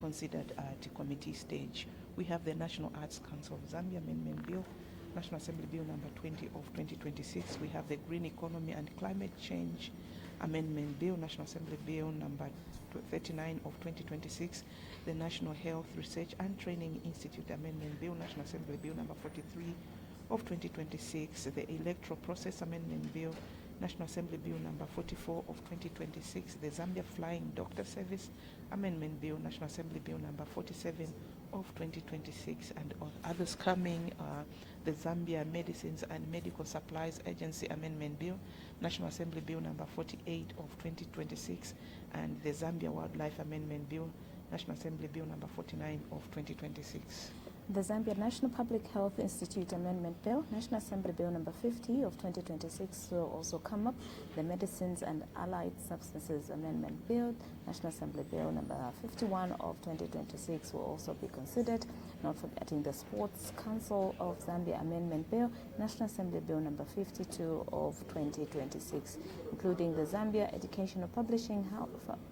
considered at committee stage. We have the National Arts Council of Zambia Amendment Bill, National Assembly Bill number 20 of 2026. We have the Green Economy and Climate Change Amendment Bill, National Assembly Bill number 39 of 2026. The National Health Research and Training Institute Amendment Bill, National Assembly Bill number 43 of 2026. The Electoral Process Amendment Bill, National Assembly Bill number 44 of 2026, the Zambia Flying Doctor Service Amendment Bill, National Assembly Bill number 47 of 2026, and others coming are the Zambia Medicines and Medical Supplies Agency Amendment Bill, National Assembly Bill number 48 of 2026, and the Zambia Wildlife Amendment Bill, National Assembly Bill number 49 of 2026. The Zambia National Public Health Institute Amendment Bill, National Assembly Bill number 50 of 2026 will also come up. The Medicines and Allied Substances Amendment Bill, National Assembly Bill number 51 of 2026 will also be considered. Not forgetting the Sports Council of Zambia Amendment Bill, National Assembly Bill number 52 of 2026, including the Zambia Educational Publishing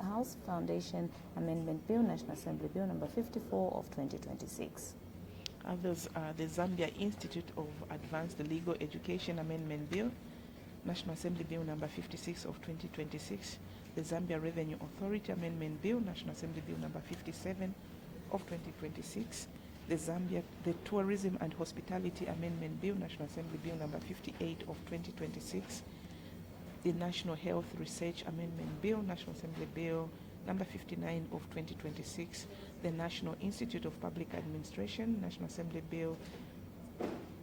House Foundation Amendment Bill, National Assembly Bill number 54 of 2026. Others are the Zambia Institute of Advanced Legal Education Amendment Bill, National Assembly Bill number 56 of 2026, the Zambia Revenue Authority Amendment Bill, National Assembly Bill number 57 of 2026, the Tourism and Hospitality Amendment Bill, National Assembly Bill number 58 of 2026, the National Health Research Amendment Bill, National Assembly Bill number 59 of 2026, the National Institute of Public Administration, National Assembly Bill,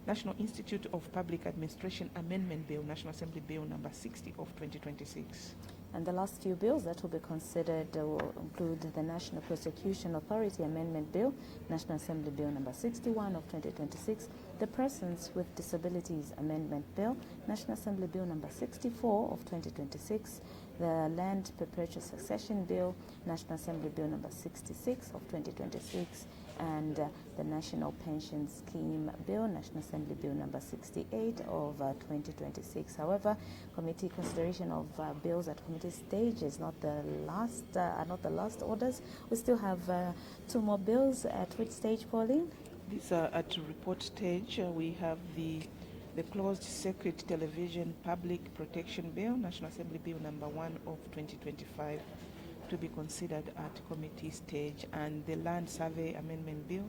National Institute of Public Administration Amendment Bill, National Assembly Bill number 60 of 2026. And the last few bills that will be considered will include the National Prosecution Authority Amendment Bill, National Assembly Bill number 61 of 2026, the Persons with Disabilities Amendment Bill, National Assembly Bill number 64 of 2026, the Land Perpetual Succession Bill, National Assembly Bill number 66 of 2026, and the National Pension Scheme Bill, National Assembly Bill number 68 of 2026. However, committee consideration of bills at committee stage is not the last orders. We still have two more bills at which stage, Pauline? These are at report stage. We have the Closed Circuit Television Public Protection Bill, National Assembly Bill number 1 of 2025, to be considered at committee stage, and the Land Survey Amendment Bill,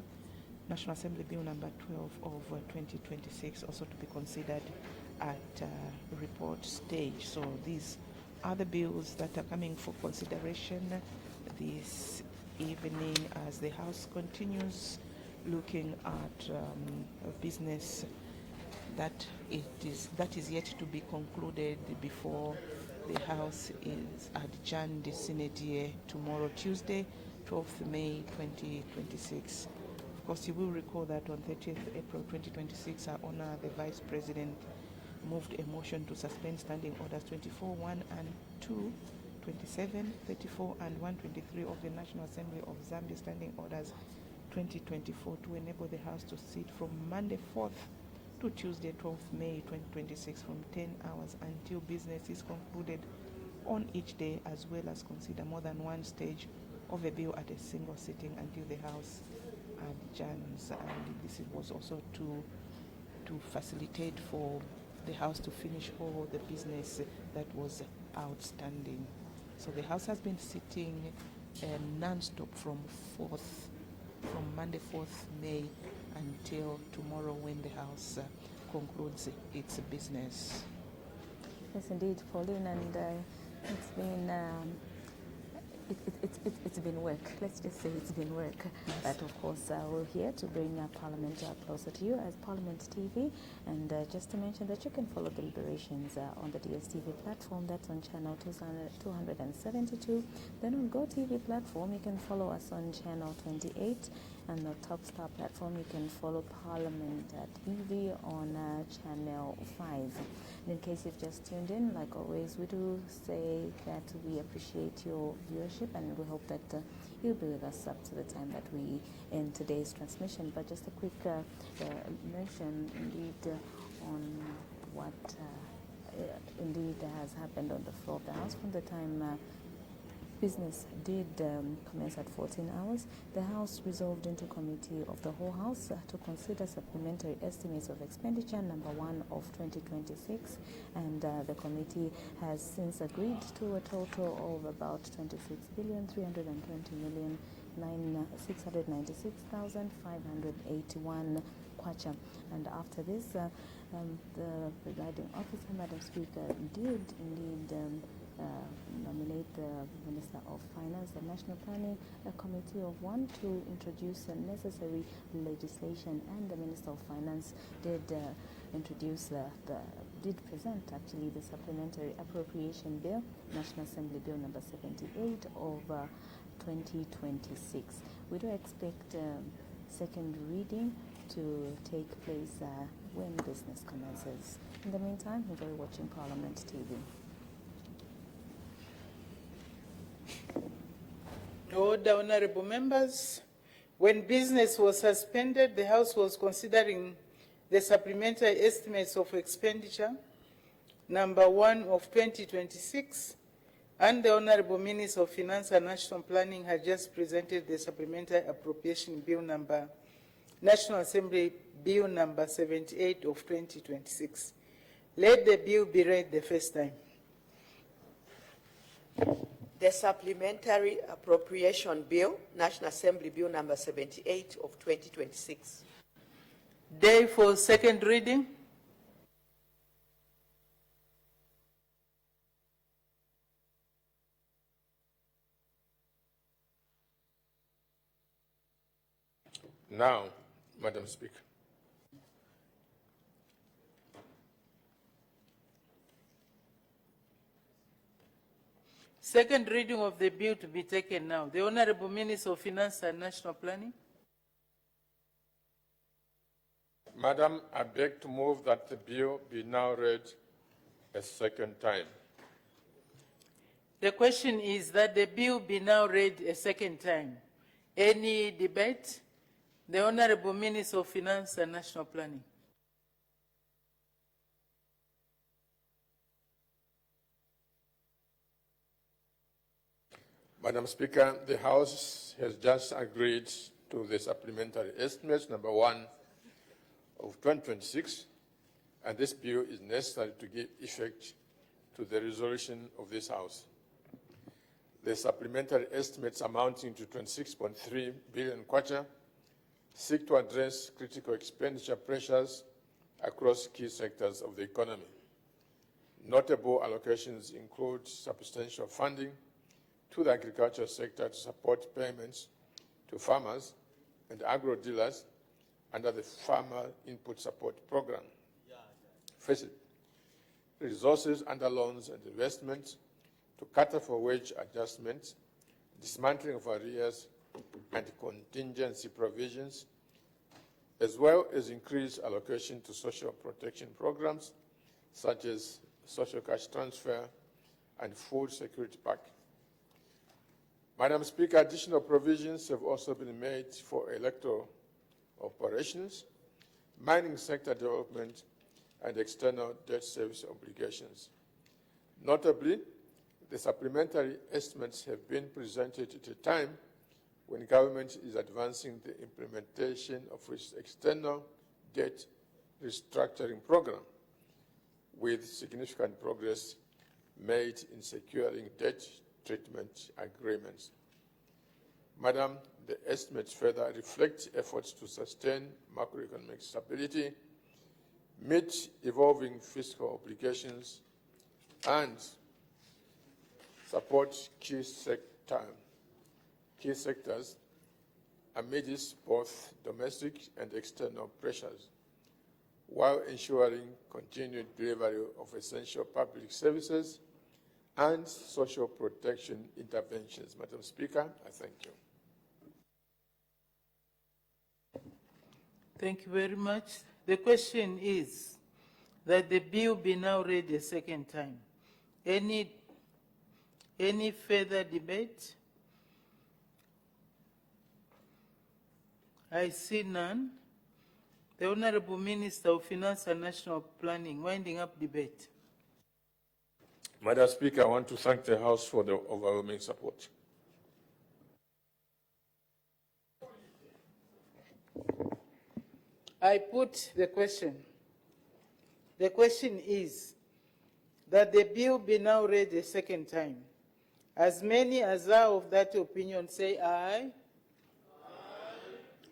National Assembly Bill number 12 of 2026, also to be considered at report stage. So these are the bills that are coming for consideration this evening as the House continues looking at business that is yet to be concluded before the House is adjourned Senate year tomorrow, Tuesday, 12th May 2026. Of course, you will recall that on 30th April 2026, our Honor, the Vice President, moved a motion to suspend Standing Orders 24, 1 and 2, 27, 34, and 123 of the National Assembly of Zambia Standing Orders 2024 to enable the House to sit from Monday 4th to Tuesday 12th May 2026 from 10 hours until business is concluded on each day, as well as consider more than one stage of a bill at a single sitting until the House adjourns. And this was also to facilitate for the House to finish all the business that was outstanding. So the House has been sitting non-stop from Monday 4th May until tomorrow when the House concludes its business. Yes, indeed, Pauline, and it's been it's been work. Let's just say it's been work. Yes. But of course, we're here to bring Parliament closer to you as Parliament TV. And just to mention that you can follow the deliberations on the DSTV platform. That's on channel 272. Then on GoTV platform, you can follow us on channel 28. And the Top Star platform, you can follow Parliament TV on channel 5. And in case you've just tuned in, like always, we do say that we appreciate your viewership and we hope that you'll be with us up to the time that we end today's transmission. But just a quick mention indeed on what indeed has happened on the floor of the House from the time Business did commence at 14 hours. The House resolved into Committee of the Whole House to consider supplementary estimates of expenditure number 1 of 2026, and the committee has since agreed to a total of about 26,320,696,581 kwacha. And after this, the presiding officer, Madam Speaker, did indeed nominate the Minister of Finance and National Planning, a committee of 1 to introduce the necessary legislation, and the Minister of Finance did present actually the Supplementary Appropriation Bill, National Assembly Bill number 78 of 2026. We do expect second reading to take place when business commences. In the meantime, enjoy watching Parliament TV. Order, honorable members. When business was suspended, the House was considering the supplementary estimates of expenditure, number 1 of 2026, and the Honorable Minister of Finance and National Planning had just presented the Supplementary Appropriation Bill number, National Assembly Bill number 78 of 2026. Let the bill be read the first time. The Supplementary Appropriation Bill, National Assembly Bill number 78 of 2026. Day for second reading. Now, Madam Speaker. Second reading of the bill to be taken now. The Honorable Minister of Finance and National Planning. Madam, I beg to move that the bill be now read a second time. The question is that the bill be now read a second time. Any debate? The Honorable Minister of Finance and National Planning. Madam Speaker, the House has just agreed to the supplementary estimates number 1 of 2026, and this bill is necessary to give effect to the resolution of this House. The supplementary estimates amounting to 26.3 billion kwacha seek to address critical expenditure pressures across key sectors of the economy. Notable allocations include substantial funding to the agricultural sector to support payments to farmers and agro-dealers under the Farmer Input Support Program. Firstly, resources under loans and investments to cater for wage adjustments, dismantling of arrears and contingency provisions, as well as increased allocation to social protection programs such as social cash transfer and food security pack. Madam Speaker, additional provisions have also been made for electoral operations, mining sector development, and external debt service obligations. Notably, the supplementary estimates have been presented at a time when government is advancing the implementation of its external debt restructuring program, with significant progress made in securing debt treatment agreements. Madam, the estimates further reflect efforts to sustain macroeconomic stability, meet evolving fiscal obligations, and support key sectors amidst both domestic and external pressures, while ensuring continued delivery of essential public services and social protection interventions. Madam Speaker, I thank you. Thank you very much. The question is that the bill be now read a second time. Any further debate? I see none. The Honorable Minister of Finance and National Planning, winding up debate. Madam Speaker, I want to thank the House for the overwhelming support. I put the question. The question is that the bill be now read a second time. As many as are of that opinion say aye. Aye.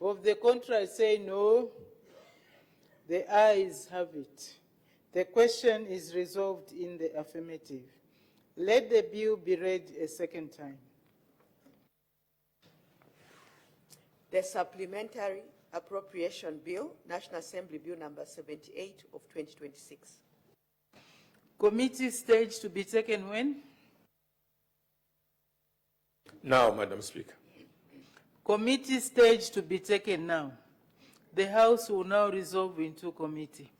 Of the contrary say no. The ayes have it. The question is resolved in the affirmative. Let the bill be read a second time. The Supplementary Appropriation Bill, National Assembly Bill number 78 of 2026. Committee stage to be taken when? Now, Madam Speaker. Committee stage to be taken now. The House will now resolve into committee.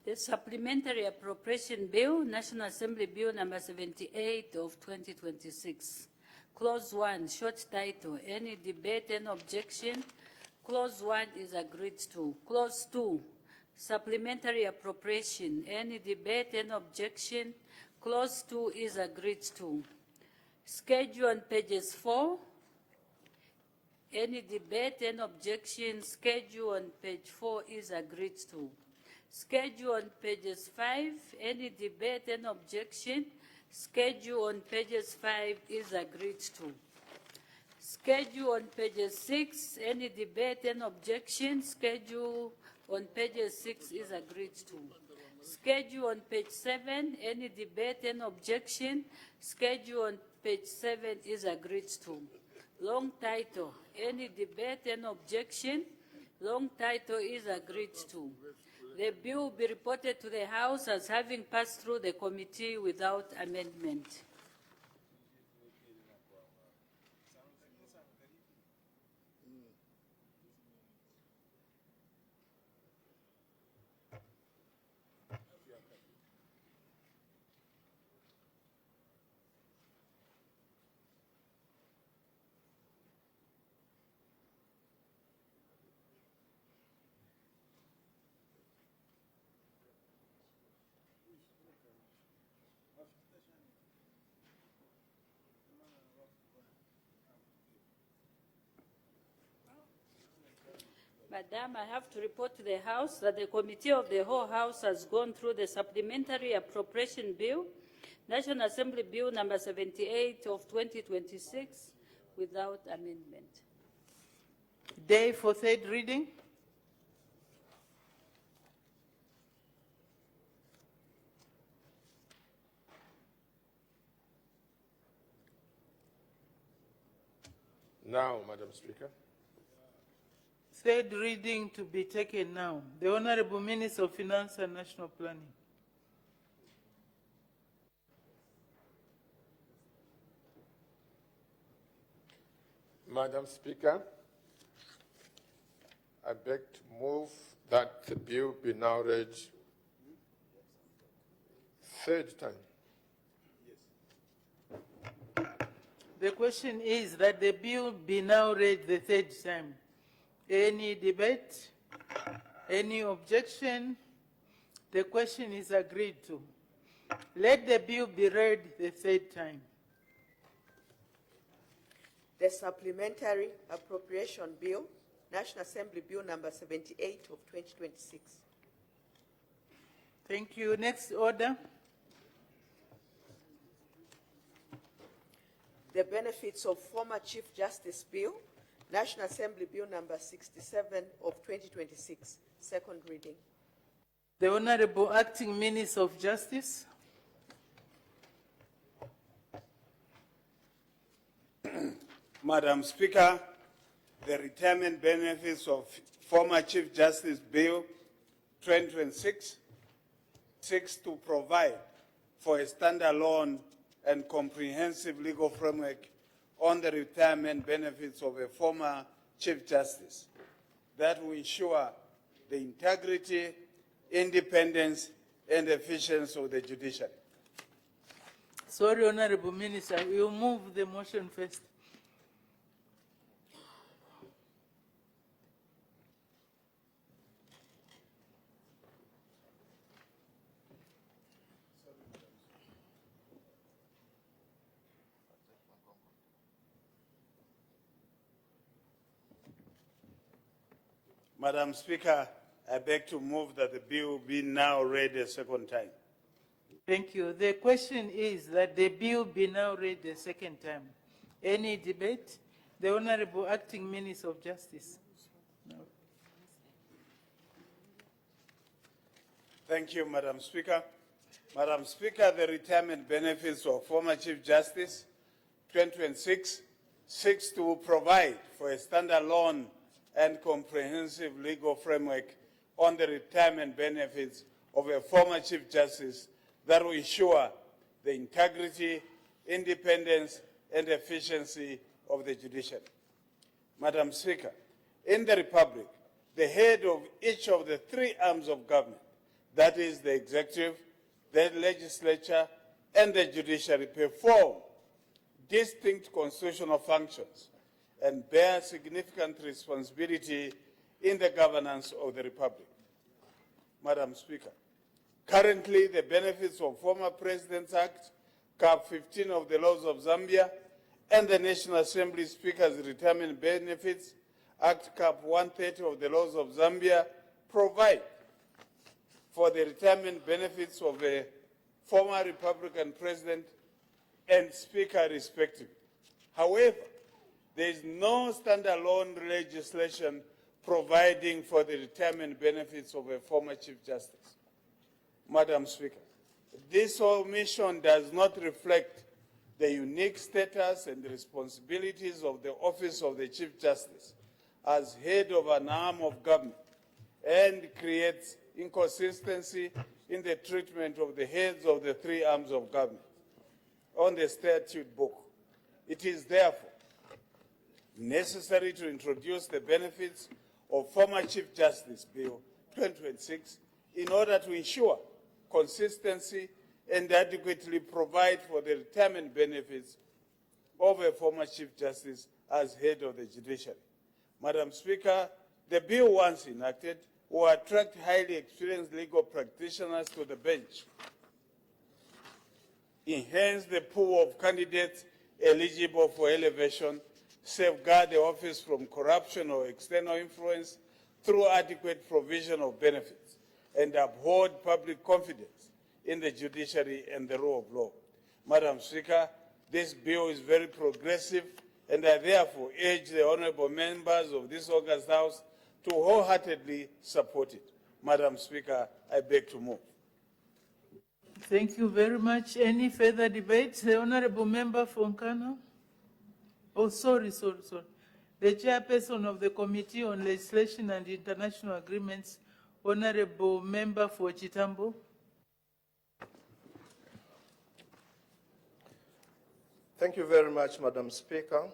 The Supplementary Appropriation Bill, National Assembly Bill number 78 of 2026. Clause 1, short title, any debate and objection. Clause 1 is agreed to. Clause 2, supplementary appropriation, any debate and objection. Clause 2 is agreed to. Schedule on pages 4, any debate and objection. Schedule on page 4 is agreed to. Schedule on pages 5, any debate and objection. Schedule on pages 5 is agreed to. Schedule on pages 6, any debate and objection. Schedule on pages 6 is agreed to. Schedule on page 7, any debate and objection. Schedule on page 7 is agreed to. Long title, any debate and objection. Long title is agreed to. The bill will be reported to the House as having passed through the committee without amendment. Madam, I have to report to the House that the Committee of the Whole House has gone through the Supplementary Appropriation Bill, National Assembly Bill number 78 of 2026, without amendment. Day for third reading. Now, Madam Speaker. Third reading to be taken now. The Honorable Minister of Finance and National Planning. Madam Speaker, I beg to move that the bill be now read third time. The question is that the bill be now read the third time. Any debate? Any objection? The question is agreed to. Let the bill be read the third time. The Supplementary Appropriation Bill, National Assembly Bill number 78 of 2026. Thank you. Next order. The Benefits of Former Chief Justice Bill, National Assembly Bill number 67 of 2026, second reading. The Honorable Acting Minister of Justice. Madam Speaker, the Retirement Benefits of Former Chief Justice Bill 2026 seeks to provide for a standalone and comprehensive legal framework on the retirement benefits of a former Chief Justice that will ensure the integrity independence, and efficiency of the judiciary. Sorry, Honorable Minister, you move the motion first. Madam Speaker, I beg to move that the bill be now read a second time. Thank you. The question is that the bill be now read a second time. Any debate? The Honorable Acting Minister of Justice. No. Thank you, Madam Speaker. Madam Speaker, the retirement benefits of former Chief Justice 2026 seeks to provide for a standalone and comprehensive legal framework on the retirement benefits of a former Chief Justice that will ensure the integrity, independence, and efficiency of the judiciary. Madam Speaker, in the Republic, the head of each of the three arms of government, that is the executive, the legislature, and the judiciary, perform distinct constitutional functions and bear significant responsibility in the governance of the Republic. Madam Speaker, currently the benefits of former President's Act, Cap 15 of the laws of Zambia, and the National Assembly Speaker's Retirement Benefits Act, Cap 130 of the laws of Zambia, provide for the retirement benefits of a former Republican President and Speaker respectively. However, there is no standalone legislation providing for the retirement benefits of a former Chief Justice. Madam Speaker, this omission does not reflect the unique status and responsibilities of the office of the Chief Justice as head of an arm of government and creates inconsistency in the treatment of the heads of the three arms of government on the statute book. It is therefore necessary to introduce the benefits of former Chief Justice Bill 2026 in order to ensure consistency and adequately provide for the retirement benefits of a former Chief Justice as head of the judiciary. Madam Speaker, the bill once enacted will attract highly experienced legal practitioners to the bench, enhance the pool of candidates eligible for elevation, safeguard the office from corruption or external influence through adequate provision of benefits, and uphold public confidence in the judiciary and the rule of law. Madam Speaker, this bill is very progressive, and I therefore urge the honorable members of this august House to wholeheartedly support it. Madam Speaker, I beg to move. Thank you very much. Any further debate? The Honorable Member for Nkana. Oh, sorry. The Chairperson of the Committee on Legislation and International Agreements, Honorable Member for Chitambo. Thank you very much, Madam Speaker.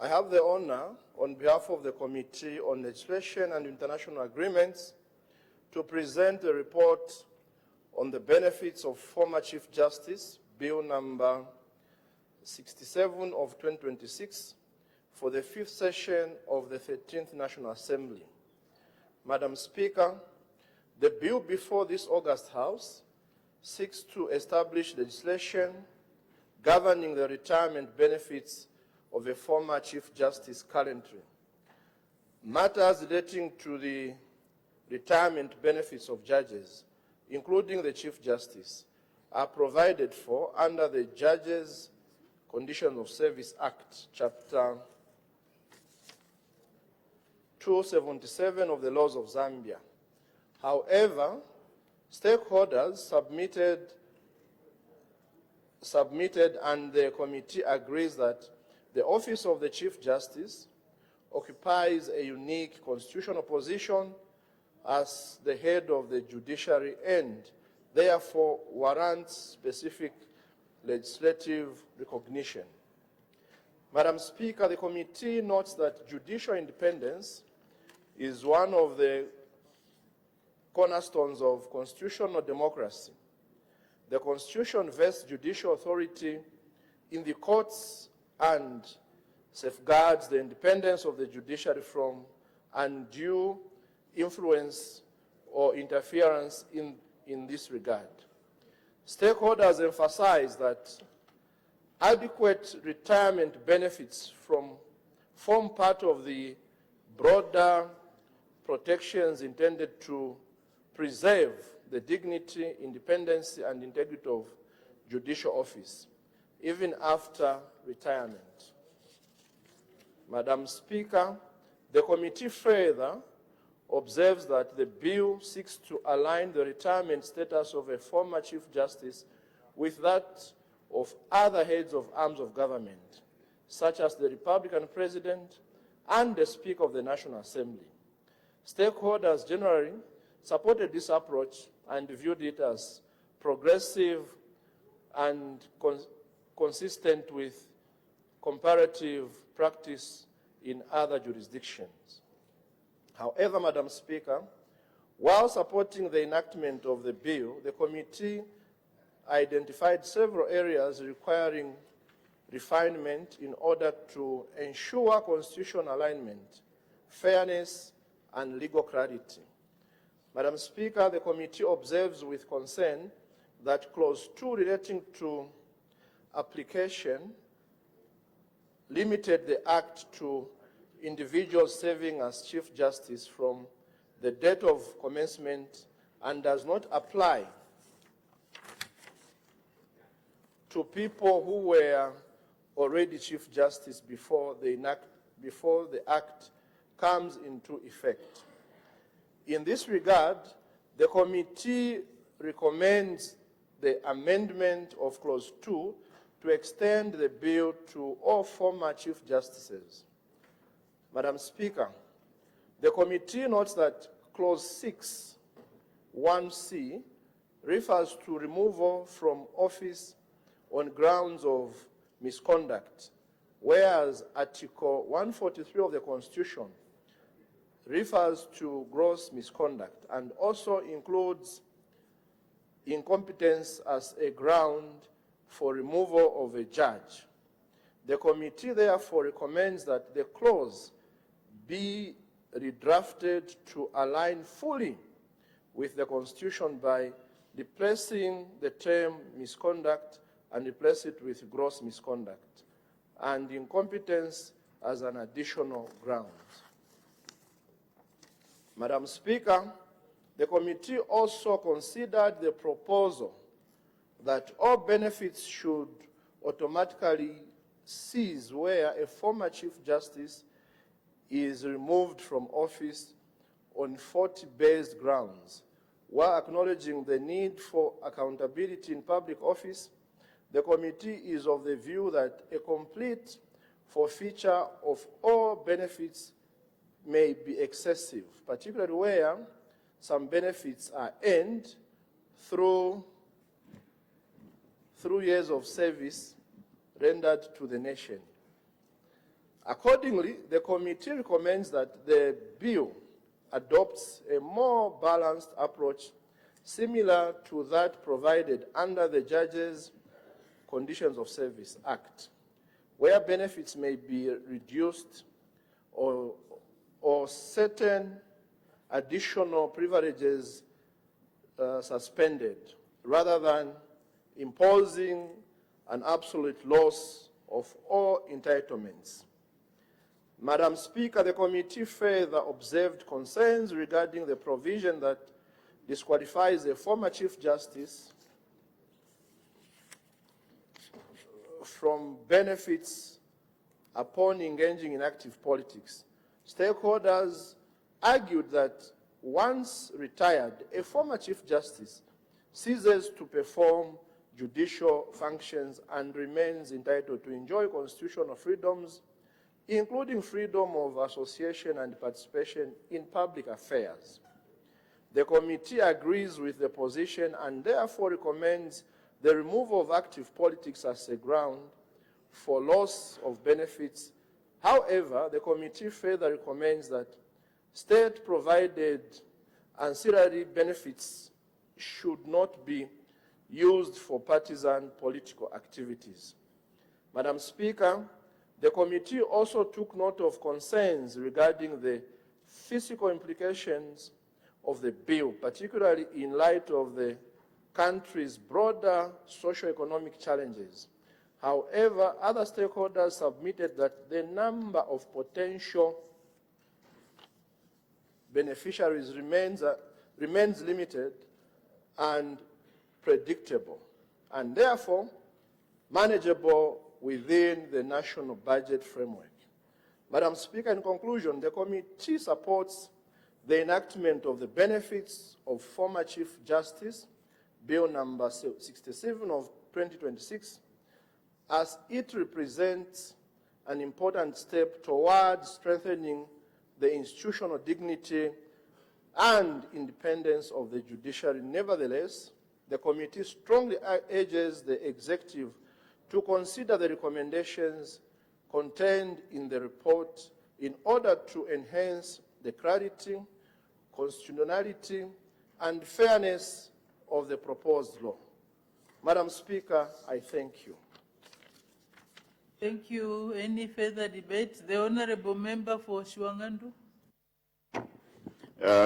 I have the honor, on behalf of the Committee on Legislation and International Agreements, to present the report on the benefits of former Chief Justice, Bill number 67 of 2026, for the 5th session of the 13th National Assembly. Madam Speaker, the bill before this august House seeks to establish legislation governing the retirement benefits of a former Chief Justice currently. Matters relating to the retirement benefits of judges, including the Chief Justice, are provided for under the Judges' Conditions of Service Act, Chapter 277 of the laws of Zambia. However, stakeholders submitted and the committee agrees that the office of the Chief Justice occupies a unique constitutional position as the head of the judiciary and therefore warrants specific legislative recognition. Madam Speaker, the committee notes that judicial independence is one of the cornerstones of constitutional democracy. The Constitution vests judicial authority in the courts and safeguards the independence of the judiciary from undue influence or interference in this regard. Stakeholders emphasize that adequate retirement benefits form part of the broader protections intended to preserve the dignity, independence, and integrity of judicial office, even after retirement. Madam Speaker, the committee further observes that the bill seeks to align the retirement status of a former Chief Justice with that of other heads of arms of government, such as the Republican President and the Speaker of the National Assembly. Stakeholders generally supported this approach and viewed it as progressive and consistent with comparative practice in other jurisdictions. However, Madam Speaker, while supporting the enactment of the bill, the committee identified several areas requiring refinement in order to ensure constitutional alignment, fairness, and legal clarity. Madam Speaker, the committee observes with concern that Clause 2 relating to application limited the Act to individuals serving as Chief Justice from the date of commencement and does not apply to people who were already Chief Justice before the Act comes into effect. In this regard, the committee recommends the amendment of Clause 2 to extend the bill to all former Chief Justices. Madam Speaker, the committee notes that Clause 6, 1c, refers to removal from office on grounds of misconduct, whereas Article 143 of the Constitution refers to gross misconduct and also includes incompetence as a ground for removal of a judge. The committee therefore recommends that the clause be redrafted to align fully with the Constitution by replacing the term misconduct and replace it with gross misconduct, and incompetence as an additional ground. Madam Speaker, the committee also considered the proposal that all benefits should automatically cease where a former Chief Justice is removed from office on 40-based grounds. While acknowledging the need for accountability in public office, the committee is of the view that a complete forfeiture of all benefits may be excessive, particularly where some benefits are earned through years of service rendered to the nation. Accordingly, the committee recommends that the bill adopts a more balanced approach similar to that provided under the Judges' Conditions of Service Act, where benefits may be reduced or certain additional privileges suspended, rather than imposing an absolute loss of all entitlements. Madam Speaker, the committee further observed concerns regarding the provision that disqualifies a former Chief Justice from benefits upon engaging in active politics. Stakeholders argued that once retired, a former Chief Justice ceases to perform judicial functions and remains entitled to enjoy constitutional freedoms, including freedom of association and participation in public affairs. The committee agrees with the position and therefore recommends the removal of active politics as a ground for loss of benefits. However, the committee further recommends that state-provided ancillary benefits should not be used for partisan political activities. Madam Speaker, the committee also took note of concerns regarding the fiscal implications of the bill, particularly in light of the country's broader socio-economic challenges. However, other stakeholders submitted that the number of potential beneficiaries remains limited and predictable, and therefore manageable within the national budget framework. Madam Speaker, in conclusion, the committee supports the enactment of the benefits of former Chief Justice, Bill number 67 of 2026, as it represents an important step towards strengthening the institutional dignity and independence of the judiciary. Nevertheless, the committee strongly urges the executive to consider the recommendations contained in the report in order to enhance the clarity, constitutionality, and fairness of the proposed law. Madam Speaker, I thank you. Thank you. Any further debate? The Honorable Member for Shiwangandu.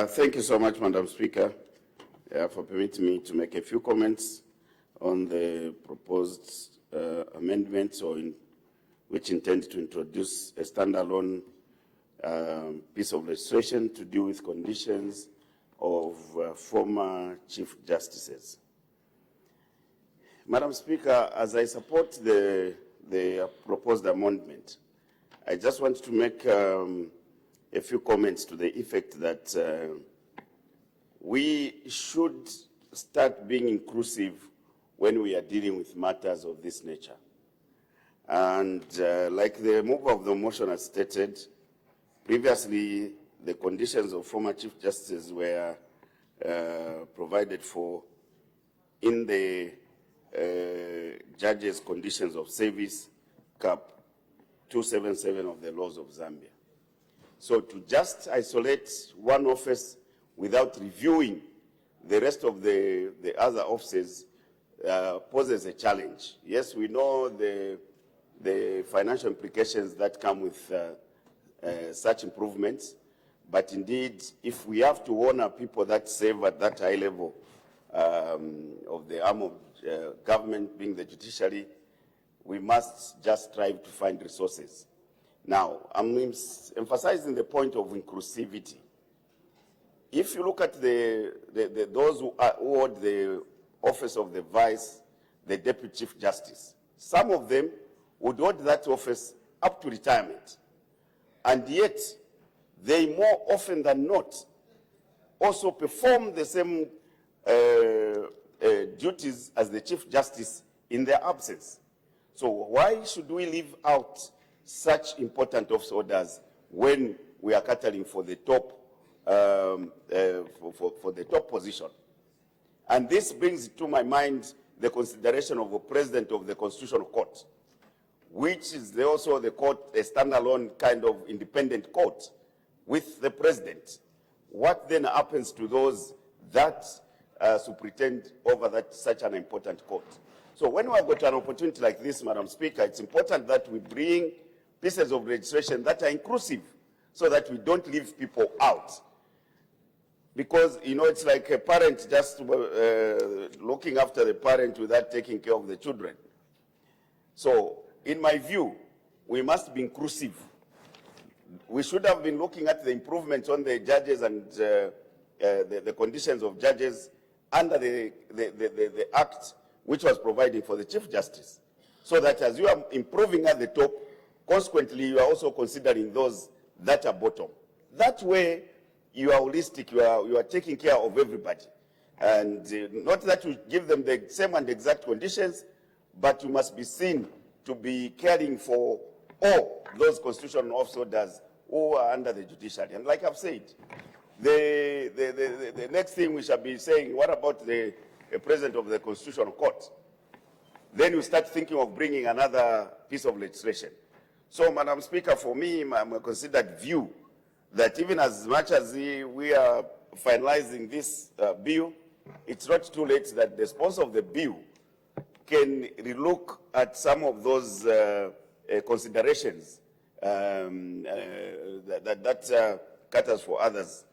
Thank you so much, Madam Speaker, for permitting me to make a few comments on the proposed amendments, which intend to introduce a standalone piece of legislation to deal with conditions of former Chief Justices. Madam Speaker, as I support the proposed amendment, I just want to make a few comments to the effect that we should start being inclusive when we are dealing with matters of this nature. And like the mover of the motion has stated, previously the conditions of former Chief Justices were provided for in the Judges' Conditions of Service, Cap 277 of the laws of Zambia. So to just isolate one office without reviewing the rest of the other offices poses a challenge. Yes, we know the financial implications that come with such improvements, but indeed, if we have to honor people that serve at that high level of the arm of government, being the judiciary, we must just strive to find resources. Now, I'm emphasizing the point of inclusivity. If you look at those who hold the office of the Vice, the Deputy Chief Justice, some of them would hold that office up to retirement. And yet, they more often than not also perform the same duties as the Chief Justice in their absence. So why should we leave out such important office orders when we are catering for the top for the top position? And this brings to my mind the consideration of the President of the Constitutional Court, which is also the court, a standalone kind of independent court with the President. What then happens to those that superintend over such an important court? So when we have got an opportunity like this, Madam Speaker, it's important that we bring pieces of legislation that are inclusive so that we don't leave people out. Because, you know, it's like a parent just looking after the parent without taking care of the children. So, in my view, we must be inclusive. We should have been looking at the improvements on the judges and the conditions of judges under the Act which was providing for the Chief Justice. So that as you are improving at the top, consequently, you are also considering those that are bottom. That way, you are holistic, you are taking care of everybody. And not that you give them the same and exact conditions, but you must be seen to be caring for all those constitutional officers who are under the judiciary. And like I've said, the next thing we shall be saying, what about the President of the Constitutional Court? Then you start thinking of bringing another piece of legislation. So, Madam Speaker, for me, my considered view that even as much as we are finalizing this bill, it's not too late that the sponsor of the bill can relook at some of those considerations that caters for others.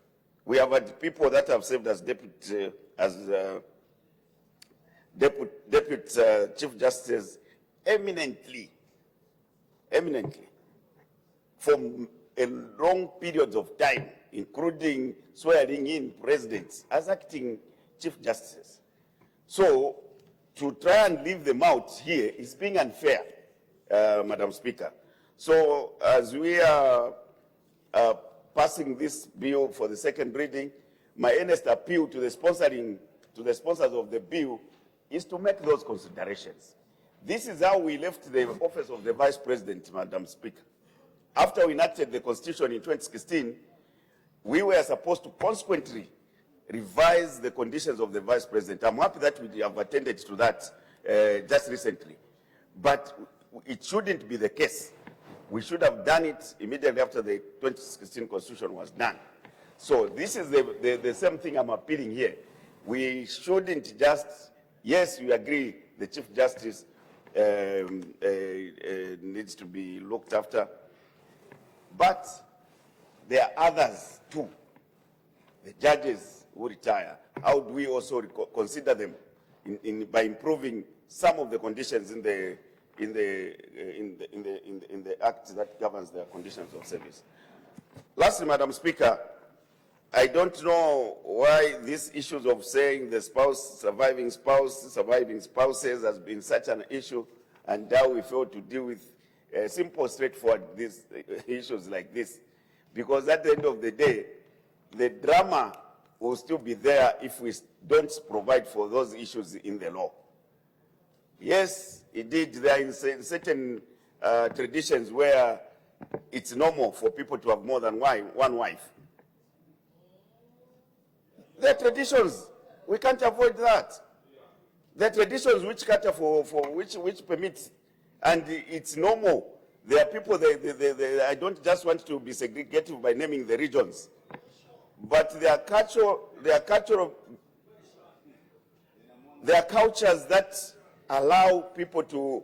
We have had people that have served as deputy chief justice eminently, for a long period of time, including swearing in presidents as acting chief justices. So to try and leave them out here is being unfair, Madam Speaker. So as we are passing this bill for the second reading, my earnest appeal to the sponsors of the bill is to make those considerations. This is how we left the office of the Vice President, Madam Speaker. After we enacted the Constitution in 2016, we were supposed to consequently revise the conditions of the Vice President. I'm happy that we have attended to that just recently. But it shouldn't be the case. We should have done it immediately after the 2016 Constitution was done. So this is the same thing I'm appealing here. We shouldn't just, yes, we agree the Chief Justice needs to be looked after, but there are others too. The judges who retire, how do we also consider them by improving some of the conditions in the act that governs their conditions of service? Lastly, Madam Speaker, I don't know why these issues of saying the surviving spouses has been such an issue, and now we fail to deal with simple, straightforward issues like this. Because at the end of the day, the drama will still be there if we don't provide for those issues in the law. Yes, indeed, there are certain traditions where it's normal for people to have more than one wife. There are traditions, we can't avoid that. There are traditions which cater for which permits, and it's normal. There are people, I don't just want to be segregative by naming the regions, but there are cultures that allow people to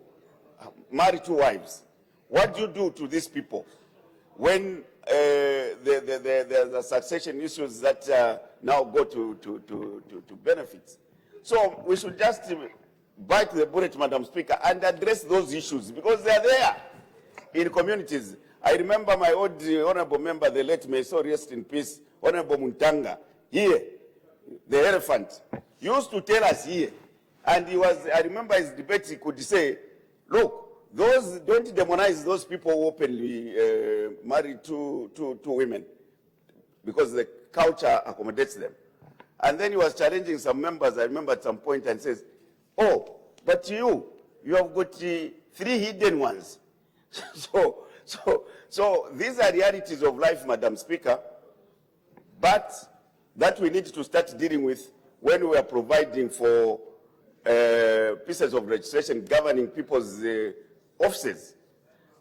marry two wives. What do you do to these people when there are succession issues that now go to benefits? So we should just bite the bullet, Madam Speaker, and address those issues because they are there in communities. I remember my old honorable member, the late, may so rest in peace, Honorable Muntanga, here, the elephant, used to tell us here, and I remember his debate, he could say, look, don't demonize those people who openly marry two women because the culture accommodates them. And then he was challenging some members, I remember at some point, and says, oh, but you have got 3 hidden ones. So these are realities of life, Madam Speaker, but that we need to start dealing with when we are providing for pieces of legislation governing people's offices.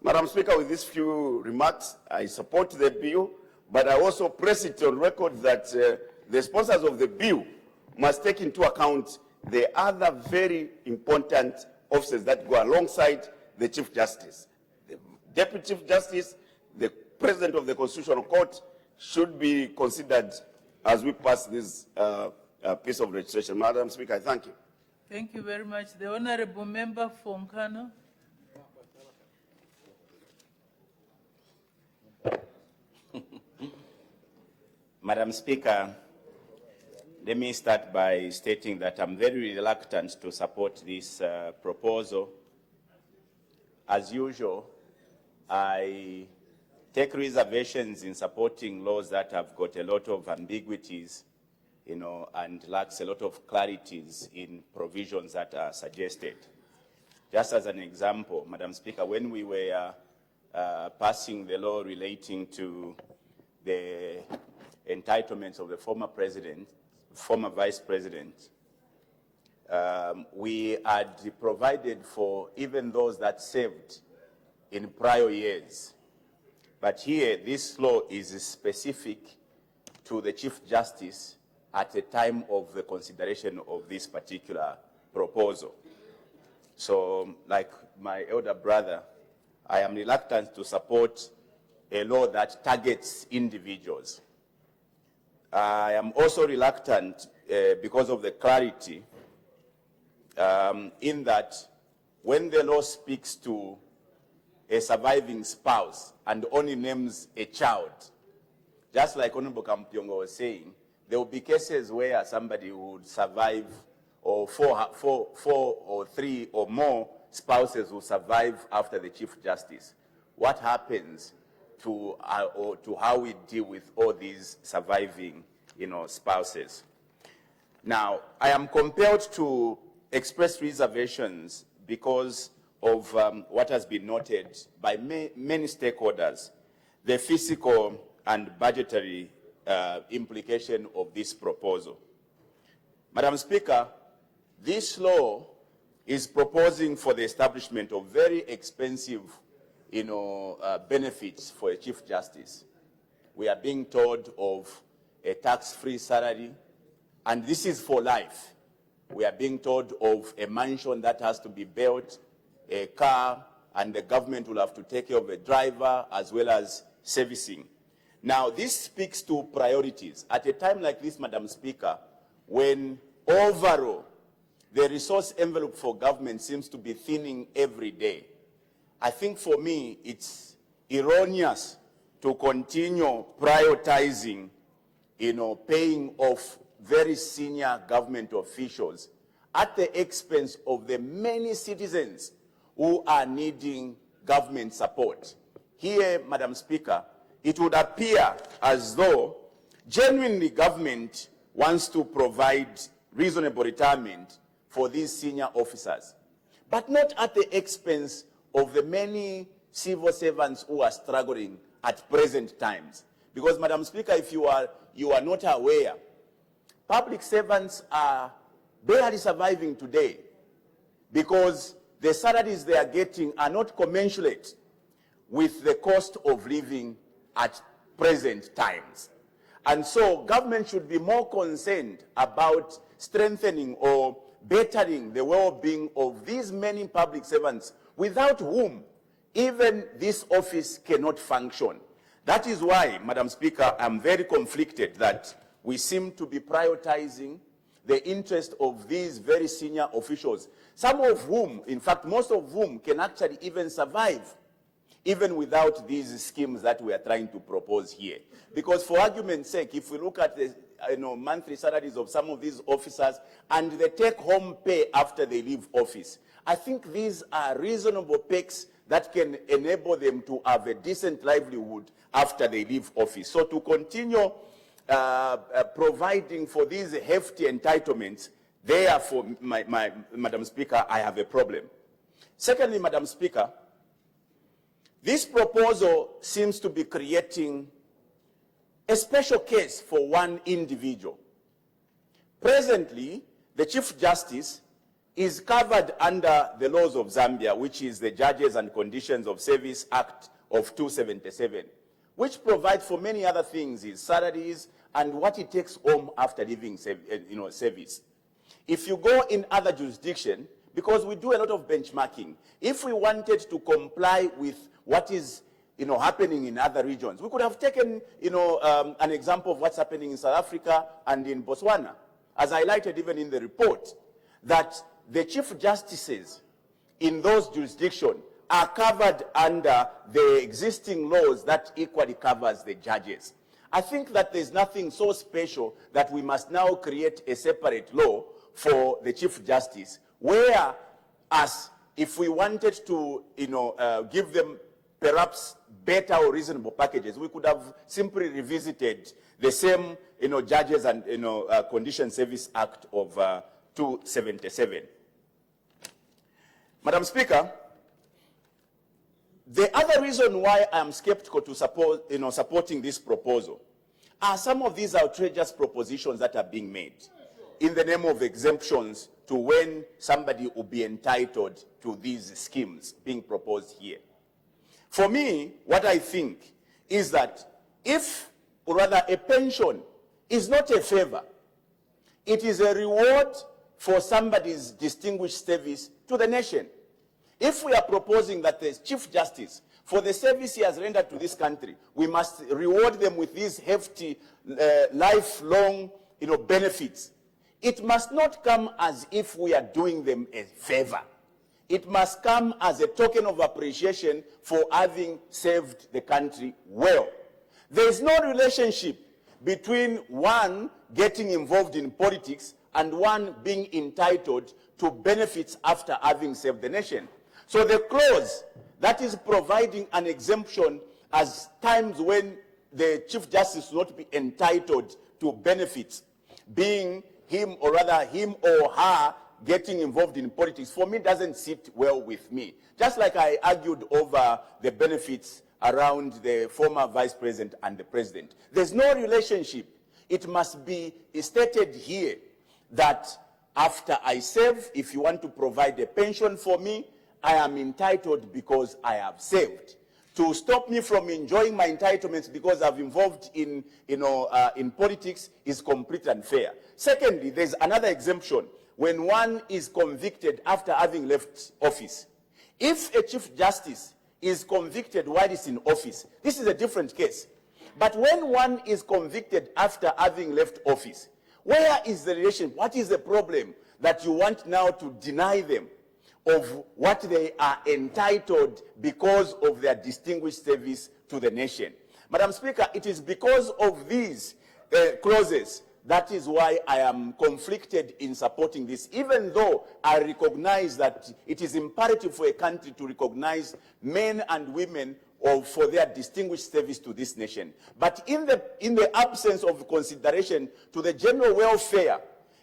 Madam Speaker, with these few remarks, I support the bill, but I also press it on record that the sponsors of the bill must take into account the other very important offices that go alongside the Chief Justice. The Deputy Chief Justice, the President of the Constitutional Court should be considered as we pass this piece of legislation. Madam Speaker, I thank you. Thank you very much. The Honorable Member for Nkana. Madam Speaker, let me start by stating that I'm very reluctant to support this proposal. As usual, I take reservations in supporting laws that have got a lot of ambiguities, and lacks a lot of clarities in provisions that are suggested. Just as an example, Madam Speaker, when we were passing the law relating to the entitlements of the former vice president, we had provided for even those that served in prior years. But here, this law is specific to the Chief Justice at the time of the consideration of this particular proposal. So, like my elder brother, I am reluctant to support a law that targets individuals. I am also reluctant because of the clarity in that when the law speaks to a surviving spouse and only names a child, just like Honorable Kampyongo was saying, there will be cases where somebody would survive, or four or three or more spouses will survive after the Chief Justice. What happens to how we deal with all these surviving, spouses? Now, I am compelled to express reservations because of what has been noted by many stakeholders, the fiscal and budgetary implication of this proposal. Madam Speaker, this law is proposing for the establishment of very expensive, benefits for a Chief Justice. We are being told of a tax-free salary, and this is for life. We are being told of a mansion that has to be built, a car, and the government will have to take care of a driver as well as servicing. Now, this speaks to priorities. At a time like this, Madam Speaker, when overall the resource envelope for government seems to be thinning every day, I think for me it's erroneous to continue prioritizing, paying off very senior government officials at the expense of the many citizens who are needing government support. Here, Madam Speaker, it would appear as though genuinely government wants to provide reasonable retirement for these senior officers, but not at the expense of the many civil servants who are struggling at present times. Because, Madam Speaker, if you are not aware, public servants are barely surviving today because the salaries they are getting are not commensurate with the cost of living at present times. And so government should be more concerned about strengthening or bettering the well-being of these many public servants without whom even this office cannot function. That is why, Madam Speaker, I'm very conflicted that we seem to be prioritizing the interest of these very senior officials, some of whom, in fact, most of whom can actually even survive, even without these schemes that we are trying to propose here. Because for argument's sake, if we look at the monthly salaries of some of these officers and the take-home pay after they leave office, I think these are reasonable perks that can enable them to have a decent livelihood after they leave office. So to continue providing for these hefty entitlements, therefore, Madam Speaker, I have a problem. Secondly, Madam Speaker, this proposal seems to be creating a special case for one individual. Presently, the Chief Justice is covered under the laws of Zambia, which is the Judges and Conditions of Service Act of 277, which provides for many other things, his salaries and what he takes home after leaving service. If you go in other jurisdictions, because we do a lot of benchmarking, if we wanted to comply with what is happening in other regions, we could have taken an example of what's happening in South Africa and in Botswana, as highlighted even in the report, that the Chief Justices in those jurisdictions are covered under the existing laws that equally covers the judges. I think that there's nothing so special that we must now create a separate law for the Chief Justice, whereas if we wanted to give them perhaps better or reasonable packages, we could have simply revisited the same Judges and Condition Service Act of 277. Madam Speaker, the other reason why I am skeptical to support, supporting this proposal are some of these outrageous propositions that are being made in the name of exemptions to when somebody will be entitled to these schemes being proposed here. For me, what I think is that if, or rather a pension is not a favor. It is a reward for somebody's distinguished service to the nation. If we are proposing that the Chief Justice, for the service he has rendered to this country, we must reward them with these hefty, lifelong, benefits, it must not come as if we are doing them a favor. It must come as a token of appreciation for having served the country well. There is no relationship between one getting involved in politics and one being entitled to benefits after having served the nation. So the clause that is providing an exemption as times when the Chief Justice will not be entitled to benefits, being him or her getting involved in politics, for me doesn't sit well with me. Just like I argued over the benefits around the former vice president and the president. There's no relationship. It must be stated here that after I serve, if you want to provide a pension for me, I am entitled because I have served. To stop me from enjoying my entitlements because I've involved in politics is completely unfair. Secondly, there's another exemption when one is convicted after having left office. If a Chief Justice is convicted while he's in office, this is a different case. But when one is convicted after having left office, where is the relation? What is the problem that you want now to deny them of what they are entitled because of their distinguished service to the nation? Madam Speaker, it is because of these clauses that is why I am conflicted in supporting this, even though I recognize that it is imperative for a country to recognize men and women for their distinguished service to this nation. But in the absence of consideration to the general welfare,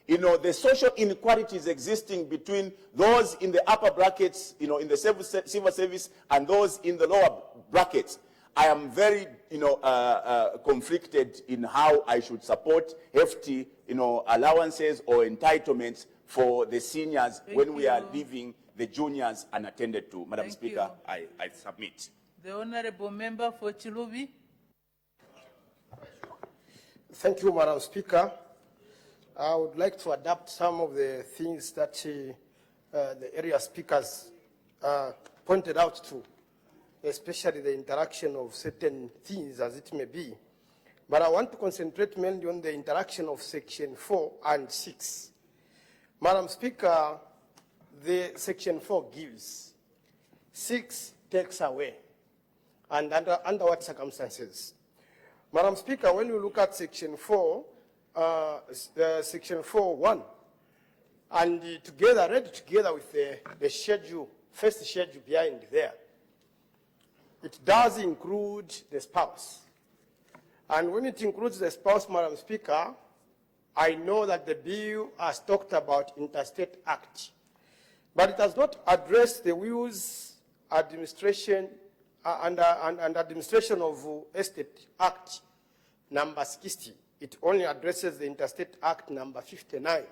the social inequalities existing between those in the upper brackets, in the civil service, and those in the lower brackets, I am very, conflicted in how I should support hefty, allowances or entitlements for the seniors when we are leaving the juniors unattended to. Madam Speaker, I submit. The Honourable Member for Chilubi. Thank you, Madam Speaker. I would like to adapt some of the things that the area speakers pointed out to, especially the interaction of certain things as it may be. But I want to concentrate mainly on the interaction of Section 4 and 6. Madam Speaker, the Section 4 gives, 6 takes away. And under what circumstances? Madam Speaker, when you look at Section 4, Section 4.1, and together, read together with the schedule, first schedule behind there, it does include the spouse. And when it includes the spouse, Madam Speaker, I know that the bill has talked about Interstate Act, but it has not addressed the Wills Administration and Administration of Estate Act number 60. It only addresses the Interstate Act number 59.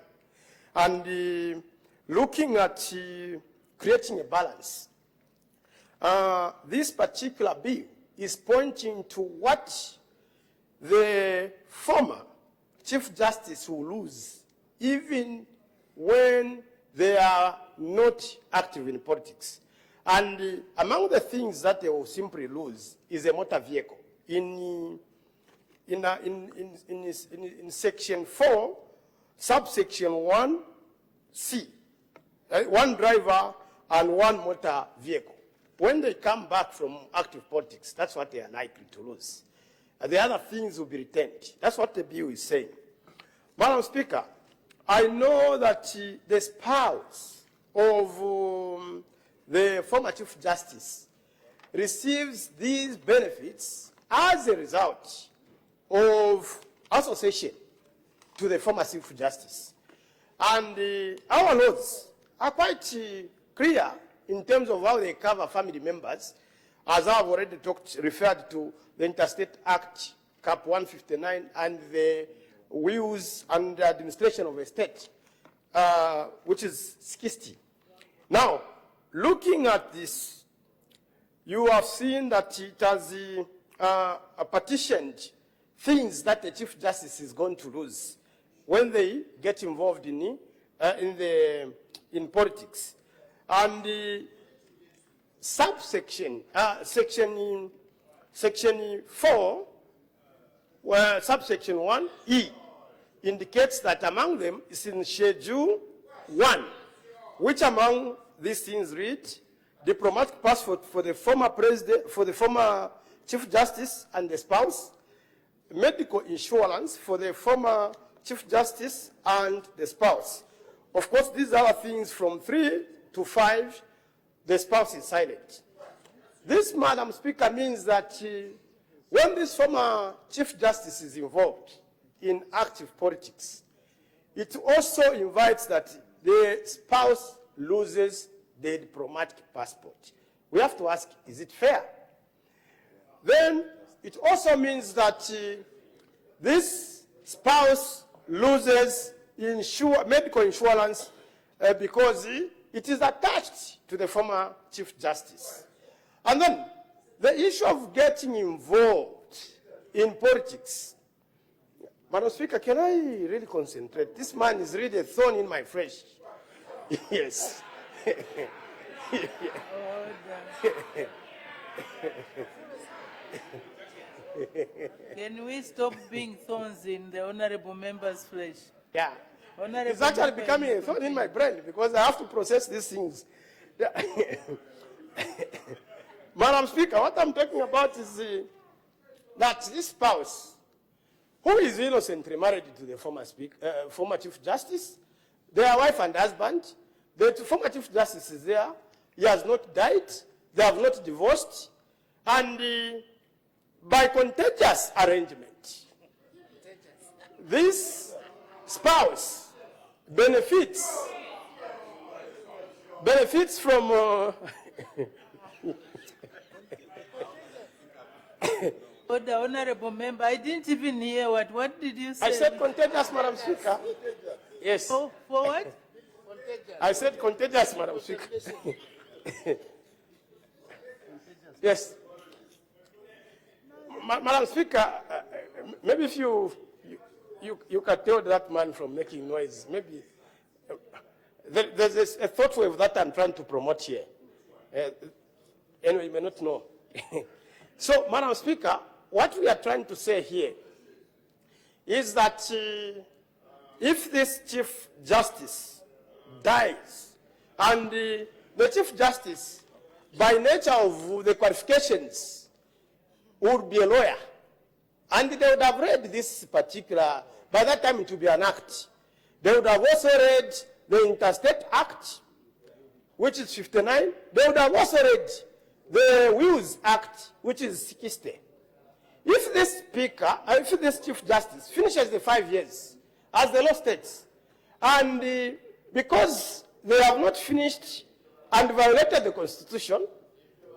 And looking at creating a balance, this particular bill is pointing to what the former Chief Justice will lose, even when they are not active in politics. And among the things that they will simply lose is a motor vehicle. In Section 4, subsection 1C, one driver and one motor vehicle. When they come back from active politics, that's what they are likely to lose. The other things will be retained. That's what the bill is saying. Madam Speaker, I know that the spouse of the former Chief Justice receives these benefits as a result of association to the former Chief Justice. And our laws are quite clear in terms of how they cover family members, as I've already referred to the Interstate Act, Cap 159, and the Wills and the Administration of Estate, which is 60. Now, looking at this, you have seen that it has partitioned things that the Chief Justice is going to lose when they get involved in politics. And the subsection, section 4, where subsection 1E indicates that among them is in Schedule 1, which among these things read, diplomatic passport for the former president, for the former Chief Justice and the spouse, medical insurance for the former Chief Justice and the spouse. Of course, these are things from 3 to 5, the spouse is silent. This, Madam Speaker, means that when this former Chief Justice is involved in active politics, it also invites that the spouse loses the diplomatic passport. We have to ask, is it fair? Then it also means that this spouse loses medical insurance because it is attached to the former Chief Justice. And then the issue of getting involved in politics. Madam Speaker, can I really concentrate? This man is really a thorn in my flesh. Yes. Can we stop being thorns in the honorable member's flesh? Yeah. Honorable It's actually becoming a thorn in my brain because I have to process these things. Madam Speaker, what I'm talking about is that this spouse, who is innocently married to the former Chief Justice, their wife and husband, the former Chief Justice is there, he has not died, they have not divorced, and by contagious arrangement, this spouse benefits from The honorable member, I didn't even hear what did you say? I said contagious, Madam Speaker. Yes. For what? I said contagious, Madam Speaker. Yes. Madam Speaker, maybe if you can tell that man from making noise, maybe there's a thought wave that I'm trying to promote here. Anyway, you may not know. So, Madam Speaker, what we are trying to say here is that if this Chief Justice dies, and the Chief Justice, by nature of the qualifications, would be a lawyer, and they would have read this particular, by that time it would be an act. They would have also read the Interstate Act, which is 59. They would have also read the Wills Act, which is 60. If this Speaker, if this Chief Justice finishes the 5 years, as the law states, and because they have not finished and violated the Constitution,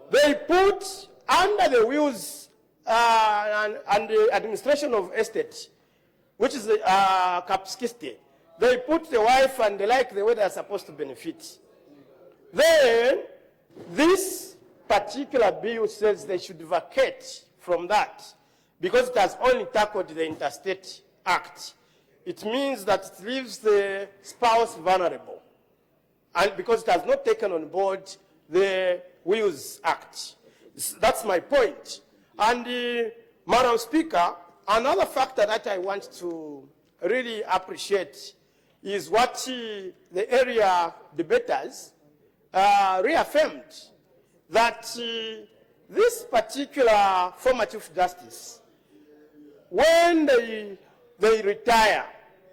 they put under the Wills and the Administration of Estate, which is the Cap 60, they put the wife and the like the way they are supposed to benefit. Then this particular bill says they should vacate from that because it has only tackled the Interstate Act. It means that it leaves the spouse vulnerable, and because it has not taken on board the Wills Act. That's my point. And Madam Speaker, another factor that I want to really appreciate is what the area debaters reaffirmed, that this particular former Chief Justice, when they retire,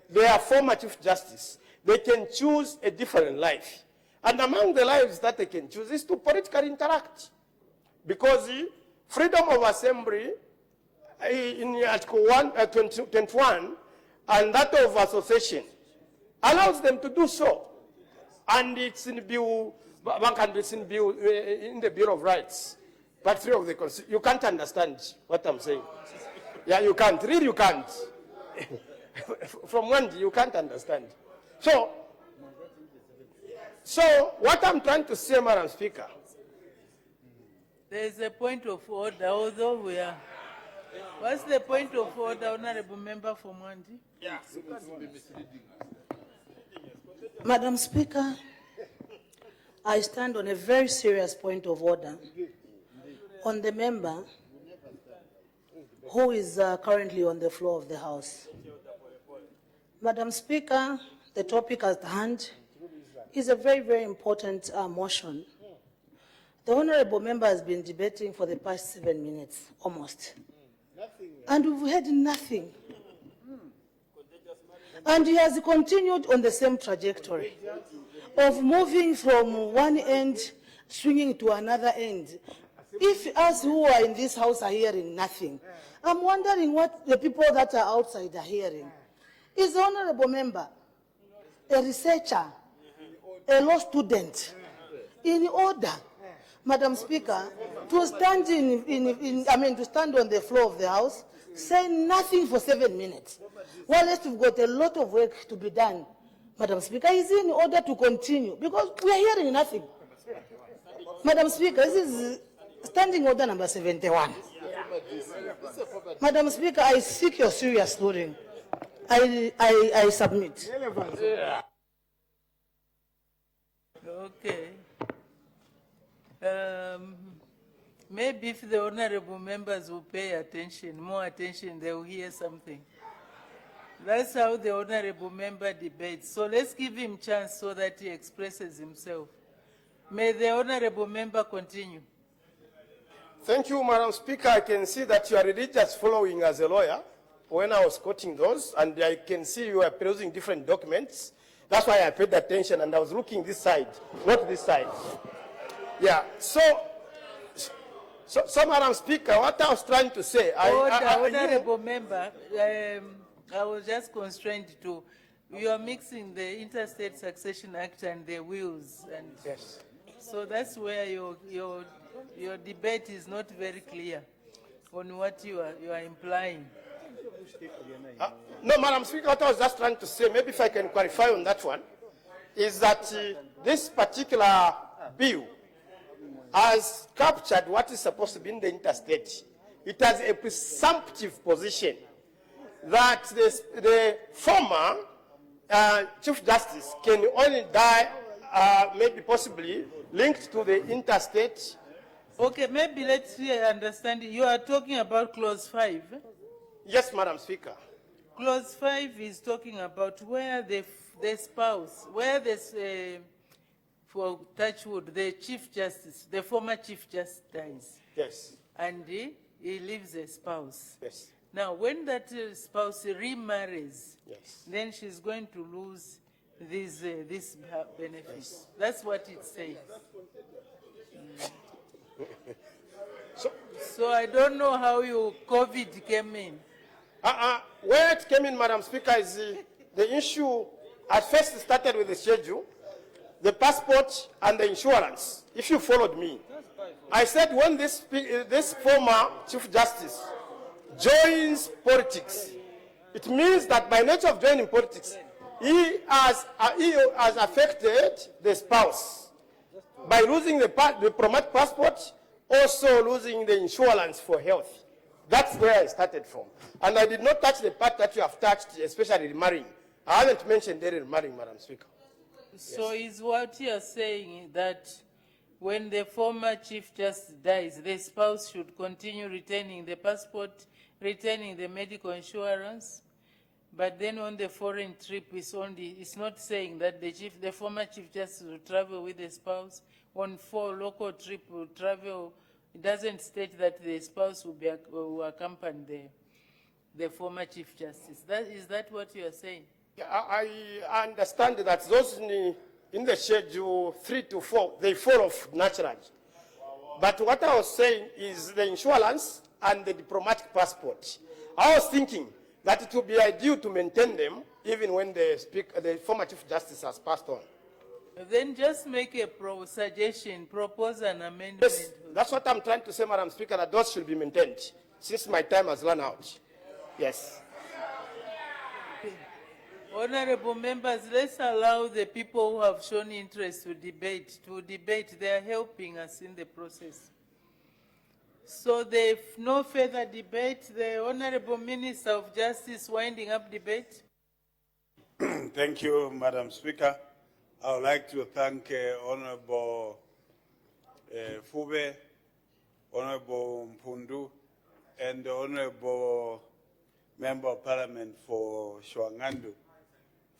their former Chief Justice, they can choose a different life. And among the lives that they can choose is to politically interact. Because freedom of assembly in Article 21 and that of association allows them to do so. And it's in the Bill, in the Bill of Rights, Part 3 of the Constitution. You can't understand what I'm saying. Yeah, you can't. Really, you can't. From one, you can't understand. So what I'm trying to say, Madam Speaker. There is a point of order, although we are... What's the point of order, Honorable Member for Mwandi? Madam Speaker, I stand on a very serious point of order on the member who is currently on the floor of the House. Madam Speaker, the topic at hand is a very, very important motion. The Honorable Member has been debating for the past 7 minutes, almost. And we've heard nothing. And he has continued on the same trajectory of moving from one end, swinging to another end. If us who are in this house are hearing nothing, I'm wondering what the people that are outside are hearing. Is the Honorable Member a researcher, a law student, in order, Madam Speaker, to stand to stand on the floor of the House, say nothing for 7 minutes? Well, we've got a lot of work to be done. Madam Speaker, is in order to continue? Because we are hearing nothing. Madam Speaker, this is standing order number 71. Madam Speaker, I seek your serious ruling. I submit. Okay. Maybe if the honorable members will pay attention, more attention, they will hear something. That's how the honorable member debates. So let's give him chance so that he expresses himself. May the honorable member continue. Thank you, Madam Speaker. I can see that you are really just following as a lawyer when I was quoting those, and I can see you are perusing different documents. That's why I paid attention, and I was looking this side, not this side. Yeah, so Madam Speaker, what I was trying to say... Honorable member, I was just constrained to... You are mixing the Interstate Succession Act and the wills. And yes. So that's where your debate is not very clear on what you are implying. No, Madam Speaker, what I was just trying to say, maybe if I can clarify on that one, is that this particular bill has captured what is supposed to be in the interstate. It has a presumptive position that the former Chief Justice can only die, maybe possibly linked to the interstate. Okay, maybe let's understand. You are talking about Clause 5. Yes, Madam Speaker. Clause 5 is talking about where the spouse, where this, for Touchwood, the Chief Justice, the former Chief Justice dies. Yes. And he leaves a spouse. Yes. Now, when that spouse remarries, yes, then she's going to lose this benefit. Yes. That's what it says. So I don't know how COVID came in. Where it came in, Madam Speaker, is the issue at first started with the schedule, the passport, and the insurance. If you followed me, I said when this former Chief Justice joins politics, it means that by nature of joining politics, he has affected the spouse by losing the diplomatic passport, also losing the insurance for health. That's where I started from. And I did not touch the part that you have touched, especially remarrying. I haven't mentioned the remarrying, Madam Speaker. So is what you are saying that when the former Chief Justice dies, the spouse should continue retaining the passport, retaining the medical insurance, but then on the foreign trip, it's not saying that the former Chief Justice will travel with the spouse. On local trip will travel. It doesn't state that the spouse will accompany the former Chief Justice. Is that what you are saying? Yeah, I understand that those in the schedule 3 to 4, they fall off naturally. But what I was saying is the insurance and the diplomatic passport. I was thinking that it would be ideal to maintain them even when the former Chief Justice has passed on. Then just make a suggestion, propose an amendment. Yes, that's what I'm trying to say, Madam Speaker, that those should be maintained, since my time has run out. Yes. Honorable members, let's allow the people who have shown interest to debate. They are helping us in the process. So there is no further debate. The Honorable Minister of Justice winding up debate. Thank you, Madam Speaker. I would like to thank Honorable Fube, Honorable Mpundu, and the Honorable Member of Parliament for Shwangandu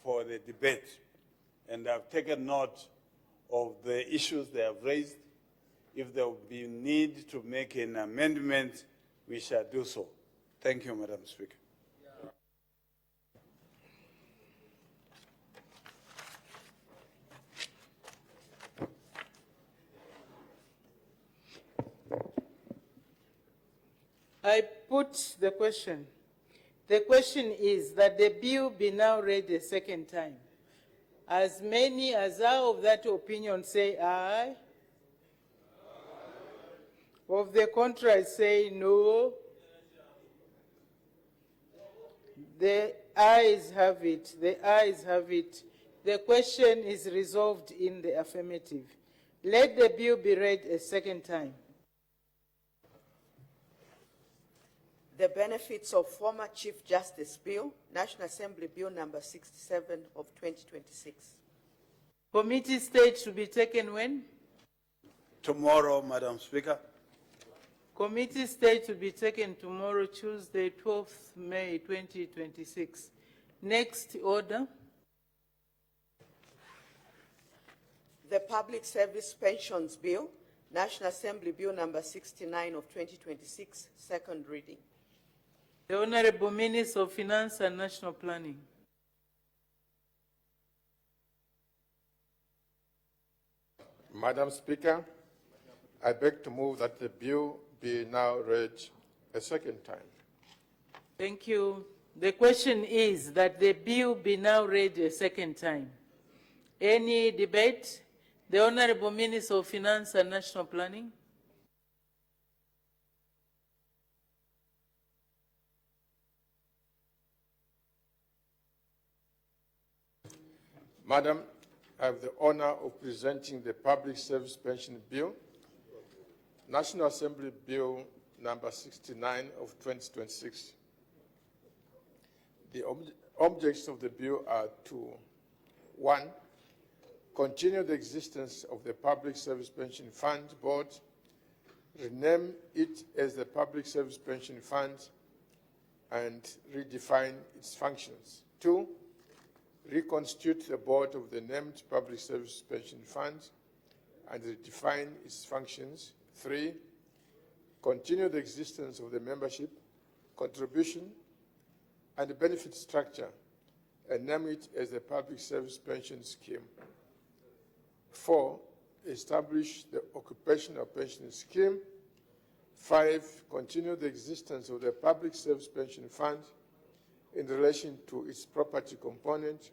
for the debate. And I've taken note of the issues they have raised. If there will be need to make an amendment, we shall do so. Thank you, Madam Speaker. I put the question. The question is that the bill be now read a second time. As many as are of that opinion say aye. Of the contrary say no. The ayes have it. The ayes have it. The question is resolved in the affirmative. Let the bill be read a second time. The Benefits of Former Chief Justice Bill, National Assembly Bill number 67 of 2026. Committee stage to be taken when? Tomorrow, Madam Speaker. Committee stage to be taken tomorrow, Tuesday, 12th May 2026. Next order. The Public Service Pensions Bill, National Assembly Bill number 69 of 2026, second reading. The Honorable Minister of Finance and National Planning. Madam Speaker, I beg to move that the bill be now read a second time. Thank you. The question is that the bill be now read a second time. Any debate? The Honorable Minister of Finance and National Planning. Madam, I have the honor of presenting the Public Service Pension Bill, National Assembly Bill number 69 of 2026. The objects of the bill are to, 1, continue the existence of the Public Service Pension Fund Board, rename it as the Public Service Pension Fund, and redefine its functions. 2, reconstitute the board of the named Public Service Pension Fund and redefine its functions. 3, continue the existence of the membership, contribution, and the benefit structure and name it as the Public Service Pension Scheme. 4, establish the Occupational Pension Scheme. 5, continue the existence of the Public Service Pension Fund in relation to its property component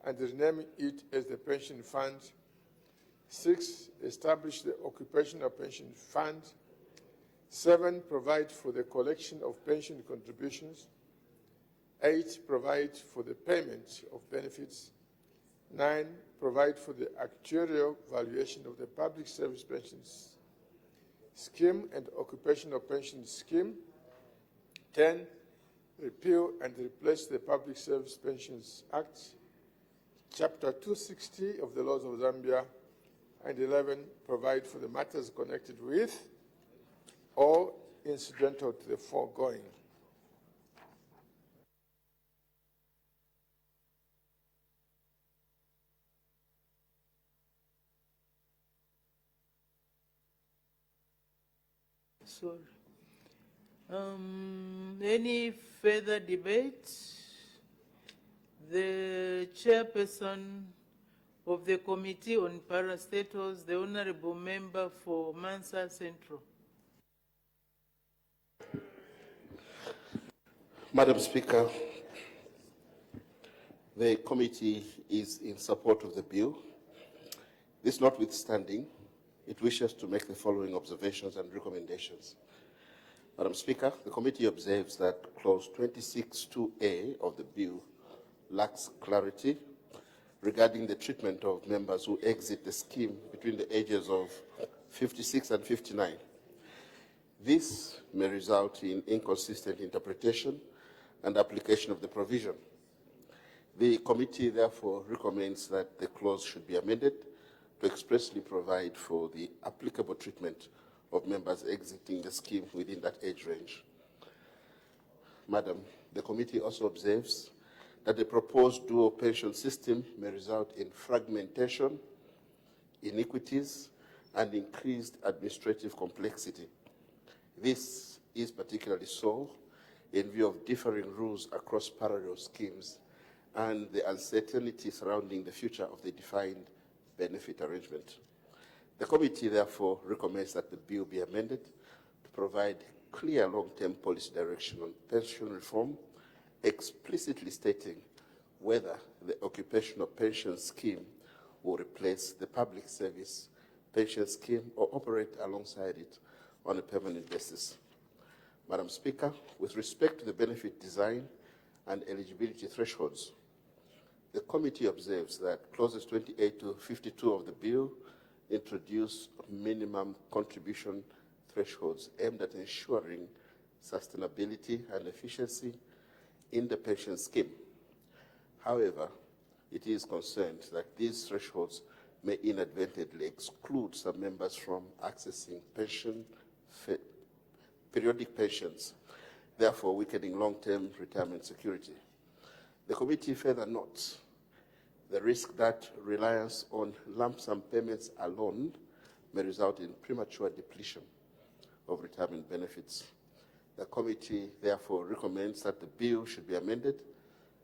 and rename it as the Pension Fund. 6, establish the Occupational Pension Fund. 7, provide for the collection of pension contributions. 8, provide for the payment of benefits. 9, provide for the actuarial valuation of the Public Service Pensions Scheme and Occupational Pension Scheme. 10, repeal and replace the Public Service Pensions Act, Chapter 260 of the Laws of Zambia. And 11, provide for the matters connected with or incidental to the foregoing. Sorry. Any further debate? The chairperson of the Committee on Parastatals, the Honorable Member for Mansa Central. Madam Speaker, the committee is in support of the bill. This notwithstanding, it wishes to make the following observations and recommendations. Madam Speaker, the committee observes that Clause 26(2)(a) of the bill lacks clarity regarding the treatment of members who exit the scheme between the ages of 56 and 59. This may result in inconsistent interpretation and application of the provision. The committee therefore recommends that the clause should be amended to expressly provide for the applicable treatment of members exiting the scheme within that age range. Madam, the committee also observes that the proposed dual pension system may result in fragmentation, iniquities, and increased administrative complexity. This is particularly so in view of differing rules across parallel schemes and the uncertainty surrounding the future of the defined benefit arrangement. The committee therefore recommends that the bill be amended to provide clear long-term policy direction on pension reform, explicitly stating whether the occupational pension scheme will replace the public service pension scheme or operate alongside it on a permanent basis. Madam Speaker, with respect to the benefit design and eligibility thresholds, the committee observes that clauses 28 to 52 of the bill introduce minimum contribution thresholds aimed at ensuring sustainability and efficiency in the pension scheme. However, it is concerned that these thresholds may inadvertently exclude some members from accessing periodic pensions, therefore weakening long-term retirement security. The committee further notes the risk that reliance on lump sum payments alone may result in premature depletion of retirement benefits. The committee therefore recommends that the bill should be amended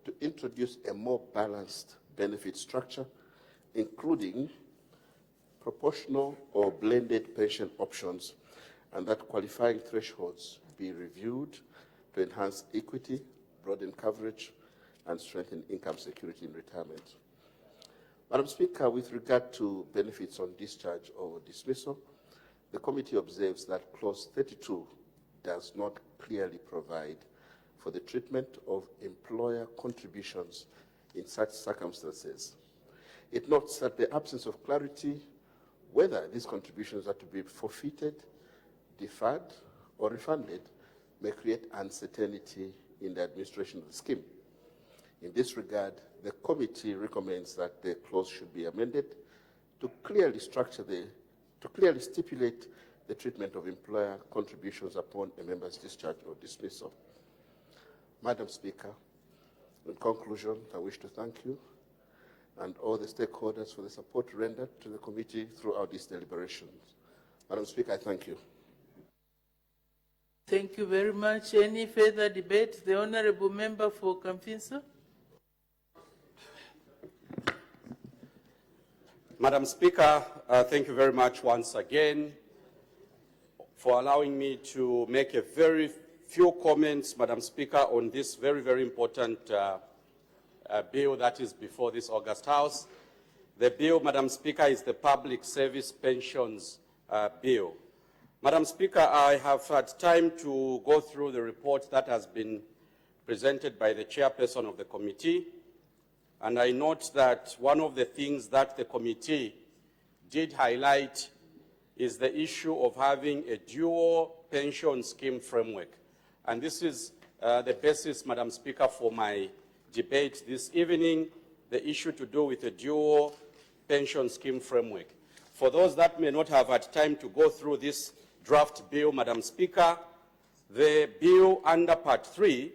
to introduce a more balanced benefit structure, including proportional or blended pension options, and that qualifying thresholds be reviewed to enhance equity, broaden coverage, and strengthen income security in retirement. Madam Speaker, with regard to benefits on discharge or dismissal, the committee observes that Clause 32 does not clearly provide for the treatment of employer contributions in such circumstances. It notes that the absence of clarity whether these contributions are to be forfeited, deferred, or refunded may create uncertainty in the administration of the scheme. In this regard, the committee recommends that the clause should be amended to clearly stipulate the treatment of employer contributions upon a member's discharge or dismissal. Madam Speaker, in conclusion, I wish to thank you and all the stakeholders for the support rendered to the committee throughout these deliberations. Madam Speaker, I thank you. Thank you very much. Any further debate? The Honourable Member for Kamfinso. Madam Speaker, thank you very much once again for allowing me to make a very few comments, Madam Speaker, on this very, very important bill that is before this August House. The bill, Madam Speaker, is the Public Service Pensions Bill. Madam Speaker, I have had time to go through the report that has been presented by the chairperson of the committee, and I note that one of the things that the committee did highlight is the issue of having a dual pension scheme framework. And this is the basis, Madam Speaker, for my debate this evening, the issue to do with the dual pension scheme framework. For those that may not have had time to go through this draft bill, Madam Speaker, the bill under Part 3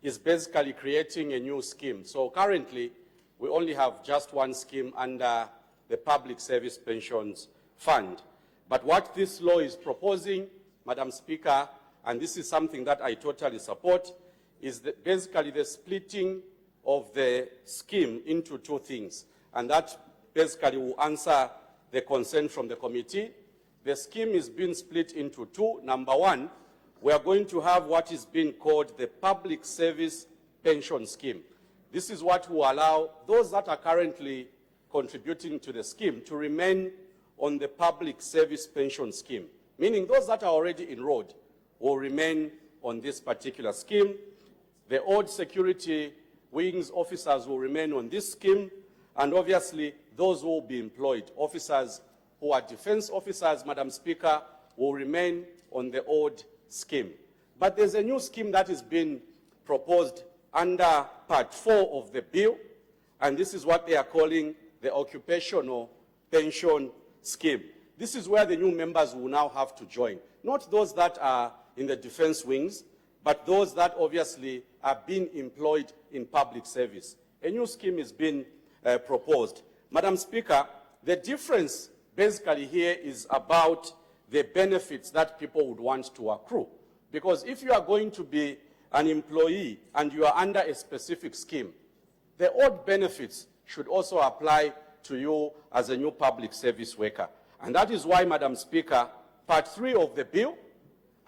is basically creating a new scheme. So currently, we only have just one scheme under the Public Service Pensions Fund. But what this law is proposing, Madam Speaker, and this is something that I totally support, is basically the splitting of the scheme into two things. And that basically will answer the concern from the committee. The scheme is being split into two. Number one, we are going to have what is being called the Public Service Pension Scheme. This is what will allow those that are currently contributing to the scheme to remain on the Public Service Pension Scheme, meaning those that are already enrolled will remain on this particular scheme. The old security wings officers will remain on this scheme, and obviously those who will be employed, officers who are defense officers, Madam Speaker, will remain on the old scheme. But there's a new scheme that is being proposed under Part 4 of the bill, and this is what they are calling the Occupational Pension Scheme. This is where the new members will now have to join. Not those that are in the defense wings, but those that obviously are being employed in public service. A new scheme is being proposed. Madam Speaker, the difference basically here is about the benefits that people would want to accrue. Because if you are going to be an employee and you are under a specific scheme, the old benefits should also apply to you as a new public service worker. And that is why, Madam Speaker, Part 3 of the bill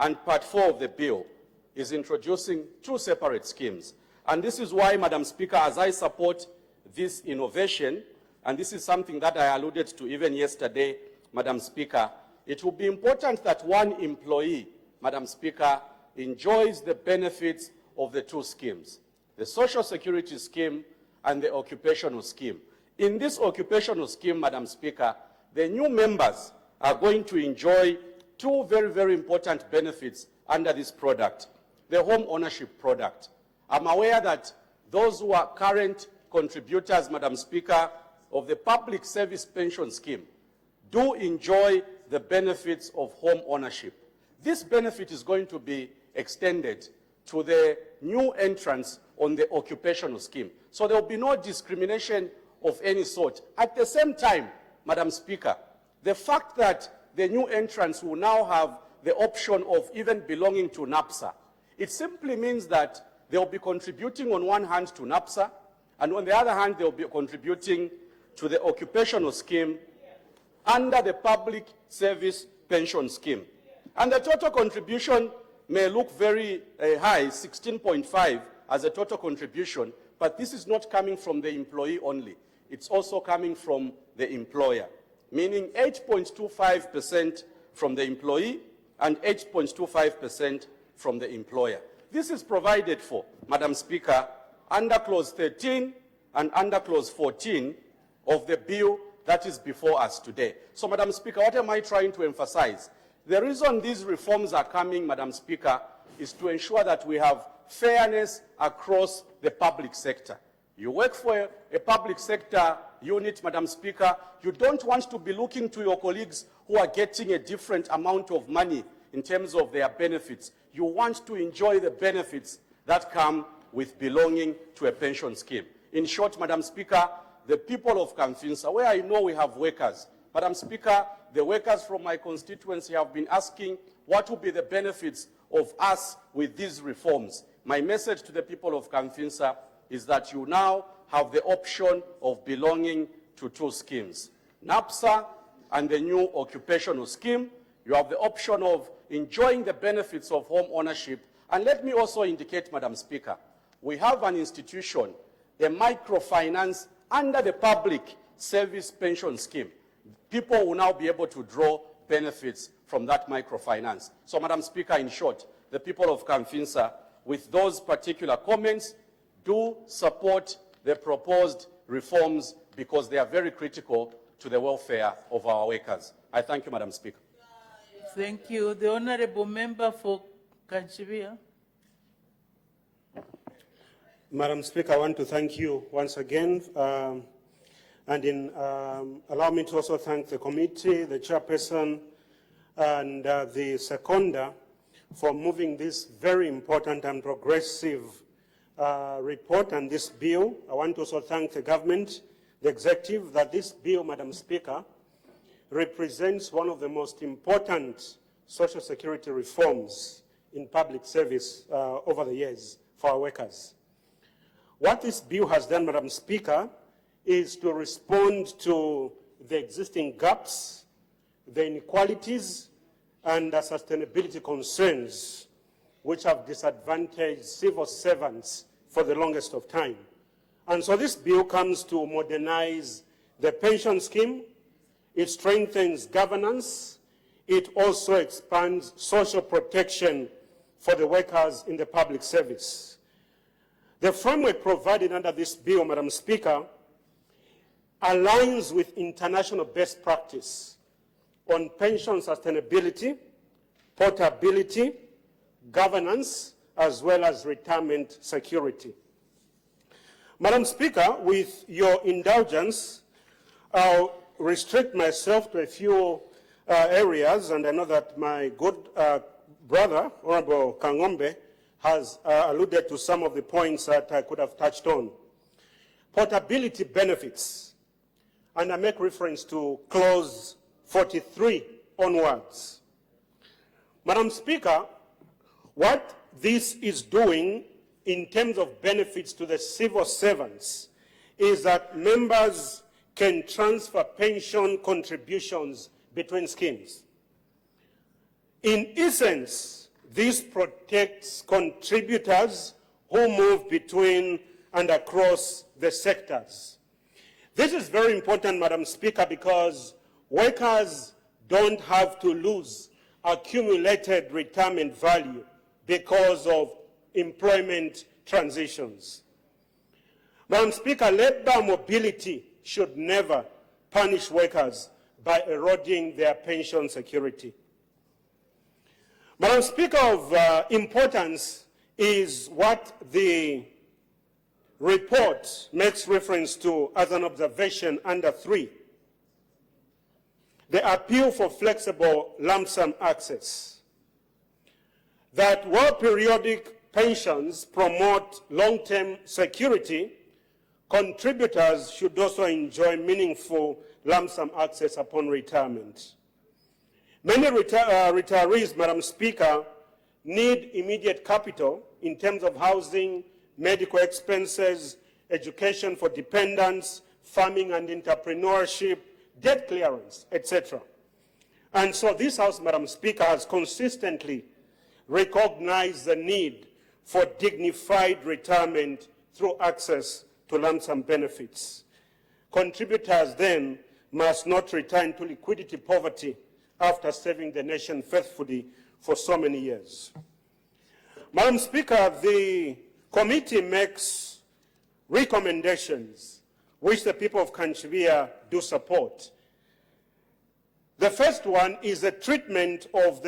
and Part 4 of the bill is introducing two separate schemes. And this is why, Madam Speaker, as I support this innovation, and this is something that I alluded to even yesterday, Madam Speaker, it will be important that one employee, Madam Speaker, enjoys the benefits of the two schemes, the Social Security scheme and the occupational scheme. In this occupational scheme, Madam Speaker, the new members are going to enjoy two very, very important benefits under this product, the home ownership product. I'm aware that those who are current contributors, Madam Speaker, of the public service pension scheme do enjoy the benefits of home ownership. This benefit is going to be extended to the new entrants on the occupational scheme. So there will be no discrimination of any sort. At the same time, Madam Speaker, the fact that the new entrants will now have the option of even belonging to NAPSA, it simply means that they will be contributing on one hand to NAPSA, and on the other hand, they will be contributing to the occupational scheme under the public service pension scheme. And the total contribution may look very high, 16.5 as a total contribution, but this is not coming from the employee only. It's also coming from the employer, meaning 8.25% from the employee and 8.25% from the employer. This is provided for, Madam Speaker, under Clause 13 and under Clause 14 of the bill that is before us today. So, Madam Speaker, what am I trying to emphasize? The reason these reforms are coming, Madam Speaker, is to ensure that we have fairness across the public sector. You work for a public sector unit, Madam Speaker, you don't want to be looking to your colleagues who are getting a different amount of money in terms of their benefits. You want to enjoy the benefits that come with belonging to a pension scheme. In short, Madam Speaker, the people of Kamfinsa, where I know we have workers, Madam Speaker, the workers from my constituency have been asking what will be the benefits of us with these reforms. My message to the people of Kamfinsa is that you now have the option of belonging to two schemes, NAPSA and the new occupational scheme. You have the option of enjoying the benefits of home ownership. And let me also indicate, Madam Speaker, we have an institution, a microfinance under the public service pension scheme. People will now be able to draw benefits from that microfinance. So, Madam Speaker, in short, the people of Kamfinsa, with those particular comments, do support the proposed reforms because they are very critical to the welfare of our workers. I thank you, Madam Speaker. Thank you. The Honourable Member for Kanchibia. Madam Speaker, I want to thank you once again. Allow me to also thank the committee, the chairperson, and the seconder for moving this very important and progressive report and this bill. I want to also thank the government, the executive, that this bill, Madam Speaker, represents one of the most important social security reforms in public service over the years for our workers. What this bill has done, Madam Speaker, is to respond to the existing gaps, the inequalities, and the sustainability concerns which have disadvantaged civil servants for the longest of time. And so this bill comes to modernize the pension scheme. It strengthens governance. It also expands social protection for the workers in the public service. The framework provided under this bill, Madam Speaker, aligns with international best practice on pension sustainability, portability, governance, as well as retirement security. Madam Speaker, with your indulgence, I'll restrict myself to a few areas, and I know that my good brother, Honorable Kangombe, has alluded to some of the points that I could have touched on. Portability benefits, and I make reference to clause 43 onwards. Madam Speaker, what this is doing in terms of benefits to the civil servants is that members can transfer pension contributions between schemes. In essence, this protects contributors who move between and across the sectors. This is very important, Madam Speaker, because workers don't have to lose accumulated retirement value because of employment transitions. Madam Speaker, labor mobility should never punish workers by eroding their pension security. Madam Speaker, of importance is what the report makes reference to as an observation under 3. The appeal for flexible lump sum access. That while periodic pensions promote long-term security, contributors should also enjoy meaningful lump sum access upon retirement. Many retirees, Madam Speaker, need immediate capital in terms of housing, medical expenses, education for dependents, farming and entrepreneurship, debt clearance, etc. And so this House, Madam Speaker, has consistently recognized the need for dignified retirement through access to lump sum benefits. Contributors then must not retire into liquidity poverty after serving the nation faithfully for so many years. Madam Speaker, the committee makes recommendations which the people of Kanchivia do support. The first one is the treatment of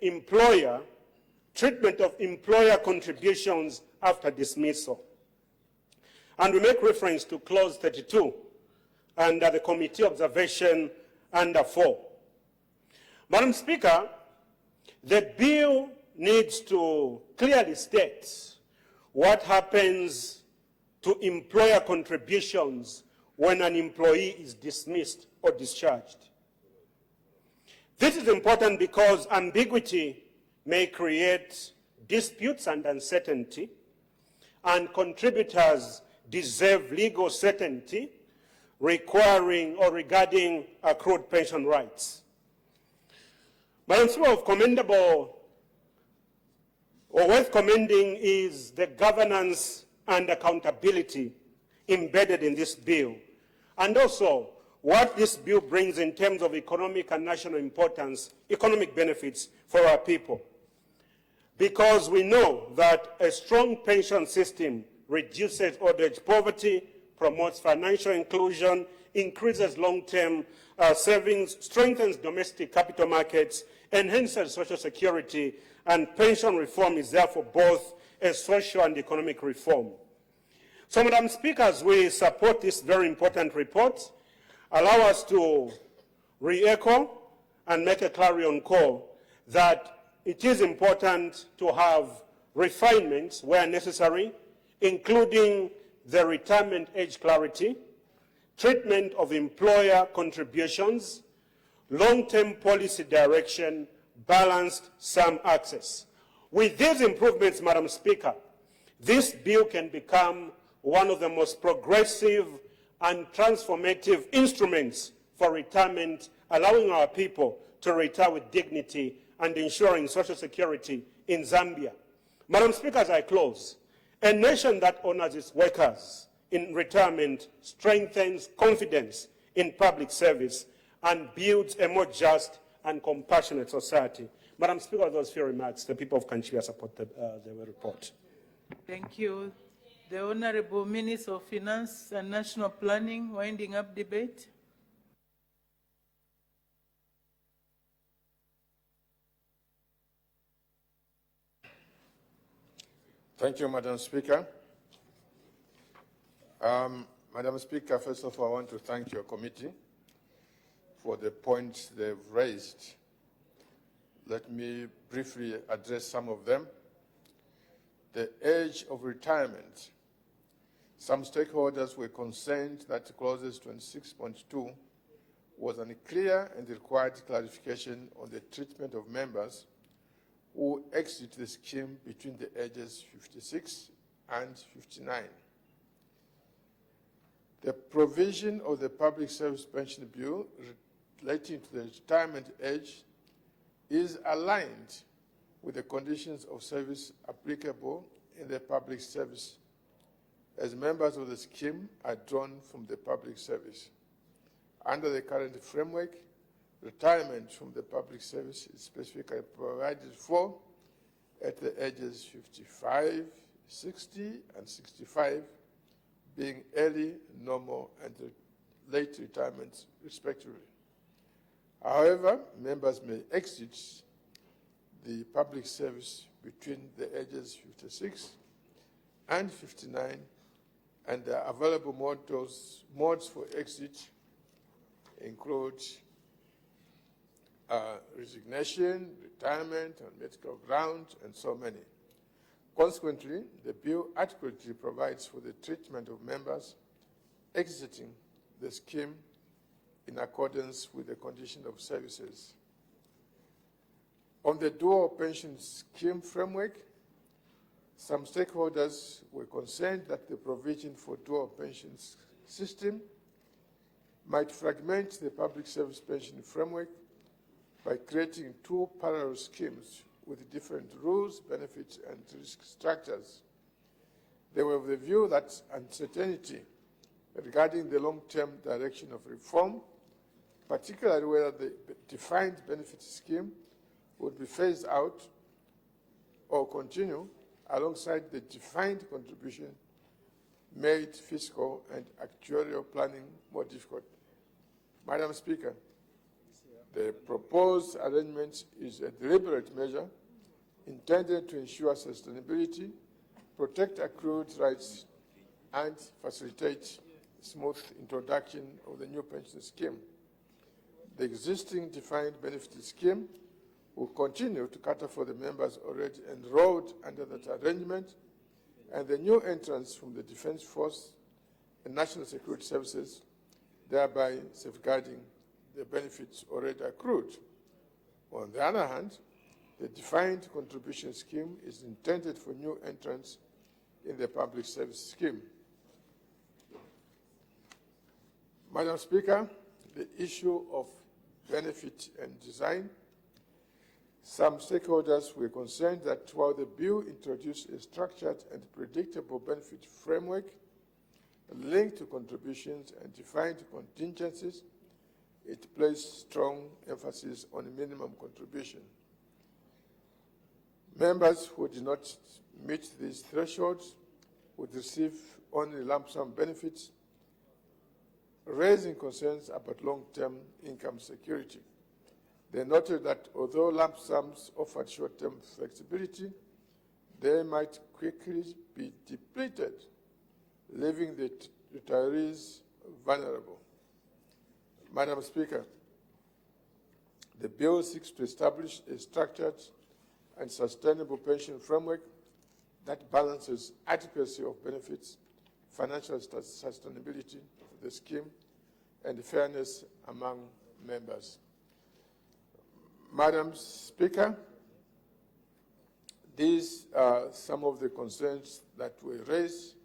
employer contributions after dismissal. And we make reference to clause 32 under the committee observation under 4. Madam Speaker, the bill needs to clearly state what happens to employer contributions when an employee is dismissed or discharged. This is important because ambiguity may create disputes and uncertainty, and contributors deserve legal certainty requiring or regarding accrued pension rights. Madam Speaker, of commendable or worth commending is the governance and accountability embedded in this bill, and also what this bill brings in terms of economic and national importance, economic benefits for our people. Because we know that a strong pension system reduces old age poverty, promotes financial inclusion, increases long-term savings, strengthens domestic capital markets, enhances social security, and pension reform is therefore both a social and economic reform. So, Madam Speaker, as we support this very important report, allow us to re-echo and make a clarion call that it is important to have refinements where necessary, including the retirement age clarity, treatment of employer contributions, long-term policy direction, balanced sum access. With these improvements, Madam Speaker, this bill can become one of the most progressive and transformative instruments for retirement, allowing our people to retire with dignity and ensuring social security in Zambia. Madam Speaker, as I close, a nation that honors its workers in retirement strengthens confidence in public service and builds a more just and compassionate society. Madam Speaker, with those few remarks, the people of Kanchivia support the report. Thank you. The Honorable Minister of Finance and National Planning, winding up debate. Thank you, Madam Speaker. Madam Speaker, first of all, I want to thank your committee for the points they've raised. Let me briefly address some of them. The age of retirement. Some stakeholders were concerned that clauses 26.2 was unclear and required clarification on the treatment of members who exit the scheme between the ages 56 and 59. The provision of the Public Service Pension Bill relating to the retirement age is aligned with the conditions of service applicable in the public service, as members of the scheme are drawn from the public service. Under the current framework, retirement from the public service is specifically provided for at the ages 55, 60, and 65, being early, normal, and late retirements, respectively. However, members may exit the public service between the ages 56 and 59, and the available modes for exit include resignation, retirement on medical grounds, and so many. Consequently, the bill adequately provides for the treatment of members exiting the scheme in accordance with the condition of services. On the dual pension scheme framework, some stakeholders were concerned that the provision for dual pension system might fragment the public service pension framework by creating two parallel schemes with different rules, benefits, and risk structures. They were of the view that uncertainty regarding the long-term direction of reform, particularly whether the defined benefit scheme would be phased out or continue alongside the defined contribution, made fiscal and actuarial planning more difficult. Madam Speaker, the proposed arrangement is a deliberate measure intended to ensure sustainability, protect accrued rights, and facilitate smooth introduction of the new pension scheme. The existing defined benefit scheme will continue to cater for the members already enrolled under that arrangement, and the new entrants from the Defence Force and National Security Services, thereby safeguarding the benefits already accrued. On the other hand, the defined contribution scheme is intended for new entrants in the public service scheme. Madam Speaker, the issue of benefit and design. Some stakeholders were concerned that while the bill introduced a structured and predictable benefit framework linked to contributions and defined contingencies, it placed strong emphasis on a minimum contribution. Members who did not meet these thresholds would receive only lump sum benefits, raising concerns about long-term income security. They noted that although lump sums offered short-term flexibility, they might quickly be depleted, leaving the retirees vulnerable. Madam Speaker, the bill seeks to establish a structured and sustainable pension framework that balances adequacy of benefits, financial sustainability of the scheme, and fairness among members. Madam Speaker, these are some of the concerns that were raised,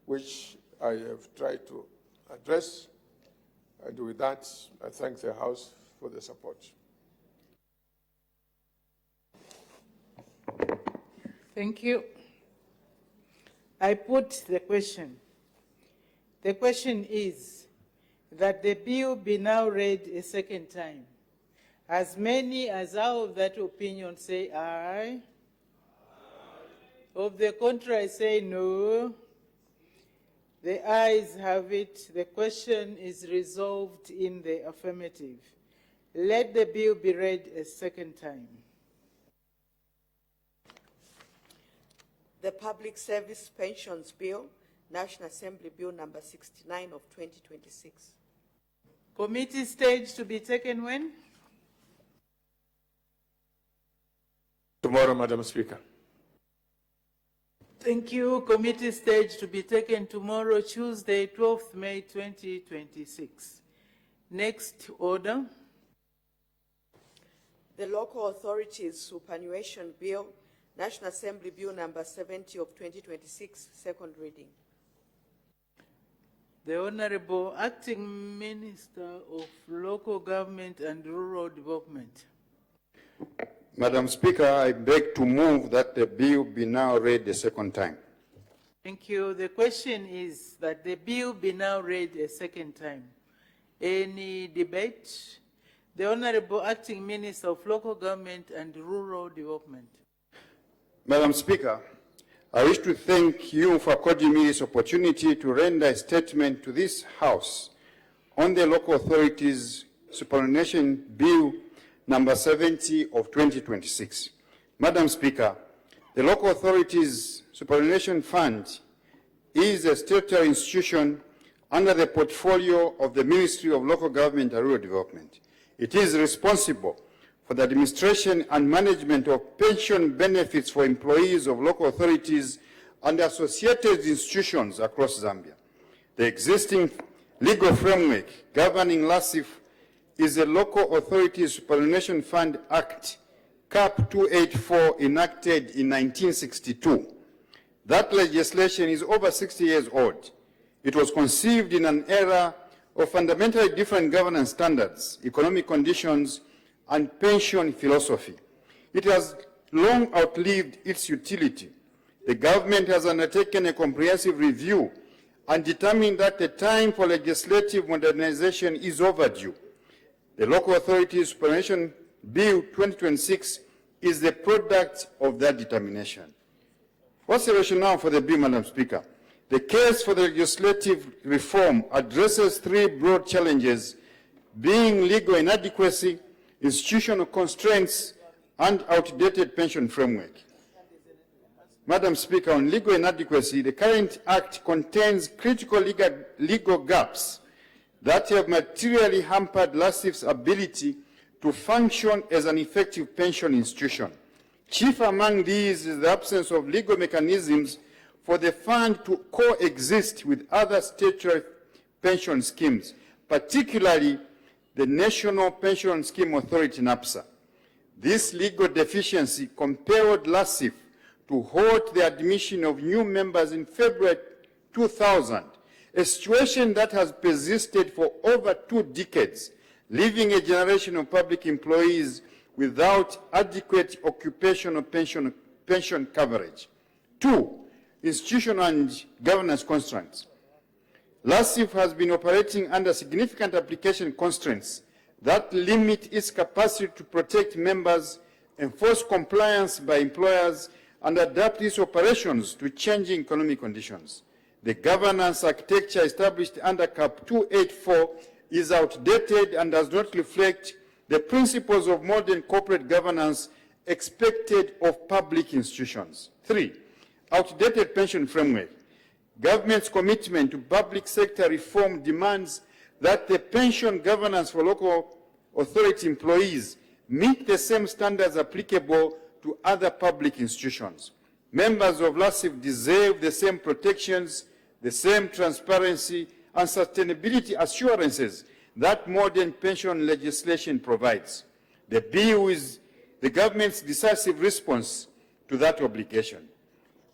which I have tried to address. And with that, I thank the House for the support. Thank you. I put the question. The question is that the bill be now read a second time. As many as are of that opinion say aye. Aye. Of the contrary say no. The ayes have it. The question is resolved in the affirmative. Let the bill be read a second time. the Public Service Pensions Bill, National Assembly Bill number 69 of 2026. Committee stage to be taken when? Tomorrow, Madam Speaker. Thank you. Committee stage to be taken tomorrow, Tuesday, 12th May 2026. Next order. The Local Authorities Superannuation Bill, National Assembly Bill number 70 of 2026, second reading. The Honorable Acting Minister of Local Government and Rural Development. Madam Speaker, I beg to move that the bill be now read a second time. Thank you. The question is that the bill be now read a second time. Any debate? The Honorable Acting Minister of Local Government and Rural Development. Madam Speaker, I wish to thank you for according me this opportunity to render a statement to this House on the Local Authorities Superannuation Bill number 70 of 2026. Madam Speaker, the Local Authorities Superannuation Fund is a statutory institution under the portfolio of the Ministry of Local Government and Rural Development. It is responsible for the administration and management of pension benefits for employees of local authorities and associated institutions across Zambia. The existing legal framework governing LASIF is the Local Authorities Superannuation Fund Act, CAP 284, enacted in 1962. That legislation is over 60 years old. It was conceived in an era of fundamentally different governance standards, economic conditions, and pension philosophy. It has long outlived its utility. The government has undertaken a comprehensive review and determined that the time for legislative modernization is overdue. The Local Authorities Superannuation Bill 2026 is the product of that determination. What's the rationale for the bill, Madam Speaker? The case for the legislative reform addresses three broad challenges, being legal inadequacy, institutional constraints, and outdated pension framework. Madam Speaker, on legal inadequacy, the current Act contains critical legal gaps that have materially hampered LASIF's ability to function as an effective pension institution. Chief among these is the absence of legal mechanisms for the fund to coexist with other statutory pension schemes, particularly the National Pension Scheme Authority, NAPSA. This legal deficiency compelled LASIF to halt the admission of new members in February 2000, a situation that has persisted for over 2 decades, leaving a generation of public employees without adequate occupational pension coverage. 2, institutional and governance constraints. LASIF has been operating under significant application constraints that limit its capacity to protect members, enforce compliance by employers, and adapt its operations to changing economic conditions. The governance architecture established under CAP 284 is outdated and does not reflect the principles of modern corporate governance expected of public institutions. 3, outdated pension framework. Government's commitment to public sector reform demands that the pension governance for local authority employees meet the same standards applicable to other public institutions. Members of LASIF deserve the same protections, the same transparency and sustainability assurances that modern pension legislation provides. The bill is the government's decisive response to that obligation.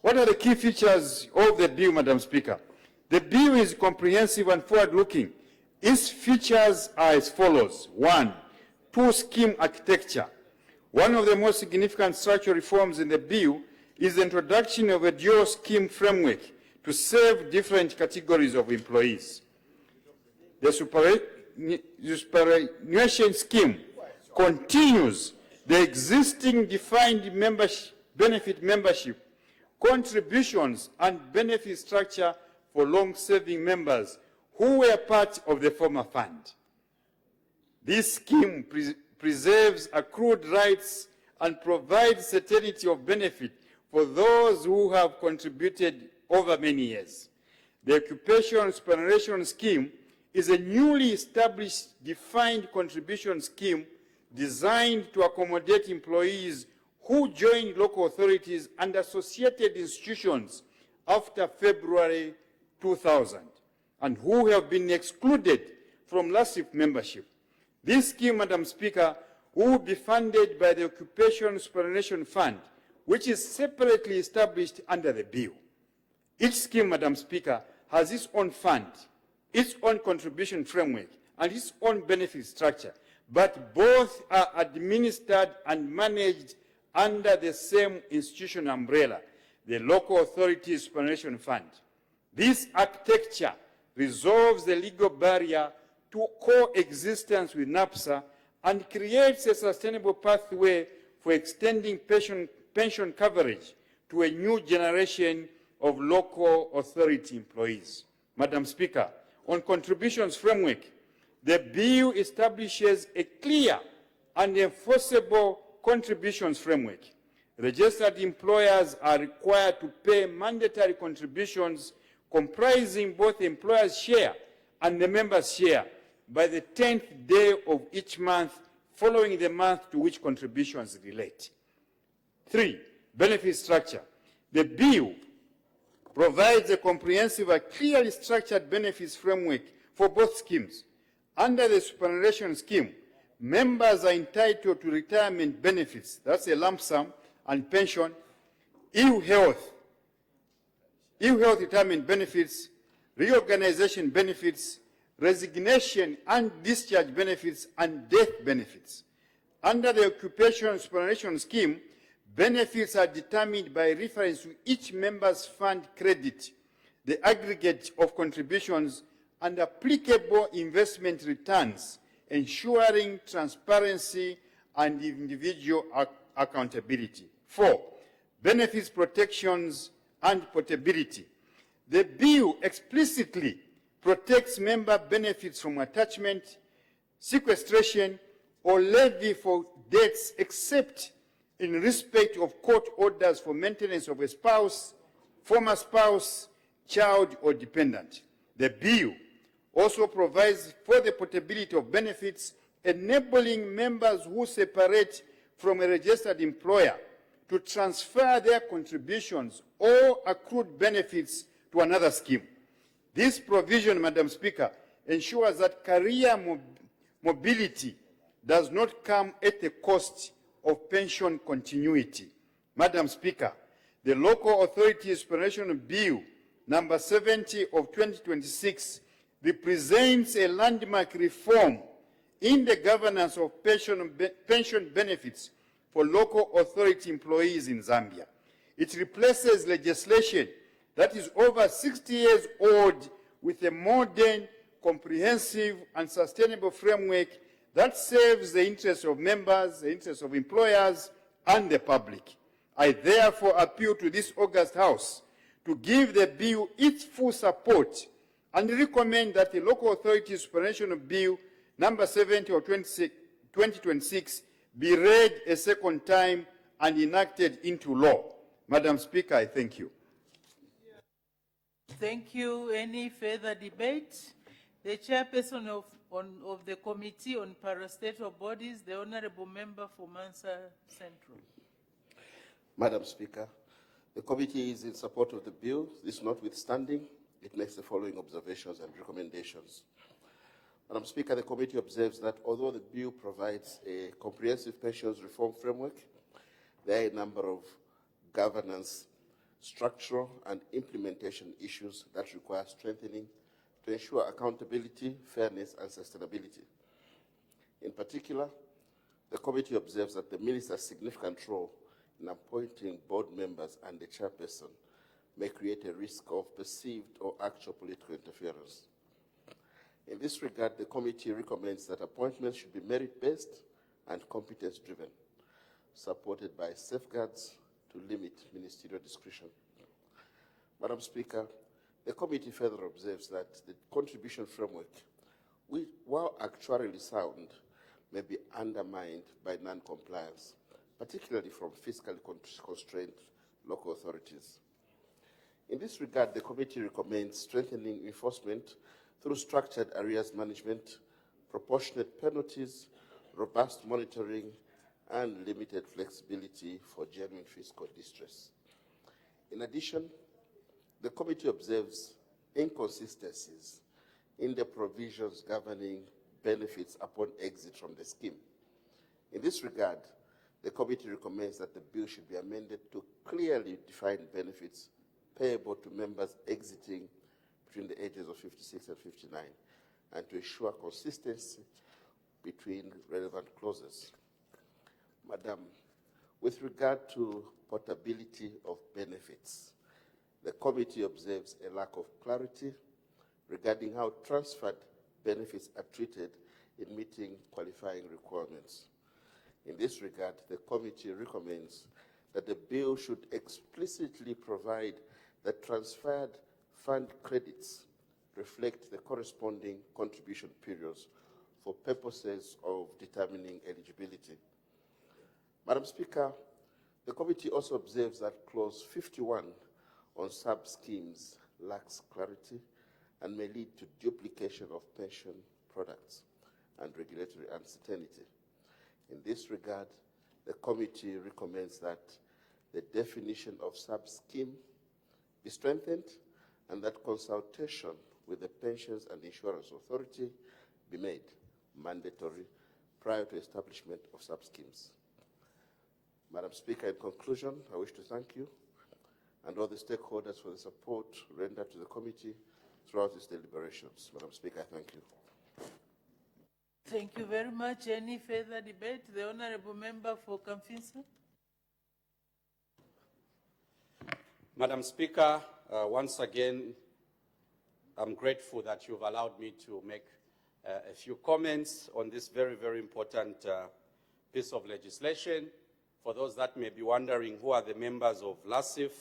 What are the key features of the bill, Madam Speaker? The bill is comprehensive and forward-looking. Its features are as follows. 1, 2-scheme architecture. One of the most significant structural reforms in the bill is the introduction of a dual-scheme framework to serve different categories of employees. The superannuation scheme continues the existing defined benefit membership, contributions, and benefit structure for long-serving members who were part of the former fund. This scheme preserves accrued rights and provides certainty of benefit for those who have contributed over many years. The Occupation Superannuation Scheme is a newly established defined contribution scheme designed to accommodate employees who joined local authorities and associated institutions after February 2000 and who have been excluded from LASIF membership. This scheme, Madam Speaker, will be funded by the Occupation Superannuation Fund, which is separately established under the bill. Each scheme, Madam Speaker, has its own fund, its own contribution framework, and its own benefit structure, but both are administered and managed under the same institution umbrella, the Local Authorities Superannuation Fund. This architecture resolves the legal barrier to coexistence with NAPSA and creates a sustainable pathway for extending pension coverage to a new generation of local authority employees. Madam Speaker, on contributions framework, the bill establishes a clear and enforceable contributions framework. Registered employers are required to pay mandatory contributions comprising both the employer's share and the member's share by the 10th day of each month following the month to which contributions relate. 3, benefit structure. The bill provides a comprehensive and clearly structured benefits framework for both schemes. Under the superannuation scheme, members are entitled to retirement benefits, that's a lump sum, and pension, ill health retirement benefits, reorganization benefits, resignation and discharge benefits, and death benefits. Under the Occupation Superannuation Scheme, benefits are determined by reference to each member's fund credit, the aggregate of contributions, and applicable investment returns, ensuring transparency and individual accountability. 4, benefits protections and portability. The bill explicitly protects member benefits from attachment, sequestration, or levy for debts except in respect of court orders for maintenance of a spouse, former spouse, child, or dependent. The bill also provides for the portability of benefits, enabling members who separate from a registered employer to transfer their contributions or accrued benefits to another scheme. This provision, Madam Speaker, ensures that career mobility does not come at the cost of pension continuity. Madam Speaker, the Local Authorities Superannuation Bill number 70 of 2026 represents a landmark reform in the governance of pension benefits for local authority employees in Zambia. It replaces legislation that is over 60 years old with a modern, comprehensive, and sustainable framework that serves the interests of members, the interests of employers, and the public. I therefore appeal to this august House to give the bill its full support and recommend that the Local Authorities Superannuation Bill number 70 of 2026 be read a second time and enacted into law. Madam Speaker, I thank you. Thank you. Any further debate? The chairperson of the Committee on Parastatal Bodies, the Honourable Member for Mansa Central. Madam Speaker, the committee is in support of the bill. This notwithstanding, it makes the following observations and recommendations. Madam Speaker, the committee observes that although the bill provides a comprehensive pensions reform framework, there are a number of governance, structural, and implementation issues that require strengthening to ensure accountability, fairness, and sustainability. In particular, the committee observes that the minister's significant role in appointing board members and the chairperson may create a risk of perceived or actual political interference. In this regard, the committee recommends that appointments should be merit-based and competence-driven, supported by safeguards to limit ministerial discretion. Madam Speaker, the committee further observes that the contribution framework, while actuarially sound, may be undermined by non-compliance, particularly from fiscally constrained local authorities. In this regard, the committee recommends strengthening enforcement through structured arrears management, proportionate penalties, robust monitoring, and limited flexibility for genuine fiscal distress. In addition, the committee observes inconsistencies in the provisions governing benefits upon exit from the scheme. In this regard, the committee recommends that the bill should be amended to clearly define benefits payable to members exiting between the ages of 56 and 59, and to ensure consistency between relevant clauses. Madam, with regard to portability of benefits, the committee observes a lack of clarity regarding how transferred benefits are treated in meeting qualifying requirements. In this regard, the committee recommends that the bill should explicitly provide that transferred fund credits reflect the corresponding contribution periods for purposes of determining eligibility. Madam Speaker, the committee also observes that Clause 51 on sub-schemes lacks clarity and may lead to duplication of pension products and regulatory uncertainty. In this regard, the committee recommends that the definition of sub-scheme be strengthened and that consultation with the Pensions and Insurance Authority be made mandatory prior to establishment of sub-schemes. Madam Speaker, in conclusion, I wish to thank you and all the stakeholders for the support rendered to the committee throughout its deliberations. Madam Speaker, I thank you. Thank you very much. Any further debate? The Honourable Member for Kamfisa. Madam Speaker, once again, I'm grateful that you've allowed me to make a few comments on this very, very important piece of legislation. For those that may be wondering who are the members of LASIF,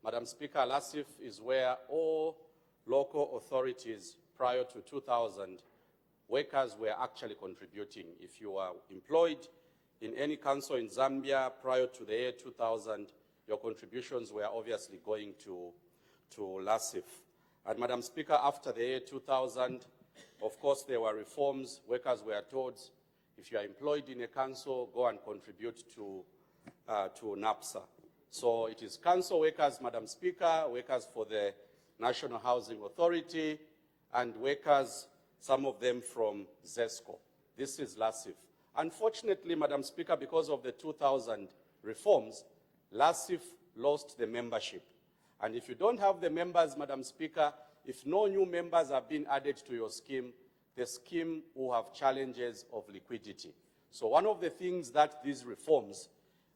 Madam Speaker, LASIF is where all local authorities prior to 2000, workers were actually contributing. If you are employed in any council in Zambia prior to the year 2000, your contributions were obviously going to LASIF. And Madam Speaker, after the year 2000, of course, there were reforms. Workers were told, if you are employed in a council, go and contribute to NAPSA. So it is council workers, Madam Speaker, workers for the National Housing Authority, and workers, some of them from ZESCO. This is LASIF. Unfortunately, Madam Speaker, because of the 2000 reforms, LASIF lost the membership. And if you don't have the members, Madam Speaker, if no new members have been added to your scheme, the scheme will have challenges of liquidity. So one of the things that these reforms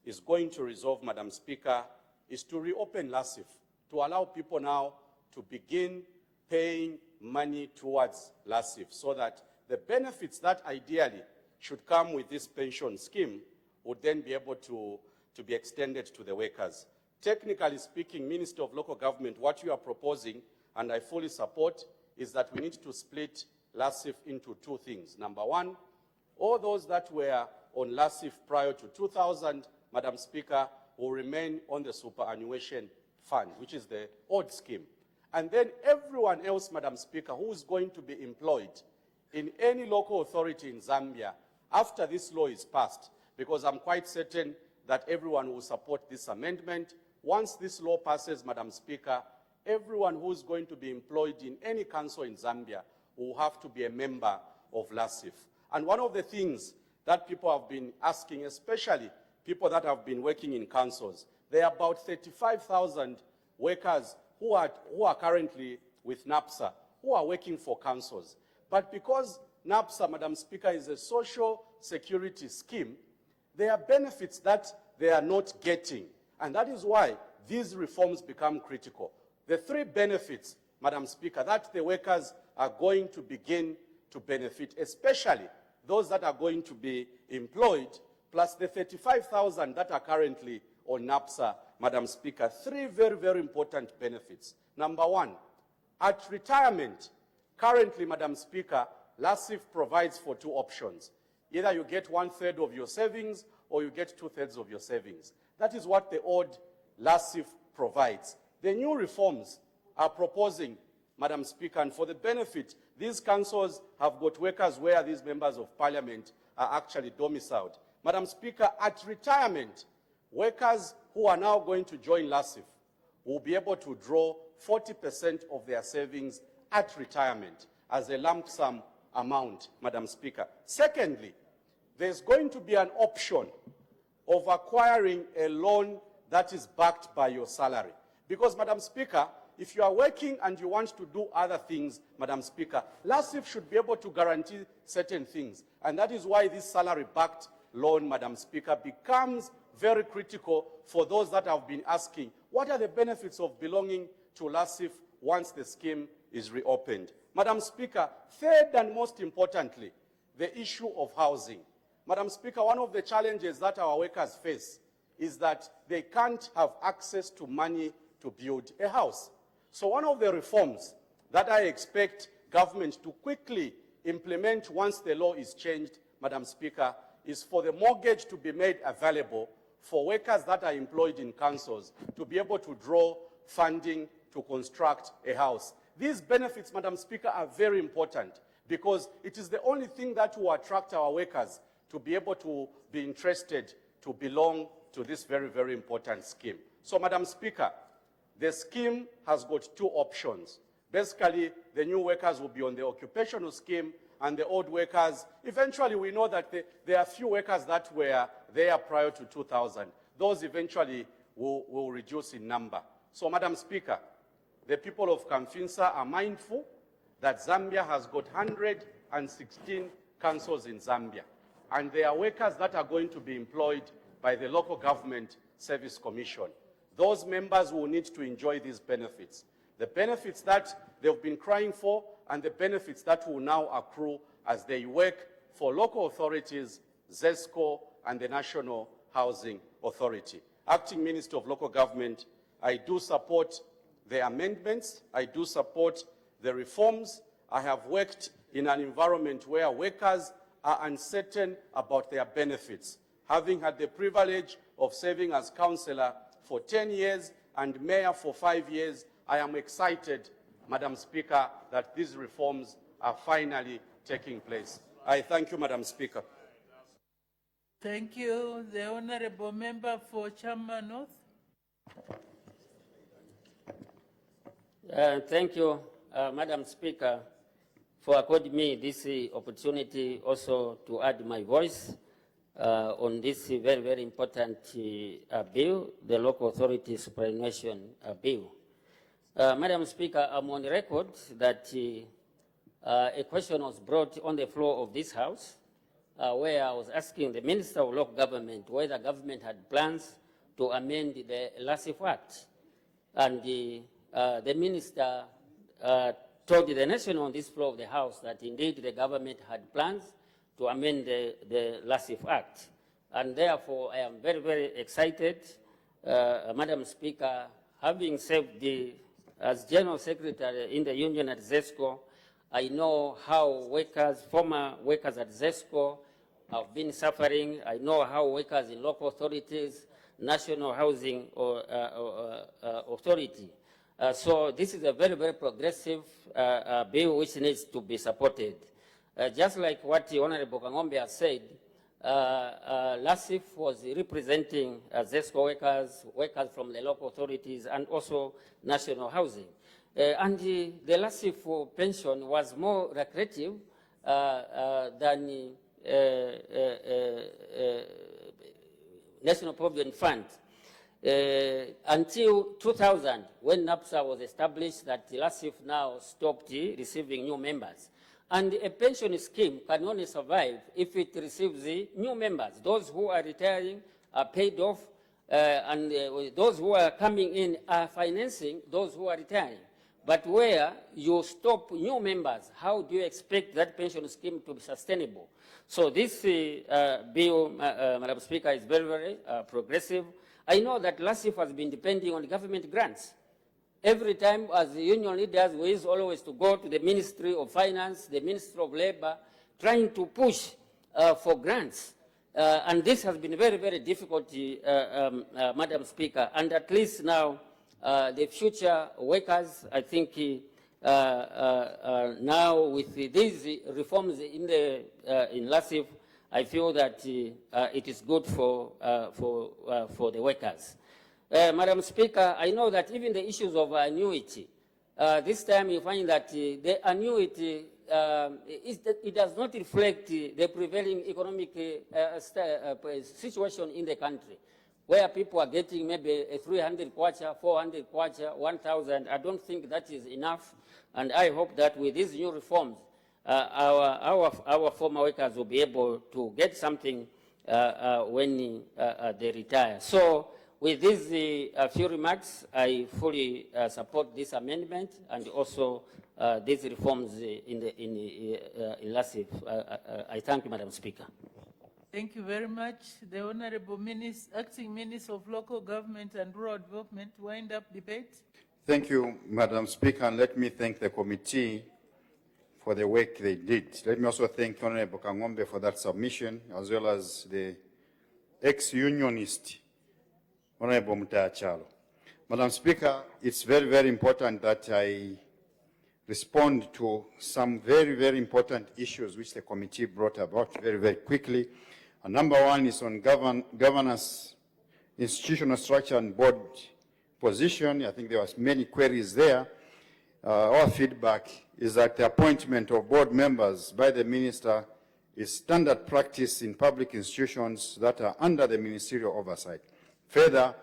is going to resolve, Madam Speaker, is to reopen LASIF, to allow people now to begin paying money towards LASIF so that the benefits that ideally should come with this pension scheme would then be able to be extended to the workers. Technically speaking, Minister of Local Government, what you are proposing, and I fully support, is that we need to split LASIF into two things. Number one, all those that were on LASIF prior to 2000, Madam Speaker, will remain on the superannuation fund, which is the old scheme. And then everyone else, Madam Speaker, who is going to be employed in any local authority in Zambia after this law is passed, because I'm quite certain that everyone will support this amendment. Once this law passes, Madam Speaker, everyone who is going to be employed in any council in Zambia will have to be a member of LASIF. And one of the things that people have been asking, especially people that have been working in councils, there are about 35,000 workers who are currently with NAPSA, who are working for councils. But because NAPSA, Madam Speaker, is a social security scheme, there are benefits that they are not getting. And that is why these reforms become critical. The three benefits, Madam Speaker, that the workers are going to begin to benefit, especially those that are going to be employed, plus the 35,000 that are currently on NAPSA, Madam Speaker, three very, very important benefits. Number one, at retirement, currently, Madam Speaker, LASIF provides for two options. Either you get 1/3 of your savings or you get 2/3 of your savings. That is what the old LASIF provides. The new reforms are proposing, Madam Speaker, and for the benefit, these councils have got workers where these members of parliament are actually domiciled. Madam Speaker, at retirement, workers who are now going to join LASIF will be able to draw 40% of their savings at retirement as a lump sum amount, Madam Speaker. Secondly, there's going to be an option of acquiring a loan that is backed by your salary. Because, Madam Speaker, if you are working and you want to do other things, Madam Speaker, LASIF should be able to guarantee certain things. And that is why this salary-backed loan, Madam Speaker, becomes very critical for those that have been asking, what are the benefits of belonging to LASIF once the scheme is reopened? Madam Speaker, third and most importantly, the issue of housing. Madam Speaker, one of the challenges that our workers face is that they can't have access to money to build a house. So one of the reforms that I expect government to quickly implement once the law is changed, Madam Speaker, is for the mortgage to be made available for workers that are employed in councils to be able to draw funding to construct a house. These benefits, Madam Speaker, are very important because it is the only thing that will attract our workers to be able to be interested to belong to this very, very important scheme. So, Madam Speaker, the scheme has got two options. Basically, the new workers will be on the occupational scheme, and the old workers, eventually we know that there are few workers that were there prior to 2000. Those eventually will reduce in number. So, Madam Speaker, the people of Kamfinsa are mindful that Zambia has got 116 councils in Zambia, and there are workers that are going to be employed by the Local Government Service Commission. Those members will need to enjoy these benefits. The benefits that they've been crying for and the benefits that will now accrue as they work for local authorities, ZESCO, and the National Housing Authority. Acting Minister of Local Government, I do support the amendments. I do support the reforms. I have worked in an environment where workers are uncertain about their benefits. Having had the privilege of serving as councillor for 10 years and mayor for 5 years, I am excited, Madam Speaker, that these reforms are finally taking place. I thank you, Madam Speaker. Thank you. The Honourable Member for Chama North. Thank you, Madam Speaker, for according me this opportunity also to add my voice on this very, very important bill, the Local Authority Superannuation Bill. Madam Speaker, I'm on the record that a question was brought on the floor of this House where I was asking the Minister of Local Government whether government had plans to amend the LASIF Act. And the Minister told the nation on this floor of the House that indeed the government had plans to amend the LASIF Act. And therefore, I am very, very excited, Madam Speaker, having served as General Secretary in the Union at ZESCO, I know how workers, former workers at ZESCO have been suffering. I know how workers in local authorities, National Housing Authority. So this is a very, very progressive bill which needs to be supported. Just like what the Honorable Kangombe has said, LASIF was representing ZESCO workers, workers from the local authorities, and also national housing. And the LASIF pension was more lucrative than National Provident Fund. Until 2000, when NAPSA was established, that LASIF now stopped receiving new members. And a pension scheme can only survive if it receives new members. Those who are retiring are paid off, and those who are coming in are financing those who are retiring. But where you stop new members, how do you expect that pension scheme to be sustainable? So this bill, Madam Speaker, is very, very progressive. I know that LASIF has been depending on government grants. Every time as union leaders, we used always to go to the Ministry of Finance, the Ministry of Labor, trying to push for grants. And this has been very, very difficult, Madam Speaker. And at least now, the future workers, I think, now with these reforms in LASIF, I feel that it is good for the workers. Madam Speaker, I know that even the issues of annuity, this time you find that the annuity, it does not reflect the prevailing economic situation in the country, where people are getting maybe a 300 kwacha, 400 kwacha, 1,000. I don't think that is enough, and I hope that with these new reforms, our former workers will be able to get something when they retire. So with these few remarks, I fully support this amendment and also these reforms in LASIF. I thank you, Madam Speaker. Thank you very much. The Honorable Acting Minister of Local Government and Rural Development, wind up debate. Thank you, Madam Speaker, and let me thank the committee for the work they did. Let me also thank Honorable Kangombe for that submission, as well as the ex-unionist, Honorable Mutayachalo. Madam Speaker, it's very, very important that I respond to some very, very important issues which the committee brought about very, very quickly. And number one is on governance, institutional structure, and board position. I think there was many queries there. Our feedback is that the appointment of board members by the minister is standard practice in public institutions that are under the ministerial oversight. Further,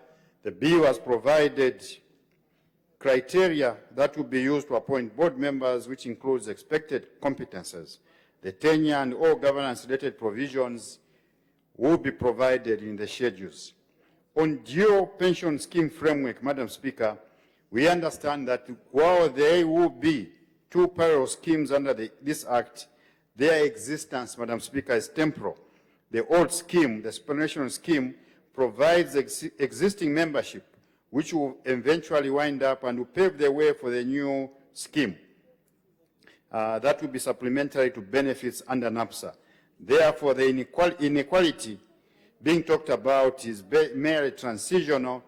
the bill has provided criteria that will be used to appoint board members, which includes expected competences. The tenure and all governance-related provisions will be provided in the schedules. On dual pension scheme framework, Madam Speaker, we understand that while there will be two parallel schemes under this Act, their existence, Madam Speaker, is temporal. The old scheme, the superannuation scheme, provides existing membership, which will eventually wind up and will pave the way for the new scheme. That will be supplementary to benefits under NAPSA. Therefore, the inequality being talked about is merely transitional,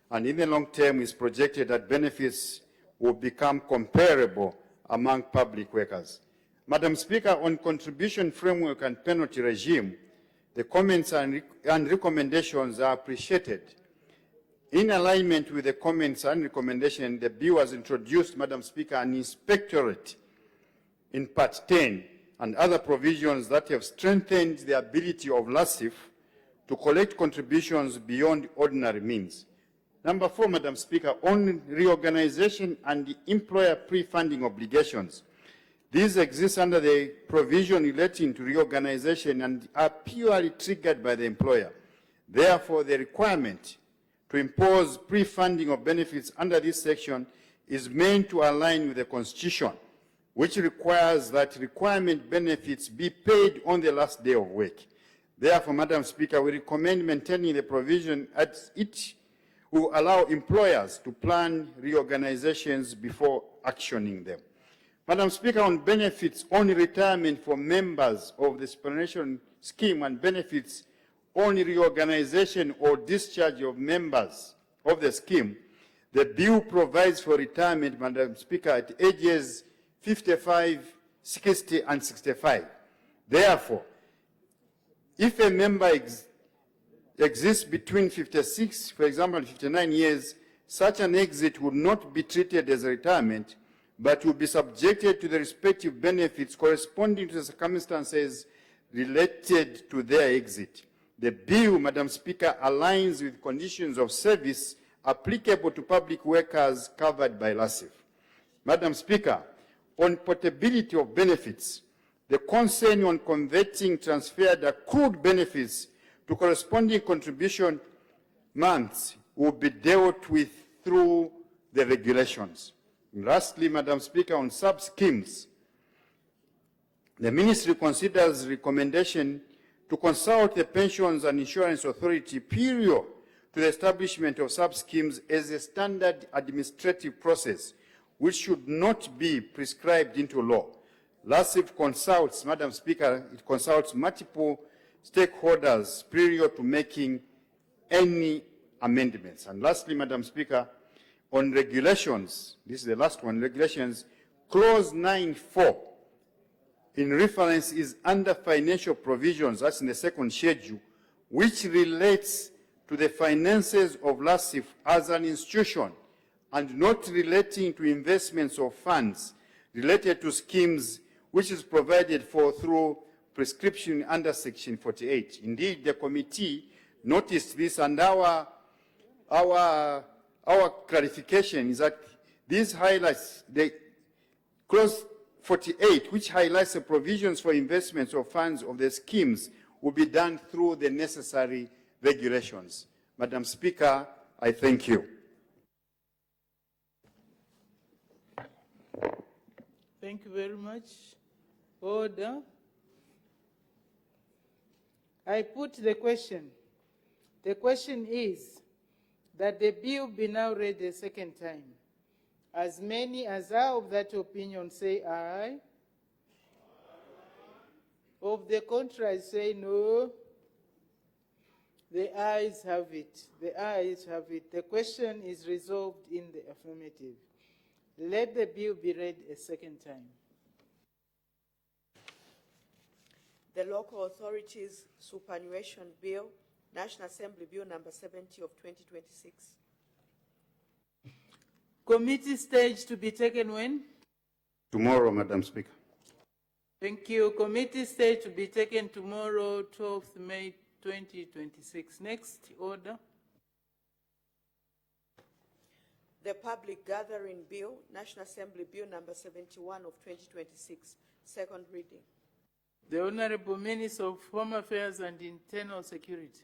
and in the long term is projected that benefits will become comparable among public workers. Madam Speaker, on contribution framework and penalty regime, the comments and recommendations are appreciated. In alignment with the comments and recommendations, the bill has introduced, Madam Speaker, an inspectorate in Part 10 and other provisions that have strengthened the ability of LASIF to collect contributions beyond ordinary means. Number 4, Madam Speaker, on reorganization and the employer pre-funding obligations. These exist under the provision relating to reorganization and are purely triggered by the employer. Therefore, the requirement to impose pre-funding of benefits under this section is meant to align with the Constitution, which requires that requirement benefits be paid on the last day of work. Therefore, Madam Speaker, we recommend maintaining the provision as it will allow employers to plan reorganizations before actioning them. Madam Speaker, on benefits on retirement for members of the superannuation scheme and benefits on reorganization or discharge of members of the scheme, the bill provides for retirement, Madam Speaker, at ages 55, 60, and 65. Therefore, if a member exists between 56, for example, and 59 years, such an exit would not be treated as a retirement, but will be subjected to the respective benefits corresponding to the circumstances related to their exit. The bill, Madam Speaker, aligns with conditions of service applicable to public workers covered by LASIF. Madam Speaker, on portability of benefits, the concern on converting transferred accrued benefits to corresponding contribution months will be dealt with through the regulations. And lastly, Madam Speaker, on sub-schemes, the Ministry considers recommendation to consult the Pensions and Insurance Authority prior to the establishment of sub-schemes as a standard administrative process, which should not be prescribed into law. LASIF consults, Madam Speaker, it consults multiple stakeholders prior to making any amendments. And lastly, Madam Speaker, on regulations, this is the last one, regulations, clause 9.4 in reference is under financial provisions, that's in the second schedule, which relates to the finances of LASIF as an institution and not relating to investments of funds related to schemes which is provided for through prescription under Section 48. Indeed, the committee noticed this, and our clarification is that this highlights the clause 48, which highlights the provisions for investments of funds of the schemes, will be done through the necessary regulations. Madam Speaker, I thank you. Thank you very much. Order. I put the question. The question is that the bill be now read a second time. As many as are of that opinion say aye. Of the contrary say no. The ayes have it. The ayes have it. The question is resolved in the affirmative. Let the bill be read a second time. The Local Authorities Superannuation Bill, National Assembly Bill number 70 of 2026. Committee stage to be taken when? Tomorrow, Madam Speaker. Thank you. Committee stage to be taken tomorrow, 12th May 2026. Next order. The Public Gathering Bill, National Assembly Bill number 71 of 2026, second reading. The Honorable Minister of Home Affairs and Internal Security.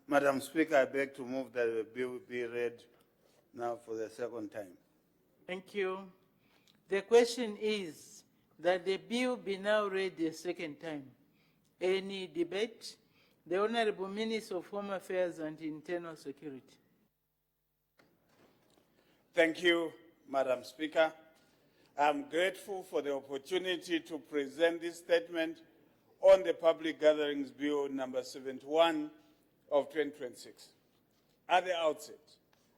Madam Speaker, I beg to move that the bill be read now for the second time. Thank you. The question is that the bill be now read a second time. Any debate? The Honorable Minister of Home Affairs and Internal Security. Thank you, Madam Speaker. I'm grateful for the opportunity to present this statement on the Public Gatherings Bill number 71 of 2026. At the outset,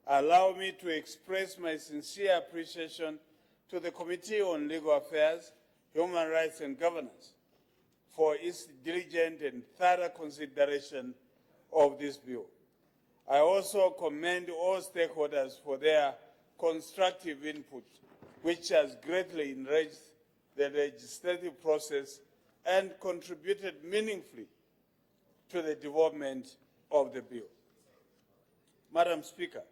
allow me to express my sincere appreciation to the Committee on Legal Affairs, Human Rights and Governance for its diligent and thorough consideration of this bill. I also commend all stakeholders for their constructive input, which has greatly enriched the legislative process and contributed meaningfully to the development of the bill. Madam Speaker,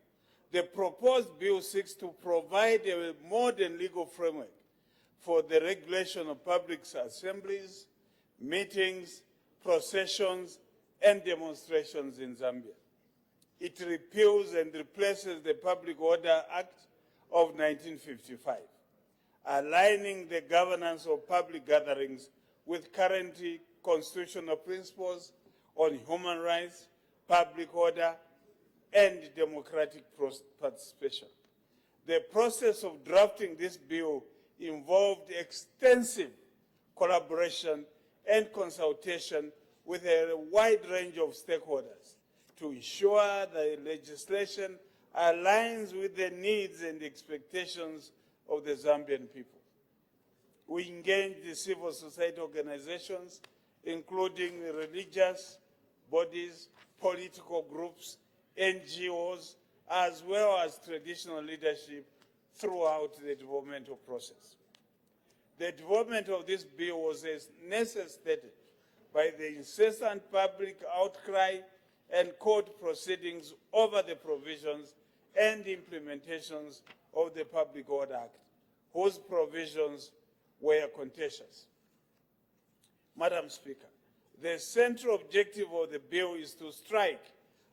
the proposed bill seeks to provide a modern legal framework for the regulation of public assemblies, meetings, processions, and demonstrations in Zambia. It repeals and replaces the Public Order Act of 1955, aligning the governance of public gatherings with current constitutional principles on human rights, public order, and democratic participation. The process of drafting this bill involved extensive collaboration and consultation with a wide range of stakeholders to ensure the legislation aligns with the needs and expectations of the Zambian people. We engaged the civil society organizations, including religious bodies, political groups, NGOs, as well as traditional leadership throughout the developmental process. The development of this bill was necessitated by the incessant public outcry and court proceedings over the provisions and implementations of the Public Order Act, whose provisions were contentious. Madam Speaker, the central objective of the bill is to strike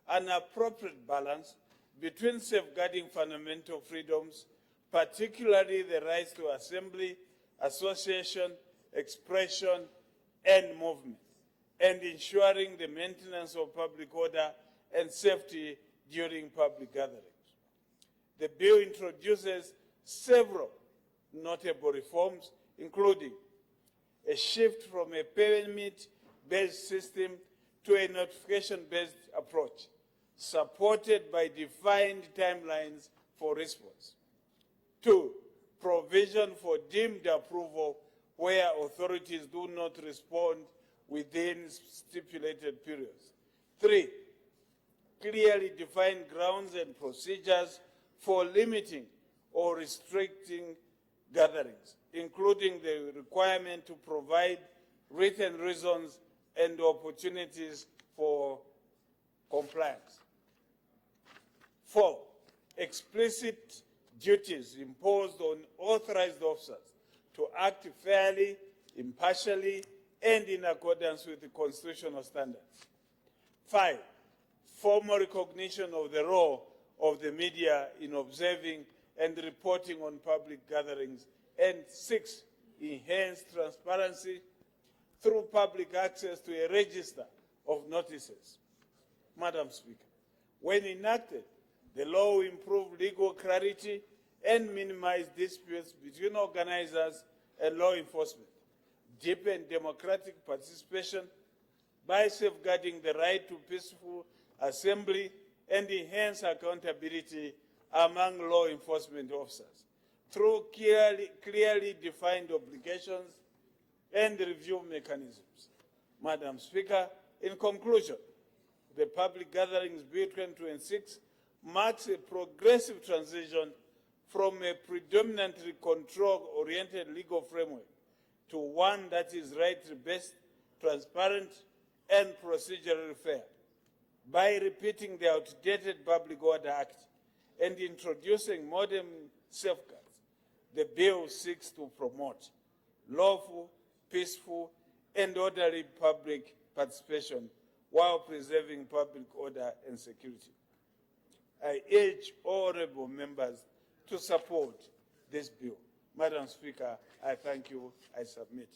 an appropriate balance between safeguarding fundamental freedoms, particularly the rights to assembly, association, expression, and movement, and ensuring the maintenance of public order and safety during public gatherings. The bill introduces several notable reforms, including a shift from a permit-based system to a notification-based approach, supported by defined timelines for response. 2, provision for deemed approval where authorities do not respond within stipulated periods. 3, clearly defined grounds and procedures for limiting or restricting gatherings, including the requirement to provide written reasons and opportunities for compliance. 4, explicit duties imposed on authorized officers to act fairly, impartially, and in accordance with the constitutional standards. 5, formal recognition of the role of the media in observing and reporting on public gatherings. And 6, enhanced transparency through public access to a register of notices. Madam Speaker, when enacted, the law will improve legal clarity and minimize disputes between organizers and law enforcement, deepen democratic participation by safeguarding the right to peaceful assembly, and enhance accountability among law enforcement officers through clearly defined obligations and review mechanisms. Madam Speaker, in conclusion, the Public Gatherings Bill 2026 marks a progressive transition from a predominantly control-oriented legal framework to one that is right-based, transparent, and procedurally fair. By repeating the outdated Public Order Act and introducing modern safeguards, the bill seeks to promote lawful, peaceful, and orderly public participation while preserving public order and security. I urge all honourable members to support this bill. Madam Speaker, I thank you. I submit.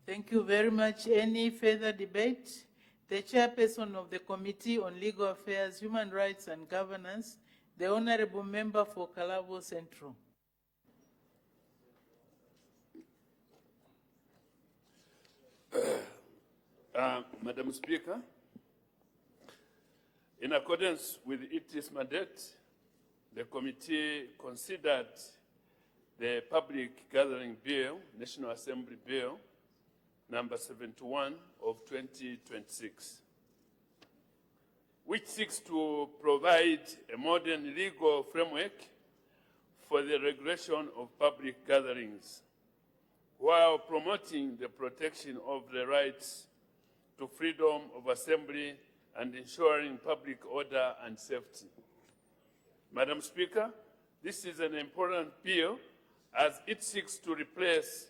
Thank you very much. Any further debate? The chairperson of the Committee on Legal Affairs, Human Rights and Governance, the honourable member for Kalabo Central. Madam Speaker, in accordance with its mandate, the committee considered the Public Gathering Bill, National Assembly Bill, number 71 of 2026, which seeks to provide a modern legal framework for the regulation of public gatherings, while promoting the protection of the rights to freedom of assembly and ensuring public order and safety. Madam Speaker, this is an important bill as it seeks to replace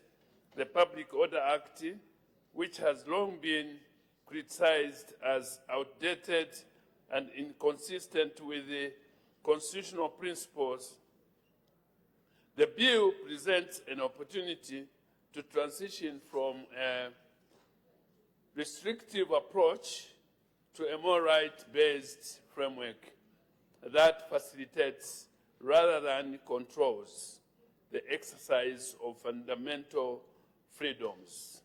the Public Order Act, which has long been criticized as outdated and inconsistent with the constitutional principles. The bill presents an opportunity to transition from a restrictive approach to a more right-based framework that facilitates rather than controls the exercise of fundamental freedoms.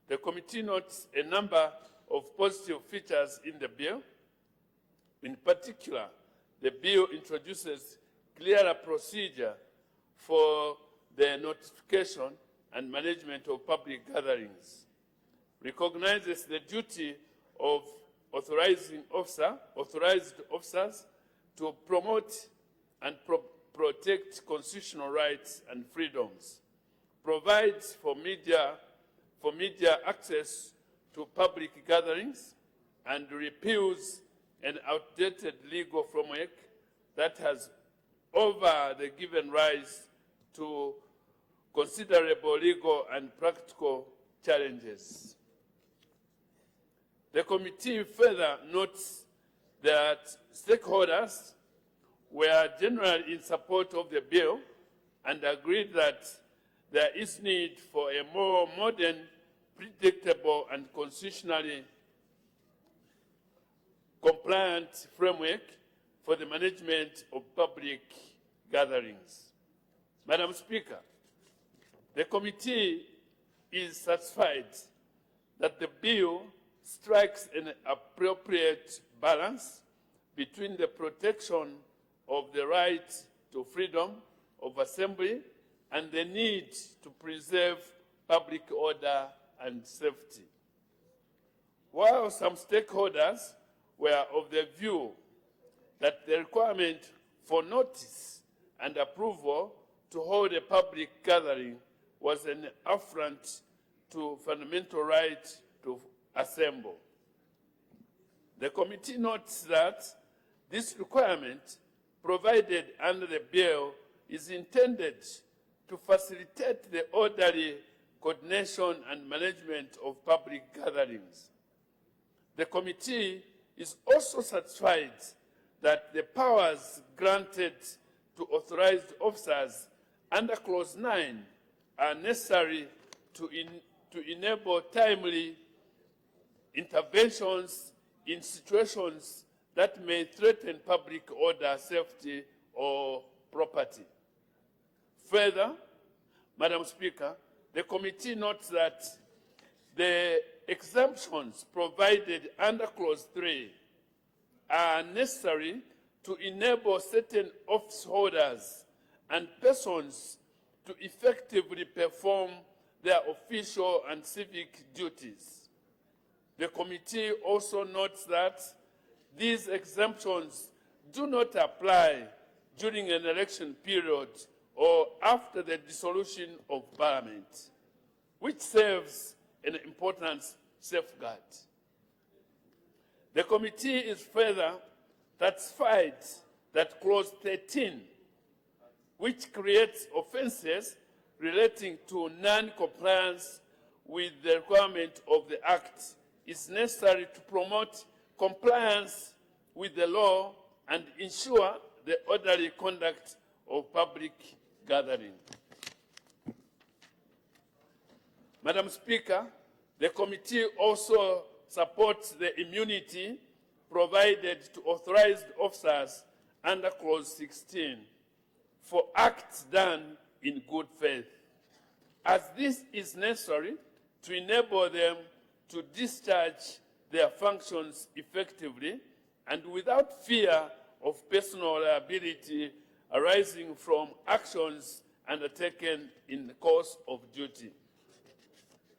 The committee notes a number of positive features in the bill. In particular, the bill introduces clearer procedure for the notification and management of public gatherings, recognizes the duty of authorized officers to promote and protect constitutional rights and freedoms, provides for media access to public gatherings, and repeals an outdated legal framework that has given rise to considerable legal and practical challenges. The committee further notes that stakeholders were generally in support of the bill and agreed that there is need for a more modern, predictable, and constitutionally compliant framework for the management of public gatherings. Madam Speaker, the committee is satisfied that the bill strikes an appropriate balance between the protection of the right to freedom of assembly and the need to preserve public order and safety. While some stakeholders were of the view that the requirement for notice and approval to hold a public gathering was an affront to fundamental right to assemble. The committee notes that this requirement provided under the bill is intended to facilitate the orderly coordination and management of public gatherings. The committee is also satisfied that the powers granted to authorized officers under Clause 9 are necessary to enable timely interventions in situations that may threaten public order, safety, or property. Further, Madam Speaker, the committee notes that the exemptions provided under Clause 3 are necessary to enable certain office holders and persons to effectively perform their official and civic duties. The committee also notes that these exemptions do not apply during an election period or after the dissolution of Parliament, which serves an important safeguard. The committee is further satisfied that Clause 13, which creates offences relating to non-compliance with the requirement of the Act, is necessary to promote compliance with the law and ensure the orderly conduct of public gathering. Madam Speaker, the committee also supports the immunity provided to authorized officers under Clause 16 for acts done in good faith, as this is necessary to enable them to discharge their functions effectively and without fear of personal liability arising from actions undertaken in the course of duty.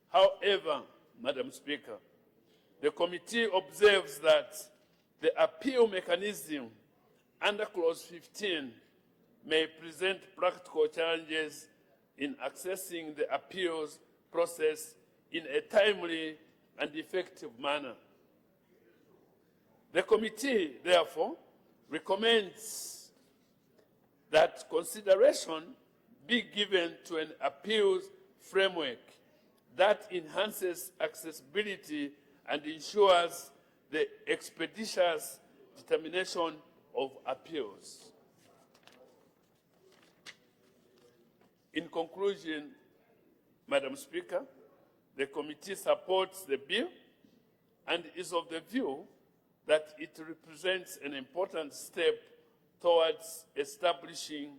However, Madam Speaker, the committee observes that the appeal mechanism under Clause 15 may present practical challenges in accessing the appeals process in a timely and effective manner. The committee, therefore, recommends that consideration be given to an appeals framework that enhances accessibility and ensures the expeditious determination of appeals. In conclusion, Madam Speaker, the committee supports the bill and is of the view that it represents an important step towards establishing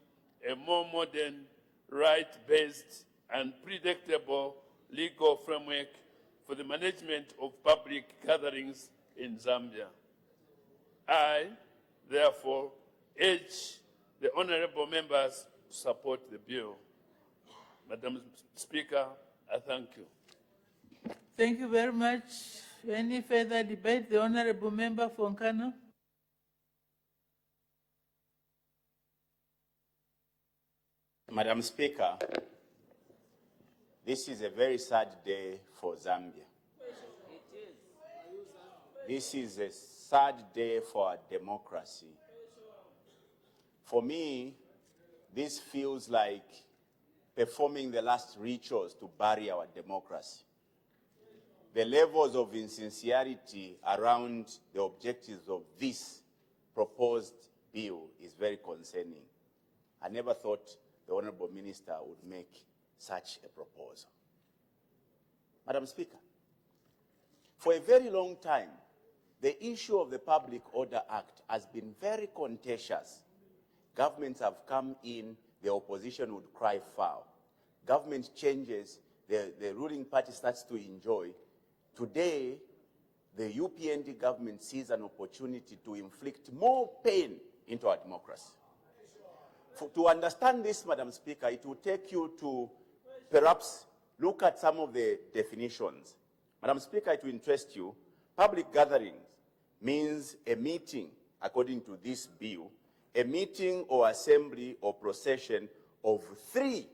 a more modern, right-based, and predictable legal framework for the management of public gatherings in Zambia. I, therefore, urge the honorable members to support the bill. Madam Speaker, I thank you. Thank you very much. Any further debate? The Honorable Member for Nkana. Madam Speaker, this is a very sad day for Zambia. This is a sad day for our democracy. For me, this feels like performing the last rituals to bury our democracy. The levels of insincerity around the objectives of this proposed bill is very concerning. I never thought the Honorable Minister would make such a proposal. Madam Speaker, for a very long time, the issue of the Public Order Act has been very contentious. Governments have come in, the opposition would cry foul. Government changes, the ruling party starts to enjoy. Today, the UPND government sees an opportunity to inflict more pain into our democracy. To understand this, Madam Speaker, it will take you to perhaps look at some of the definitions. Madam Speaker, it will interest you. Public gatherings means a meeting, according to this bill, a meeting or assembly or procession of 3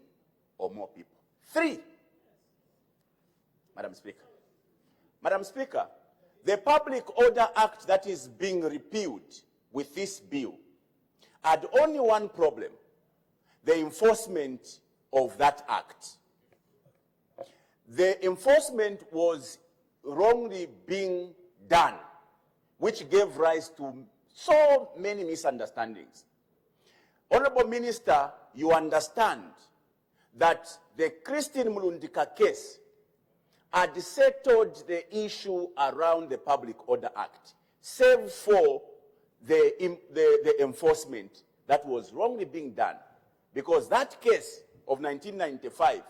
or more people. 3. Madam Speaker. Madam Speaker, the Public Order Act that is being repealed with this bill had only one problem: the enforcement of that act. The enforcement was wrongly being done, which gave rise to so many misunderstandings. Honorable Minister, you understand that the Christine Mulundika case had settled the issue around the Public Order Act, save for the enforcement that was wrongly being done, because that case of 1995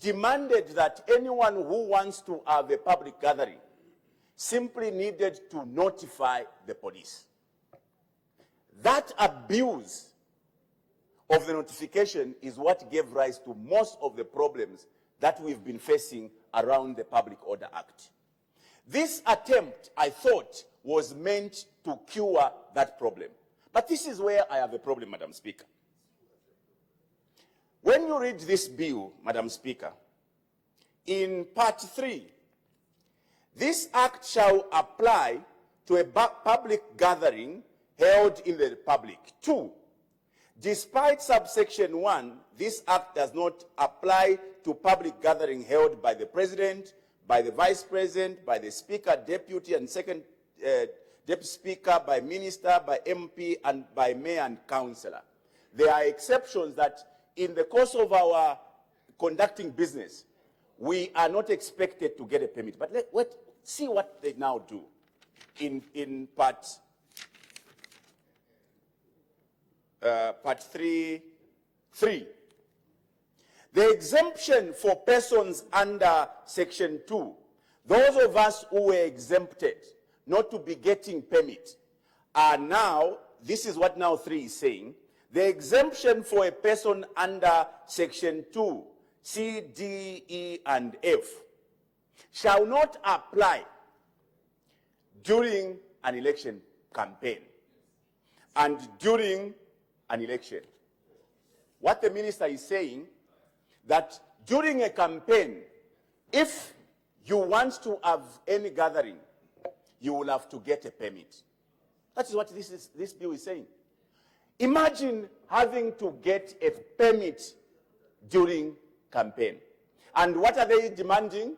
demanded that anyone who wants to have a public gathering simply needed to notify the police. That abuse of the notification is what gave rise to most of the problems that we've been facing around the Public Order Act. This attempt, I thought, was meant to cure that problem. But this is where I have a problem, Madam Speaker. When you read this bill, Madam Speaker, in Part 3, this act shall apply to a public gathering held in the public. 2, despite subsection 1, this act does not apply to public gathering held by the President, by the Vice President, by the Speaker, Deputy and Second Deputy Speaker, by Minister, by MP, and by Mayor and Councillor. There are exceptions that in the course of our conducting business, we are not expected to get a permit. But let's see what they now do in Part 3.3. The exemption for persons under Section 2, those of us who were exempted not to be getting permit, are now, this is what now 3 is saying, the exemption for a person under Section 2, C, D, E, and F, shall not apply during an election campaign and during an election. What the minister is saying, that during a campaign, if you want to have any gathering, you will have to get a permit. That is what this bill is saying. Imagine having to get a permit during campaign. And what are they demanding?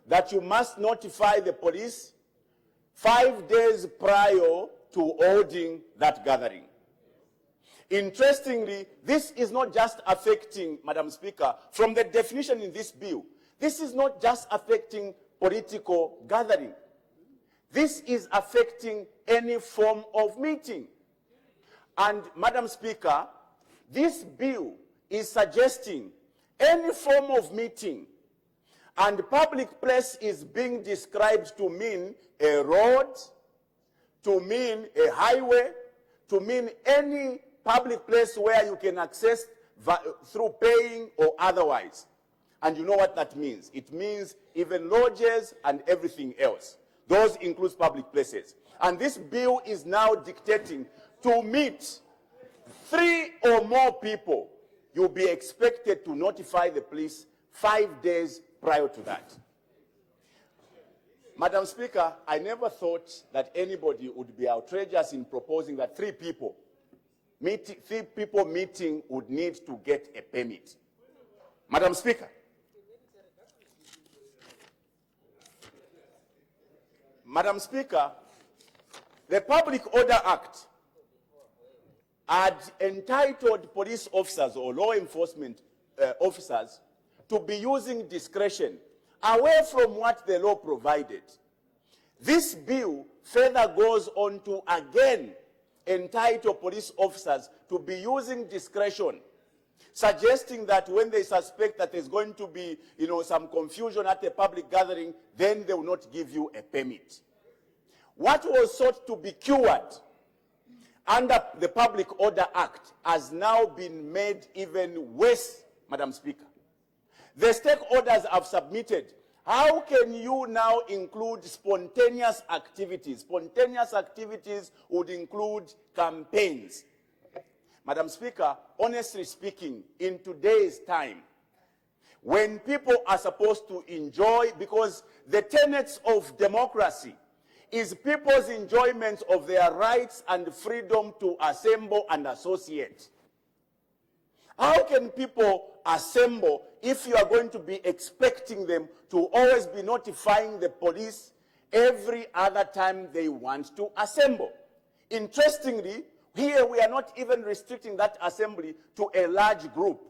That you must notify the police 5 days prior to holding that gathering. Interestingly, this is not just affecting, Madam Speaker, from the definition in this bill, this is not just affecting political gathering. This is affecting any form of meeting. And, Madam Speaker, this bill is suggesting any form of meeting, and public place is being described to mean a road, to mean a highway, to mean any public place where you can access through paying or otherwise. And you know what that means. It means even lodges and everything else. Those include public places. And this bill is now dictating to meet 3 or more people, you'll be expected to notify the police 5 days prior to that. Madam Speaker, I never thought that anybody would be outrageous in proposing that 3 people meeting would need to get a permit. Madam Speaker, Madam Speaker, the Public Order Act had entitled police officers or law enforcement officers to be using discretion away from what the law provided. This bill further goes on to again entitle police officers to be using discretion, suggesting that when they suspect that there's going to be, some confusion at a public gathering, then they will not give you a permit. What was sought to be cured under the Public Order Act has now been made even worse, Madam Speaker. The stakeholders have submitted. How can you now include spontaneous activities? Spontaneous activities would include campaigns. Madam Speaker, honestly speaking, in today's time, when people are supposed to enjoy, because the tenets of democracy is people's enjoyment of their rights and freedom to assemble and associate. How can people assemble if you are going to be expecting them to always be notifying the police every other time they want to assemble? Interestingly, here we are not even restricting that assembly to a large group.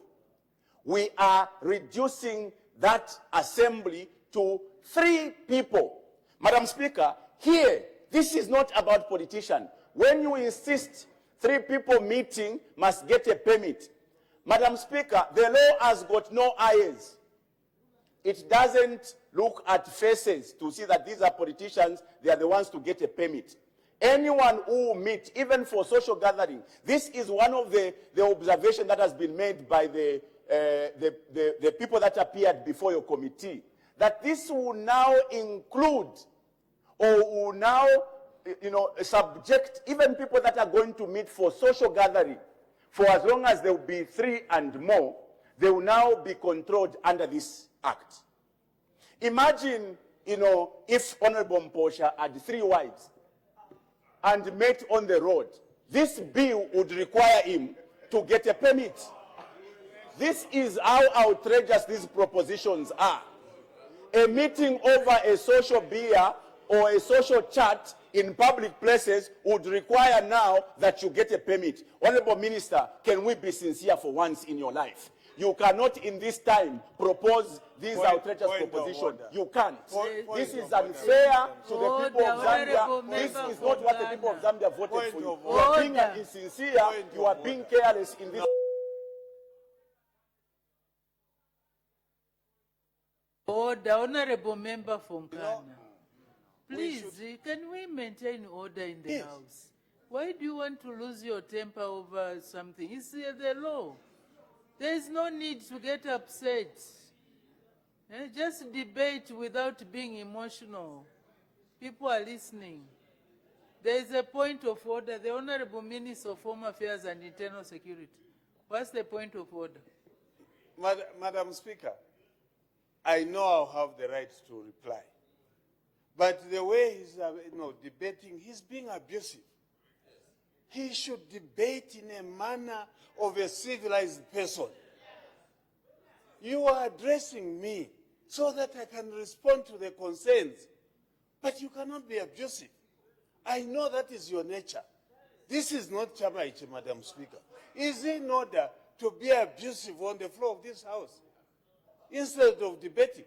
We are reducing that assembly to 3 people. Madam Speaker, here, this is not about politicians. When you insist 3 people meeting must get a permit, Madam Speaker, the law has got no eyes. It doesn't look at faces to see that these are politicians, they are the ones to get a permit. Anyone who meet, even for social gathering, this is one of the observations that has been made by the people that appeared before your committee, that this will now include or will now, subject even people that are going to meet for social gathering, for as long as there will be 3 and more, they will now be controlled under this act. Imagine, if Honorable Mposha had 3 wives and met on the road, this bill would require him to get a permit. This is how outrageous these propositions are. A meeting over a social beer or a social chat in public places would require now that you get a permit. Honorable Minister, can we be sincere for once in your life? You cannot in this time propose these outrageous propositions. You can't. This is unfair to the people of Zambia. This is not what the people of Zambia voted for you. You are being insincere. You are being careless in this. Order, Honorable Member from Ghana. Please, can we maintain order in the House? Why do you want to lose your temper over something? It's the law. There is no need to get upset. Just debate without being emotional. People are listening. There is a point of order. The Honorable Minister of Home Affairs and Internal Security. What's the point of order? Madam Speaker, I know I'll have the right to reply. But the way he's debating, he's being abusive. He should debate in a manner of a civilized person. You are addressing me so that I can respond to the concerns. But you cannot be abusive. I know that is your nature. This is not Chamaichi, Madam Speaker. Is it in order to be abusive on the floor of this House instead of debating?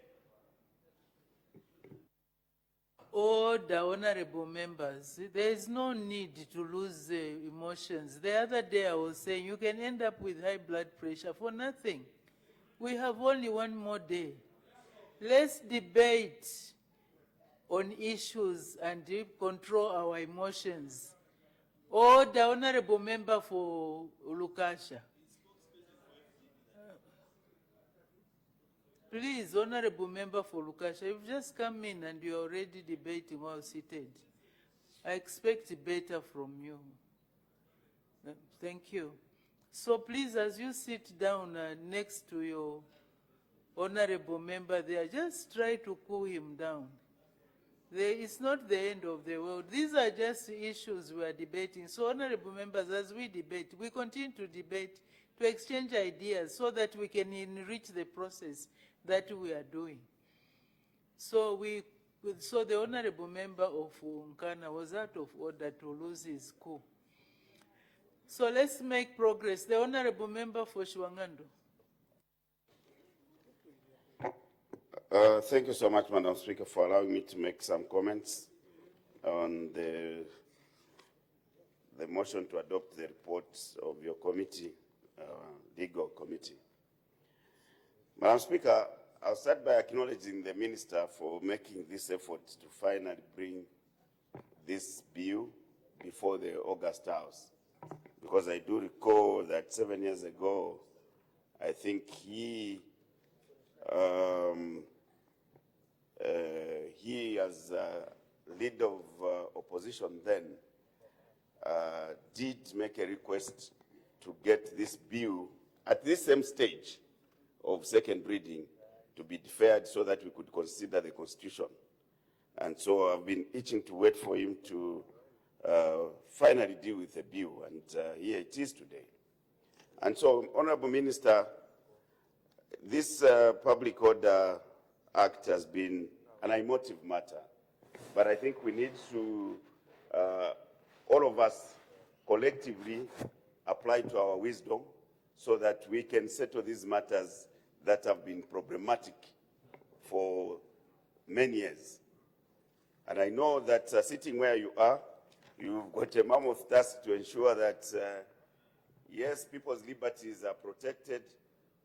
Order, honorable members. There is no need to lose emotions. The other day I was saying you can end up with high blood pressure for nothing. We have only one more day. Let's debate on issues and control our emotions. Order, honorable member for Lukasha. Please, honorable member for Lukasha, you've just come in and you're already debating while seated. I expect better from you. Thank you. So please, as you sit down next to your honorable member there, just try to cool him down. It's not the end of the world. These are just issues we are debating. So honorable members, as we debate, we continue to debate, to exchange ideas so that we can enrich the process that we are doing. So the honorable member of Nkana was out of order to lose his cool. So let's make progress. The honorable member for Shwangando. Thank you so much, Madam Speaker, for allowing me to make some comments on the motion to adopt the reports of your committee, legal committee. Madam Speaker, I'll start by acknowledging the Minister for making this effort to finally bring this bill before the August House. Because I do recall that 7 years ago, I think he as leader of opposition then, did make a request to get this bill at this same stage of second reading to be deferred so that we could consider the Constitution. And so I've been itching to wait for him to finally deal with the bill, and here it is today. And so, Honorable Minister, this Public Order Act has been an emotive matter, but I think we need to, all of us collectively, apply to our wisdom so that we can settle these matters that have been problematic for many years. And I know that sitting where you are, you've got a mammoth task to ensure that, yes, people's liberties are protected,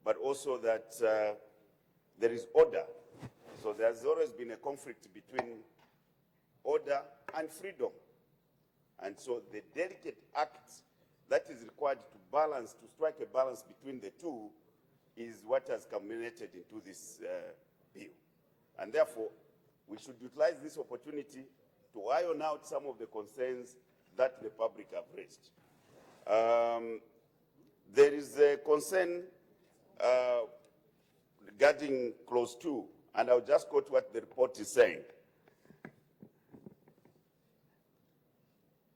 but also that there is order. So there's always been a conflict between order and freedom. And so the delicate act that is required to balance, to strike a balance between the two, is what has culminated into this bill. And therefore, we should utilize this opportunity to iron out some of the concerns that the public have raised. There is a concern regarding clause 2, and I'll just quote what the report is saying.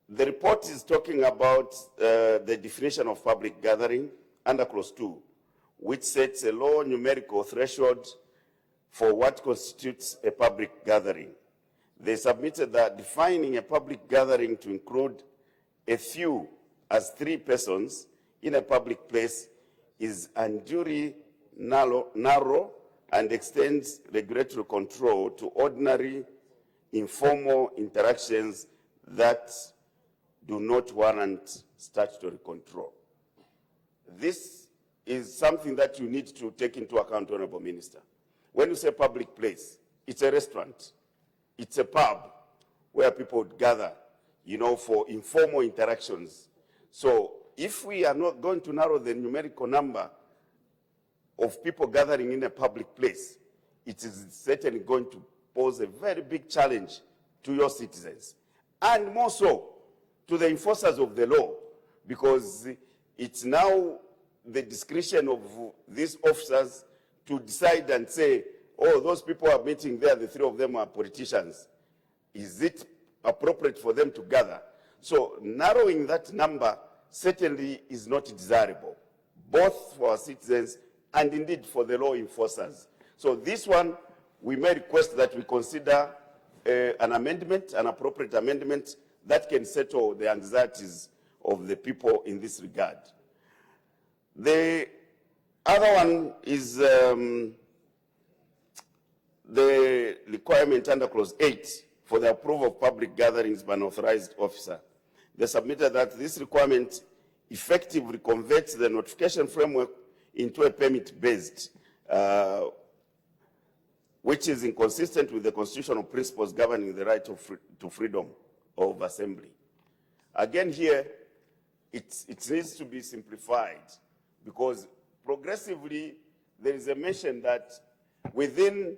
The report is talking about the definition of public gathering under clause 2, which sets a low numerical threshold for what constitutes a public gathering. They submitted that defining a public gathering to include a few as 3 persons in a public place is unduly narrow and extends regulatory control to ordinary informal interactions that do not warrant statutory control. This is something that you need to take into account, Honorable Minister. When you say public place, it's a restaurant, it's a pub where people would gather, you know, for informal interactions. So if we are not going to narrow the numerical number of people gathering in a public place, it is certainly going to pose a very big challenge to your citizens, and more so to the enforcers of the law, because it's now the discretion of these officers to decide and say, oh, those people are meeting there, the 3 of them are politicians. Is it appropriate for them to gather? So narrowing that number certainly is not desirable, both for our citizens and indeed for the law enforcers. So this one, we may request that we consider an amendment, an appropriate amendment that can settle the anxieties of the people in this regard. The other one is the requirement under clause 8 for the approval of public gatherings by an authorized officer. They submitted that this requirement effectively converts the notification framework into a permit-based, which is inconsistent with the constitutional principles governing the right to freedom of assembly. Again here, it needs to be simplified, because progressively there is a mention that within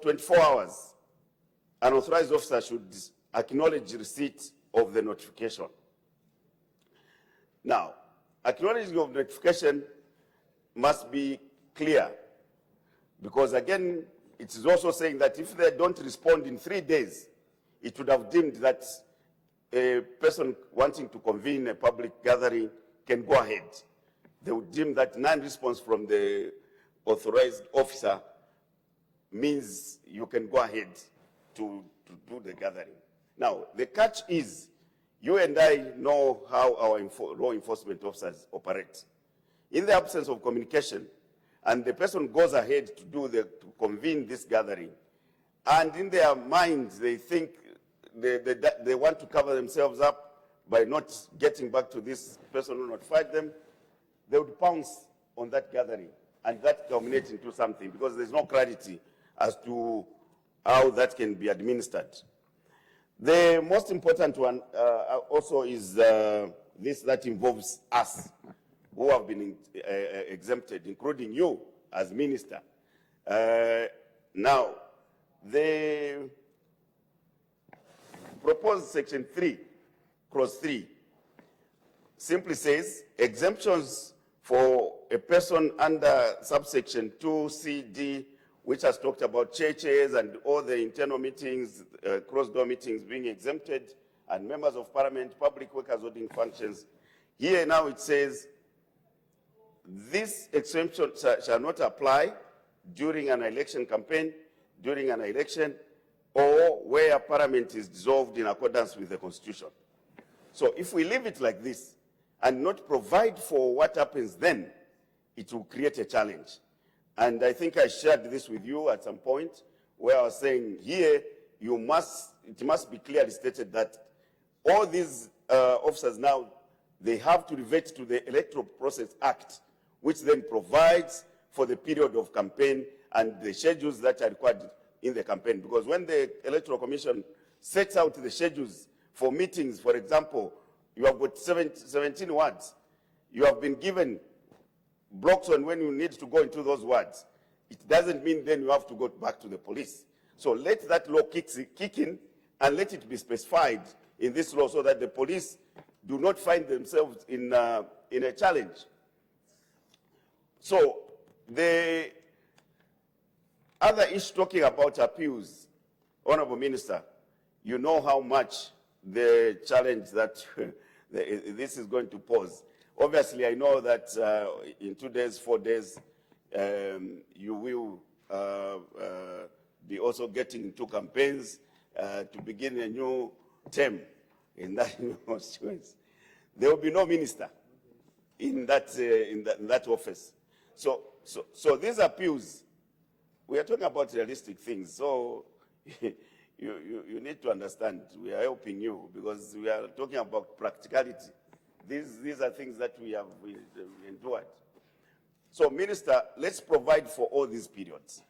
24 hours, an authorized officer should acknowledge receipt of the notification. Now, acknowledging of notification must be clear, because again, it is also saying that if they don't respond in 3 days, it would have deemed that a person wanting to convene a public gathering can go ahead. They would deem that non-response from the authorized officer means you can go ahead to do the gathering. Now, the catch is, you and I know how our law enforcement officers operate. In the absence of communication, and the person goes ahead to convene this gathering, and in their minds they think they want to cover themselves up by not getting back to this person who notified them, they would pounce on that gathering, and that culminates into something, because there's no clarity as to how that can be administered. The most important one also is this that involves us, who have been exempted, including you as minister. Now, the proposed section 3, clause 3, simply says exemptions for a person under subsection 2CD, which has talked about churches and all the internal meetings, cross-door meetings being exempted, and members of parliament, public workers holding functions. Here now it says, this exemption shall not apply during an election campaign, during an election, or where parliament is dissolved in accordance with the constitution. So if we leave it like this and not provide for what happens then, it will create a challenge. And I think I shared this with you at some point, where I was saying here, it must be clearly stated that all these officers now, they have to revert to the Electoral Process Act, which then provides for the period of campaign and the schedules that are required in the campaign. Because when the Electoral Commission sets out the schedules for meetings, for example, you have got 17 wards. You have been given blocks on when you need to go into those wards. It doesn't mean then you have to go back to the police. So let that law kick in and let it be specified in this law so that the police do not find themselves in a challenge. So the other issue talking about appeals, Honorable Minister, you know how much the challenge that this is going to pose. Obviously, I know that in 2 days, 4 days, you will be also getting into campaigns to begin a new term in that constituency. There will be no minister in that office. So these appeals, we are talking about realistic things. So you need to understand we are helping you because we are talking about practicality. These are things that we have endured. So, Minister, let's provide for all these periods.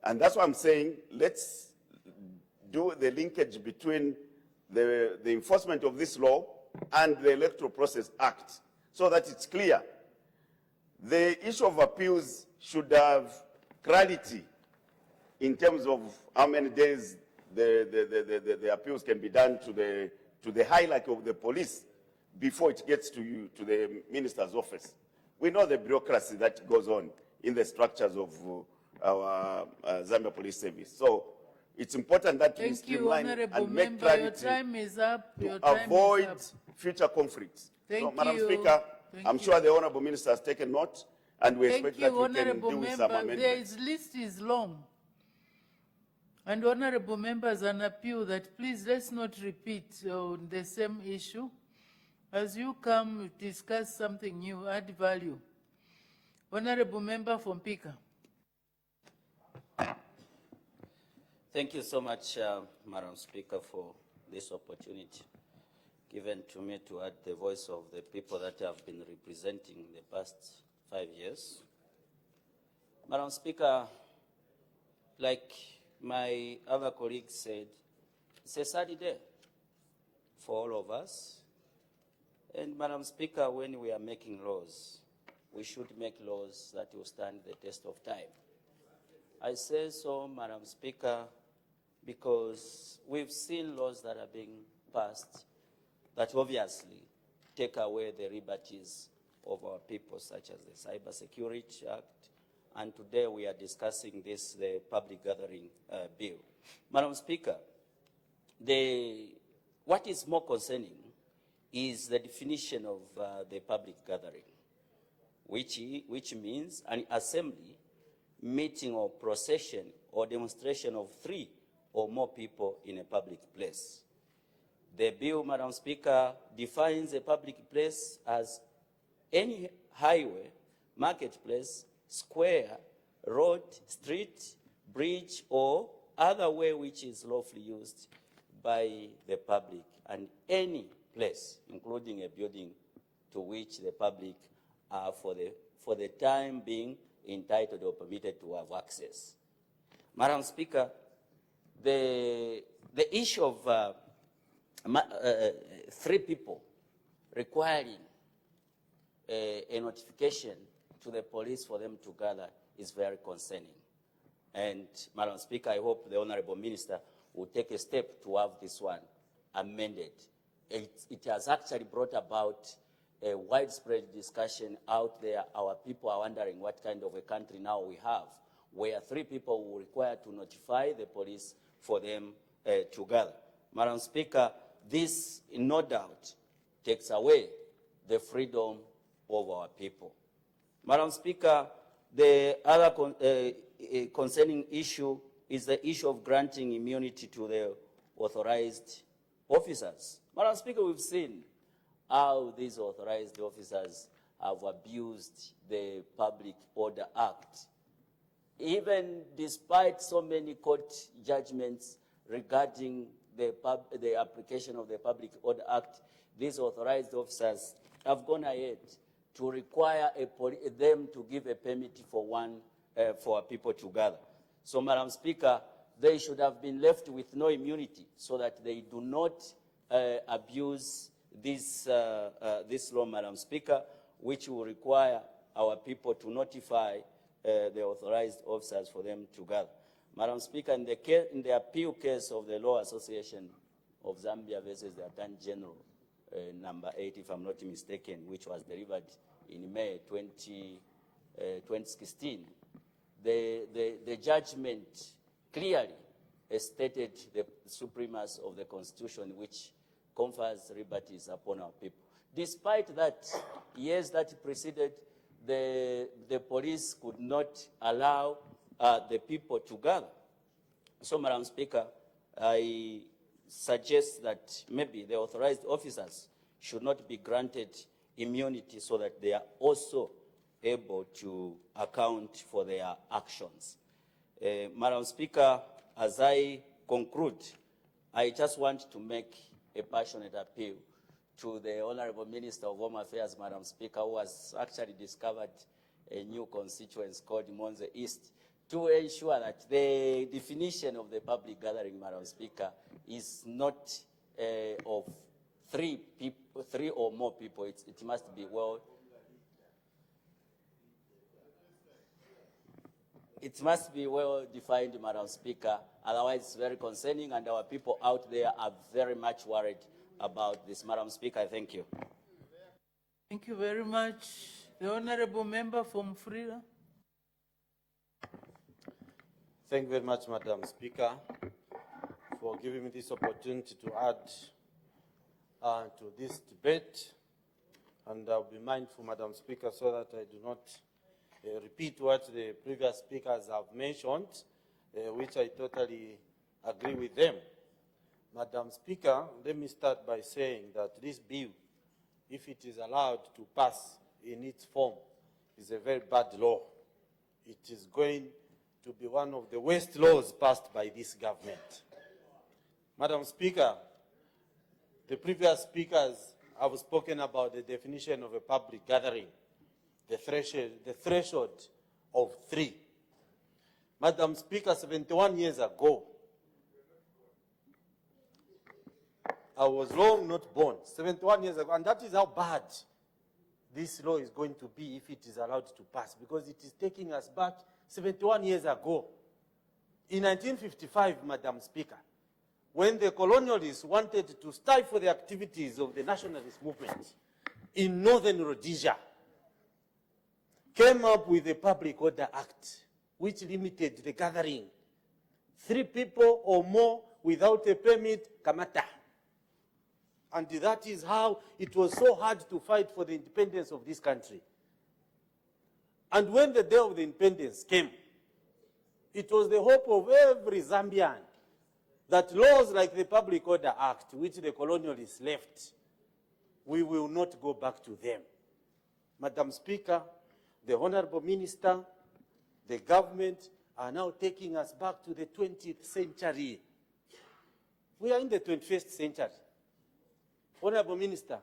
And that's why I'm saying let's do the linkage between the enforcement of this law and the Electoral Process Act so that it's clear. The issue of appeals should have clarity in terms of how many days the appeals can be done to the hierarchy of the police before it gets to the minister's office. We know the bureaucracy that goes on in the structures of our Zambia Police Service. So it's important that we streamline and make clarity your time is up. to avoid future conflicts. So, Madam Speaker, I'm sure the Honourable Minister has taken note, and we expect that we can do with some amendments. The list is long. And honourable members, an appeal that please let's not repeat on the same issue. As you come discuss something new, add value. Honourable member from Pika. Thank you so much, Madam Speaker, for this opportunity given to me to add the voice of the people that have been representing the past 5 years. Madam Speaker, like my other colleagues said, it's a sad day for all of us. And Madam Speaker, when we are making laws, we should make laws that will stand the test of time. I say so, Madam Speaker, because we've seen laws that are being passed that obviously take away the liberties of our people, such as the Cybersecurity Act, and today we are discussing this, the Public Gathering Bill. Madam Speaker, what is more concerning is the definition of the public gathering, which means an assembly, meeting or procession or demonstration of 3 or more people in a public place. The bill, Madam Speaker, defines a public place as any highway, marketplace, square, road, street, bridge, or other way which is lawfully used by the public, and any place, including a building to which the public are for the time being entitled or permitted to have access. Madam Speaker, the issue of 3 people requiring a notification to the police for them to gather is very concerning. And, Madam Speaker, I hope the Honorable Minister will take a step to have this one amended. It has actually brought about a widespread discussion out there. Our people are wondering what kind of a country now we have, where 3 people will require to notify the police for them to gather. Madam Speaker, this, no doubt, takes away the freedom of our people. Madam Speaker, the other concerning issue is the issue of granting immunity to the authorized officers. Madam Speaker, we've seen how these authorized officers have abused the Public Order Act. Even despite so many court judgments regarding the application of the Public Order Act, these authorized officers have gone ahead to require them to give a permit for people to gather. So, Madam Speaker, they should have been left with no immunity so that they do not abuse this law, Madam Speaker, which will require our people to notify the authorized officers for them to gather. Madam Speaker, in the appeal case of the Law Association of Zambia versus the Attorney General, number 8, if I'm not mistaken, which was delivered in May 2016, the judgment clearly stated the supremacy of the Constitution, which confers liberties upon our people. Despite that, years that preceded, the police could not allow the people to gather. So, Madam Speaker, I suggest that maybe the authorized officers should not be granted immunity so that they are also able to account for their actions. Madam Speaker, as I conclude, I just want to make a passionate appeal to the Honorable Minister of Home Affairs, Madam Speaker, who has actually discovered a new constituency called Monze East, to ensure that the definition of the public gathering, Madam Speaker, is not of 3 or more people. It must be it must be well defined, Madam Speaker. Otherwise, it's very concerning, and our people out there are very much worried about this. Madam Speaker, thank you. Thank you very much. The Honorable Member from Frida. Thank you very much, Madam Speaker, for giving me this opportunity to add to this debate. And I'll be mindful, Madam Speaker, so that I do not repeat what the previous speakers have mentioned, which I totally agree with them. Madam Speaker, let me start by saying that this bill, if it is allowed to pass in its form, is a very bad law. It is going to be one of the worst laws passed by this government. Madam Speaker, the previous speakers have spoken about the definition of a public gathering, the threshold of 3. Madam Speaker, 71 years ago, I was long not born, 71 years ago, and that is how bad this law is going to be if it is allowed to pass, because it is taking us back 71 years ago. In 1955, Madam Speaker, when the colonialists wanted to stifle the activities of the nationalist movement in northern Rhodesia, came up with the Public Order Act, which limited the gathering. 3 people or more without a permit, kamata. And that is how it was so hard to fight for the independence of this country. And when the day of the independence came, it was the hope of every Zambian that laws like the Public Order Act, which the colonialists left, we will not go back to them. Madam Speaker, the Honorable Minister, the government are now taking us back to the 20th century. We are in the 21st century. Honorable Minister,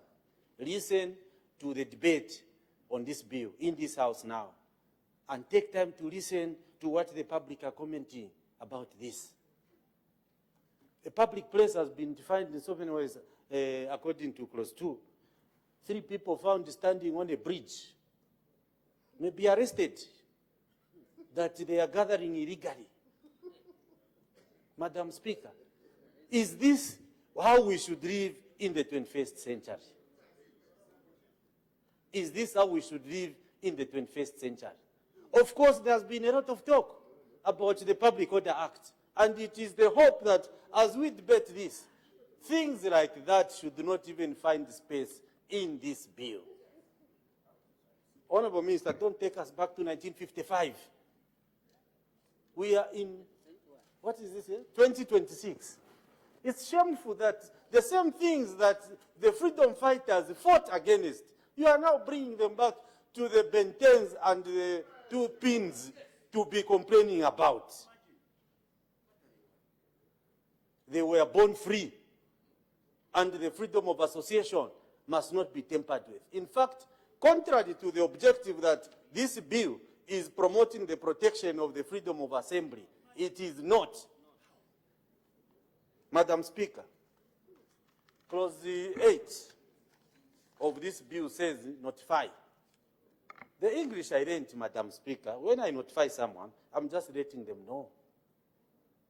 listen to the debate on this bill in this House now, and take time to listen to what the public are commenting about this. A public place has been defined in so many ways, according to Clause 2. 3 people found standing on a bridge may be arrested that they are gathering illegally. Madam Speaker, is this how we should live in the 21st century? Is this how we should live in the 21st century? Of course, there's been a lot of talk about the Public Order Act, and it is the hope that as we debate this, things like that should not even find space in this bill. Honorable Minister, don't take us back to 1955. We are in, what is this here? 2026. It's shameful that the same things that the freedom fighters fought against, you are now bringing them back to the Bentens and the 2 pins to be complaining about. They were born free, and the freedom of association must not be tampered with. In fact, contrary to the objective that this bill is promoting the protection of the freedom of assembly, it is not. Madam Speaker, Clause 8 of this bill says notify. The English I learned, Madam Speaker, when I notify someone, I'm just letting them know.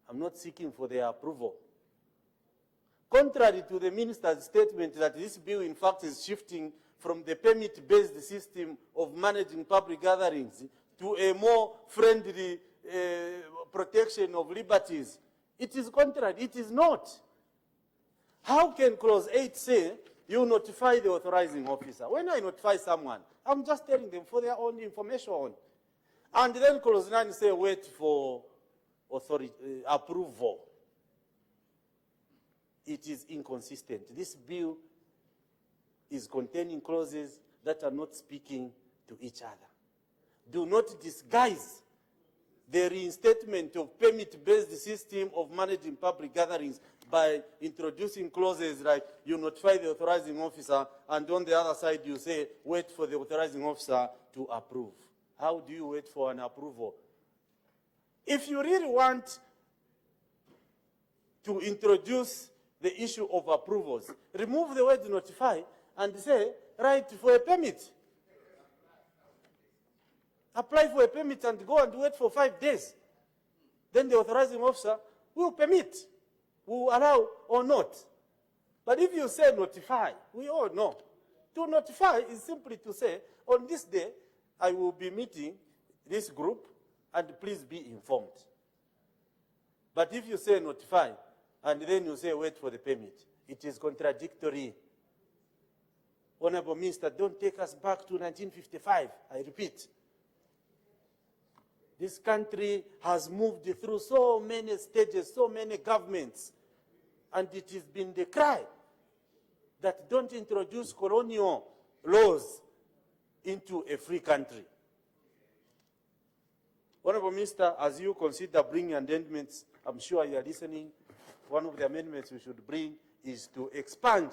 I'm not seeking for their approval. Contrary to the minister's statement that this bill, in fact, is shifting from the permit-based system of managing public gatherings to a more friendly protection of liberties, it is contrary. It is not. How can Clause 8 say you notify the authorizing officer? When I notify someone, I'm just telling them for their own information. And then Clause 9 say wait for approval. It is inconsistent. This bill is containing clauses that are not speaking to each other. Do not disguise the reinstatement of permit-based system of managing public gatherings by introducing clauses like you notify the authorizing officer, and on the other side you say wait for the authorizing officer to approve. How do you wait for an approval? If you really want to introduce the issue of approvals, remove the word notify and say write for a permit. Apply for a permit and go and wait for 5 days. Then the authorizing officer will permit, will allow or not. But if you say notify, we all know. To notify is simply to say, on this day, I will be meeting this group and please be informed. But if you say notify and then you say wait for the permit, it is contradictory. Honorable Minister, don't take us back to 1955, I repeat. This country has moved through so many stages, so many governments, and it has been the cry that don't introduce colonial laws into a free country. Honorable Minister, as you consider bringing amendments, I'm sure you are listening. One of the amendments we should bring is to expand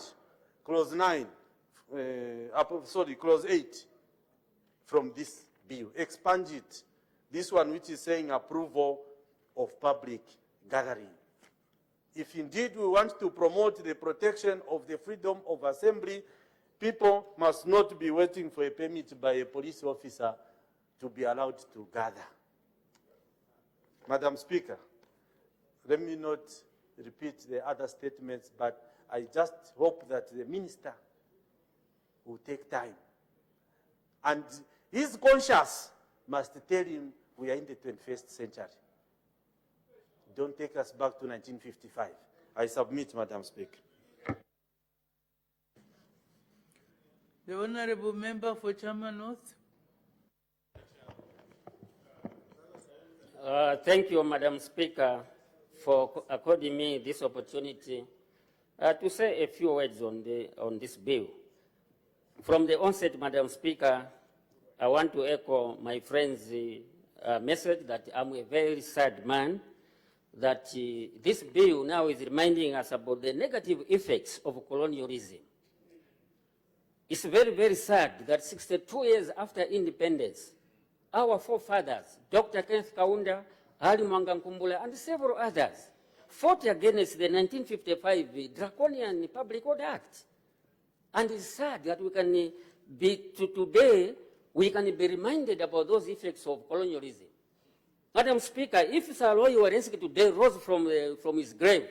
Clause 9, Clause 8 from this bill. Expand it. This one which is saying approval of public gathering. If indeed we want to promote the protection of the freedom of assembly, people must not be waiting for a permit by a police officer to be allowed to gather. Madam Speaker, let me not repeat the other statements, but I just hope that the minister will take time. And his conscience must tell him we are in the 21st century. Don't take us back to 1955. I submit, Madam Speaker. The Honourable Member for Chairman North. Thank you, Madam Speaker, for according me this opportunity to say a few words on this bill. From the onset, Madam Speaker, I want to echo my friend's message that I'm a very sad man, that this bill now is reminding us about the negative effects of colonialism. It's very, very sad that 62 years after independence, our forefathers, Dr. Kenneth Kaunda, Ali Mwanga Nkumbula, and several others, fought against the 1955 Draconian Public Order Act. And it's sad that we can today, we can be reminded about those effects of colonialism. Madam Speaker, if Sir Roy Walenski today rose from his grave,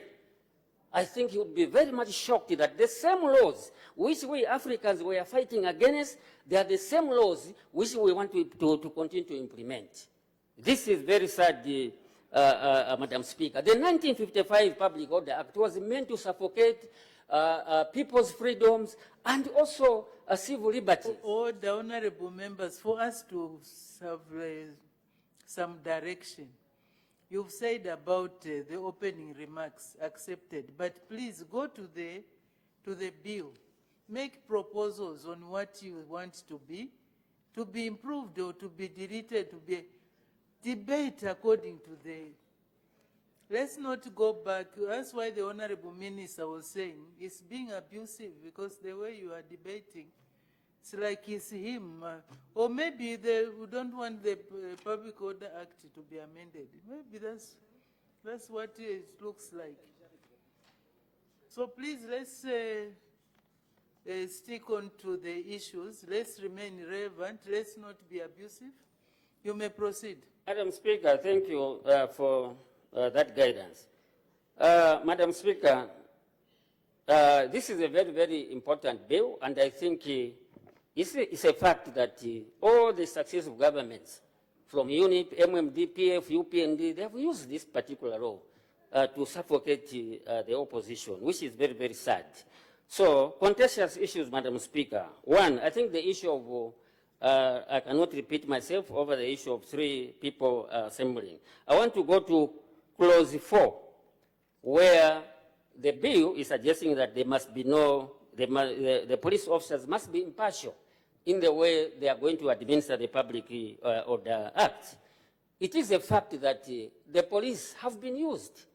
I think he would be very much shocked that the same laws which we Africans were fighting against, they are the same laws which we want to continue to implement. This is very sad, Madam Speaker. The 1955 Public Order Act was meant to suffocate people's freedoms and also civil liberties. Order, honorable members, for us to have some direction. You've said about the opening remarks accepted, but please go to the bill. Make proposals on what you want to be improved or to be deleted, to be debate according to the. Let's not go back. That's why the Honorable Minister was saying it's being abusive, because the way you are debating, it's like it's him. Or maybe we don't want the Public Order Act to be amended. Maybe that's what it looks like. So please, let's stick on to the issues. Let's remain relevant. Let's not be abusive. You may proceed. Madam Speaker, thank you for that guidance. Madam Speaker, this is a very, very important bill, and I think it's a fact that all the successive governments, from UNIP, MMD, PF, UPND, they have used this particular law to suffocate the opposition, which is very, very sad. So, contentious issues, Madam Speaker. One, I think the issue of I cannot repeat myself over the issue of 3 people assembling. I want to go to clause 4, where the bill is suggesting that there must be the police officers must be impartial in the way they are going to administer the Public Order Act. It is a fact that the police have been used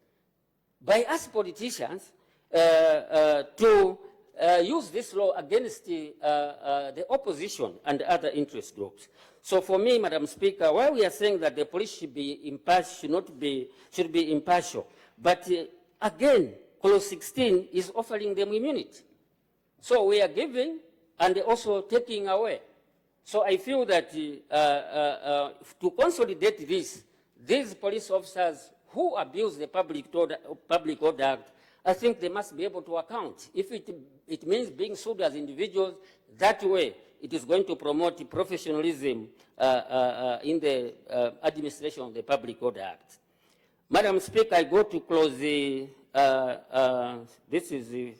by us politicians to use this law against the opposition and other interest groups. So for me, Madam Speaker, while we are saying that the police should be impartial, should be impartial, but again, clause 16 is offering them immunity. So we are giving and also taking away. So I feel that to consolidate this, these police officers who abuse the Public Order Act, I think they must be able to account. If it means being sued as individuals, that way it is going to promote professionalism in the administration of the Public Order Act. Madam Speaker, I go to clause, this is,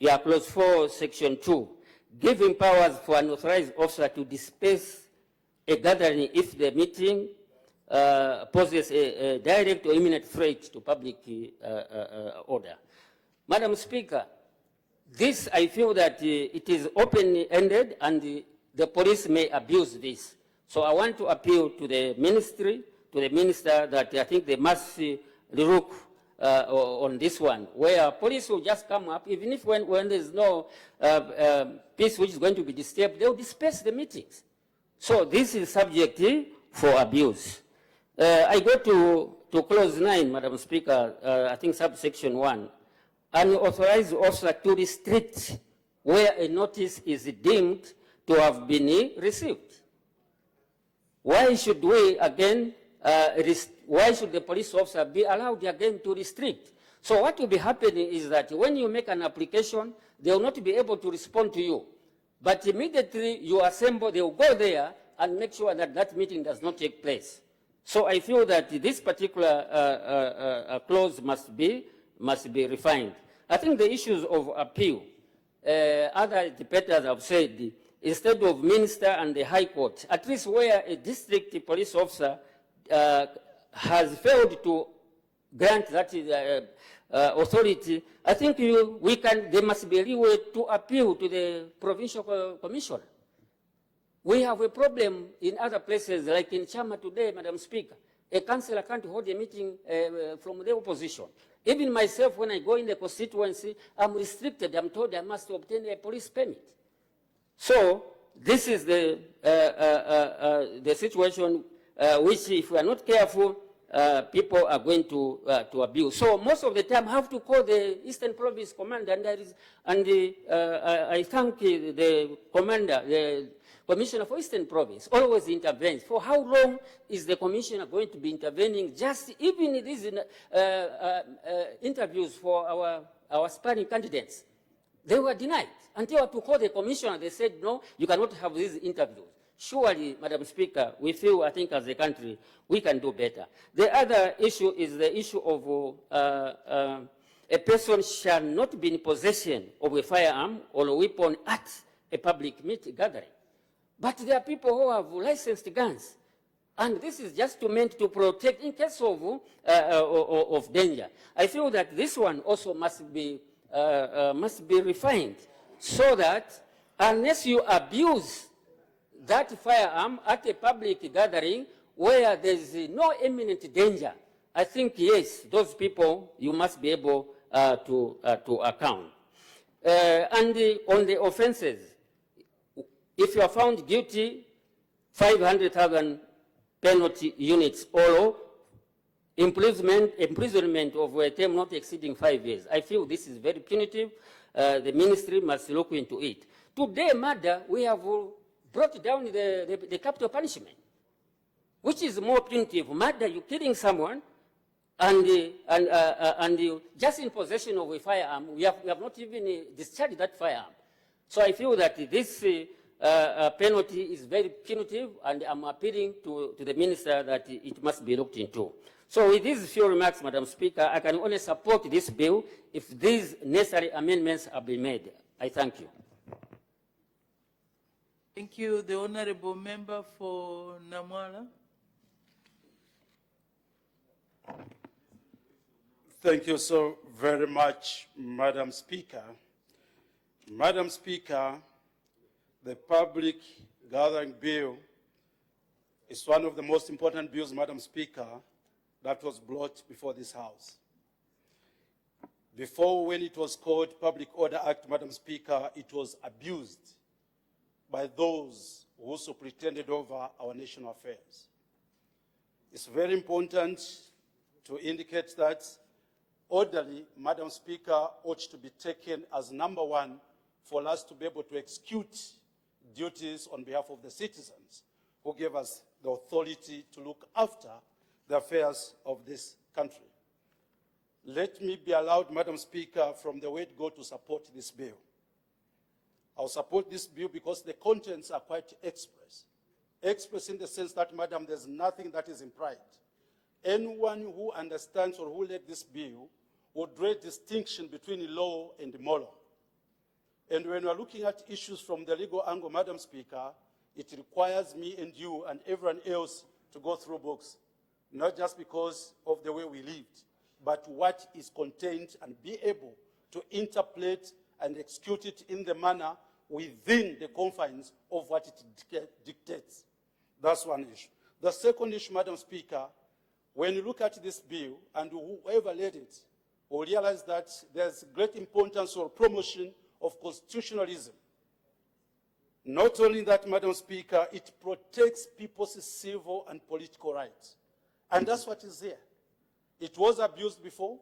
clause 4, section 2, giving powers for an authorized officer to disperse a gathering if the meeting poses a direct or imminent threat to public order. Madam Speaker, this, I feel that it is open-ended and the police may abuse this. So I want to appeal to the ministry, to the minister, that I think they must look on this one, where police will just come up, even if when there's no peace which is going to be disturbed, they'll disperse the meetings. So this is subject for abuse. I go to clause 9, Madam Speaker, I think subsection 1. An authorized officer to restrict where a notice is deemed to have been received. Why should we again, why should the police officer be allowed again to restrict? So what will be happening is that when you make an application, they will not be able to respond to you. But immediately you assemble, they will go there and make sure that that meeting does not take place. So I feel that this particular clause must be refined. I think the issues of appeal, other debaters have said, instead of minister and the High Court, at least where a district police officer has failed to grant that authority, I think there must be a leeway to appeal to the provincial commissioner. We have a problem in other places, like in Chama today, Madam Speaker. A councillor can't hold a meeting from the opposition. Even myself, when I go in the constituency, I'm restricted. I'm told I must obtain a police permit. So this is the situation which, if we are not careful, people are going to abuse. So most of the time, I have to call the Eastern Province Commander, I thank the commander, the Commissioner for Eastern Province, always intervenes. For how long is the Commissioner going to be intervening? Just even these interviews for our aspiring candidates, they were denied. Until I had to call the Commissioner, they said, no, you cannot have these interviews. Surely, Madam Speaker, we feel, I think, as a country, we can do better. The other issue is the issue of a person shall not be in possession of a firearm or a weapon at a public gathering. But there are people who have licensed guns. And this is just meant to protect in case of danger. I feel that this one also must be refined so that unless you abuse that firearm at a public gathering where there is no imminent danger, I think, yes, those people, you must be able to account. And on the offenses, if you are found guilty, 500,000 penalty units or imprisonment of a term not exceeding 5 years. I feel this is very punitive. The ministry must look into it. Today, murder, we have brought down the capital punishment, which is more punitive. Murder, you're killing someone, and just in possession of a firearm, we have not even discharged that firearm. So I feel that this penalty is very punitive, and I'm appealing to the minister that it must be looked into. So with these few remarks, Madam Speaker, I can only support this bill if these necessary amendments are being made. I thank you. Thank you. The Honourable Member for Namwala. Thank you so very much, Madam Speaker. Madam Speaker, the Public Gathering Bill is one of the most important bills, Madam Speaker, that was brought before this House. Before, when it was called Public Order Act, Madam Speaker, it was abused by those who also pretended over our national affairs. It's very important to indicate that orderly, Madam Speaker, ought to be taken as number one for us to be able to execute duties on behalf of the citizens who gave us the authority to look after the affairs of this country. Let me be allowed, Madam Speaker, from the word go to support this bill. I'll support this bill because the contents are quite express. Express in the sense that, Madam, there's nothing that is implied. Anyone who understands or who read this bill would draw a distinction between law and moral. And when we're looking at issues from the legal angle, Madam Speaker, it requires me and you and everyone else to go through books, not just because of the way we lived, but what is contained and be able to interpret and execute it in the manner within the confines of what it dictates. That's one issue. The second issue, Madam Speaker, when you look at this bill, and whoever led it, will realize that there's great importance or promotion of constitutionalism. Not only that, Madam Speaker, it protects people's civil and political rights. And that's what is there. It was abused before.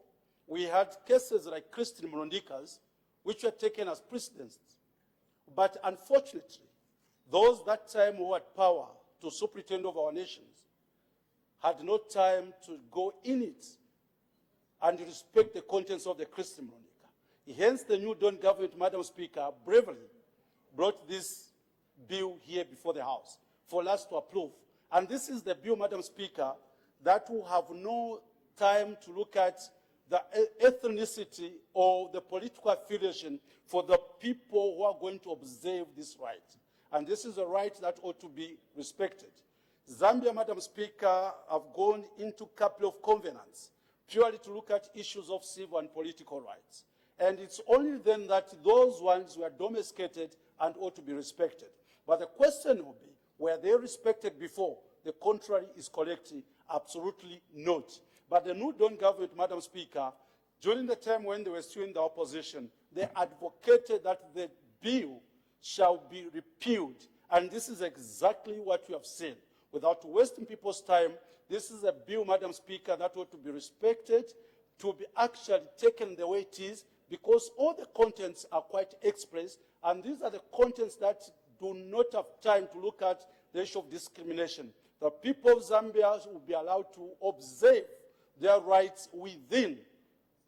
We had cases like Christine Mlondika's, which were taken as precedents. But unfortunately, those that time who had power to superintend over our nations had no time to go in it and respect the contents of the Christine Mlondika. Hence, the New Dawn government, Madam Speaker, bravely brought this bill here before the House for us to approve. And this is the bill, Madam Speaker, that will have no time to look at the ethnicity or the political affiliation for the people who are going to observe this right. And this is a right that ought to be respected. Zambia, Madam Speaker, have gone into a couple of covenants purely to look at issues of civil and political rights. And it's only then that those ones were domesticated and ought to be respected. But the question will be, Were they respected before? The contrary is correct. Absolutely not. But the Nudon government, Madam Speaker, during the time when they were still in the opposition, they advocated that the bill shall be repealed. And this is exactly what we have seen. Without wasting people's time, this is a bill, Madam Speaker, that ought to be respected, to be actually taken the way it is, because all the contents are quite express, and these are the contents that do not have time to look at the issue of discrimination. The people of Zambia will be allowed to observe their rights within,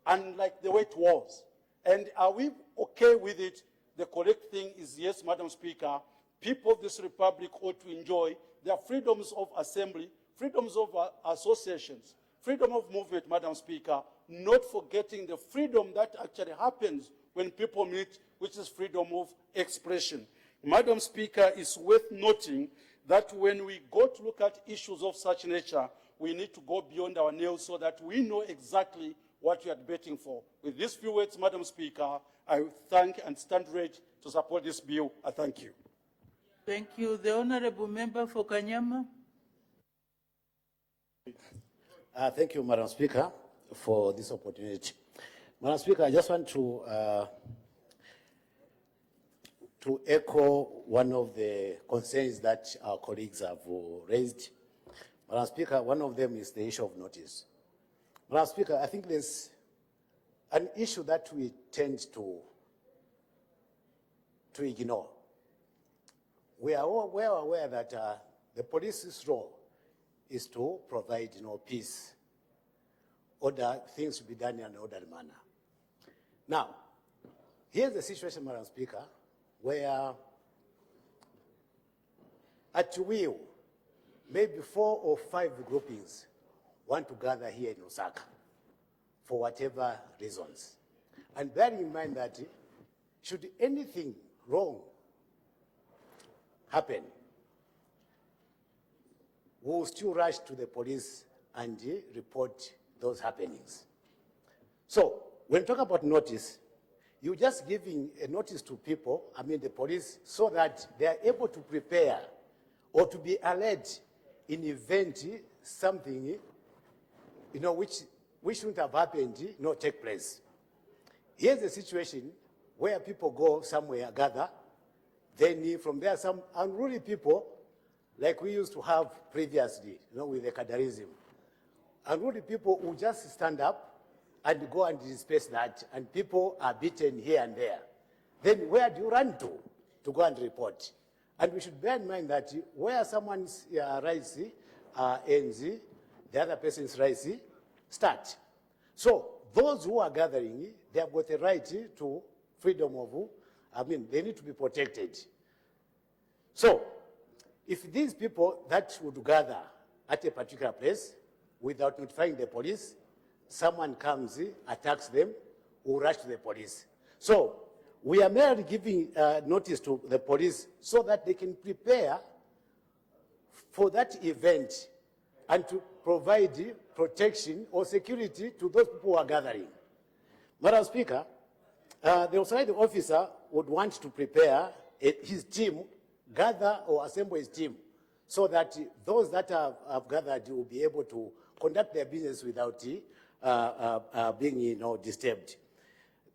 unlike the way it was. And are we okay with it? The correct thing is yes, Madam Speaker. People of this republic ought to enjoy their freedoms of assembly, freedoms of associations, freedom of movement, Madam Speaker, not forgetting the freedom that actually happens when people meet, which is freedom of expression. Madam Speaker, it's worth noting that when we go to look at issues of such nature, we need to go beyond our nails so that we know exactly what we are debating for. With these few words, Madam Speaker, I thank and stand ready to support this bill. I thank you. Thank you. The Honorable Member for Kanyama. Thank you, Madam Speaker, for this opportunity. Madam Speaker, I just want to echo one of the concerns that our colleagues have raised. Madam Speaker, one of them is the issue of notice. Madam Speaker, I think there's an issue that we tend to ignore. We are all well aware that the police's role is to provide, peace, order, things to be done in an orderly manner. Now, here's the situation, Madam Speaker, where at will, maybe 4 or 5 groupings want to gather here in Osaka for whatever reasons. And bearing in mind that should anything wrong happen, we will still rush to the police and report those happenings. So when you talk about notice, you're just giving a notice to people, the police, so that they are able to prepare or to be alert in event something, which shouldn't have happened, take place. Here's a situation where people go somewhere, gather, then from there some unruly people, like we used to have previously, with the Kadarism. Unruly people will just stand up and go and disperse that, and people are beaten here and there. Then where do you run to go and report? And we should bear in mind that where someone's rights ends, the other person's rights start. So those who are gathering, they have got a right to freedom of, they need to be protected. So if these people that would gather at a particular place without notifying the police, someone comes, attacks them, who rush to the police. So we are merely giving notice to the police so that they can prepare for that event and to provide protection or security to those people who are gathering. Madam Speaker, the authority officer would want to prepare his team, gather or assemble his team, so that those that have gathered will be able to conduct their business without being disturbed.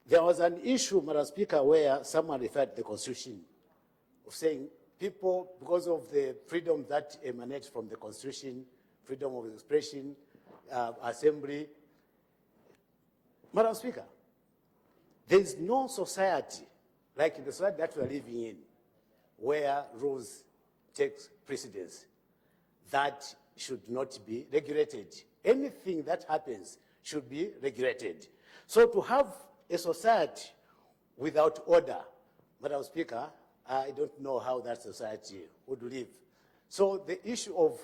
There was an issue, Madam Speaker, where someone referred to the Constitution, of saying people, because of the freedom that emanates from the Constitution, freedom of expression, assembly. Madam Speaker, there is no society like the society that we are living in where rules take precedence that should not be regulated. Anything that happens should be regulated. So to have a society without order, Madam Speaker, I don't know how that society would live. So the issue of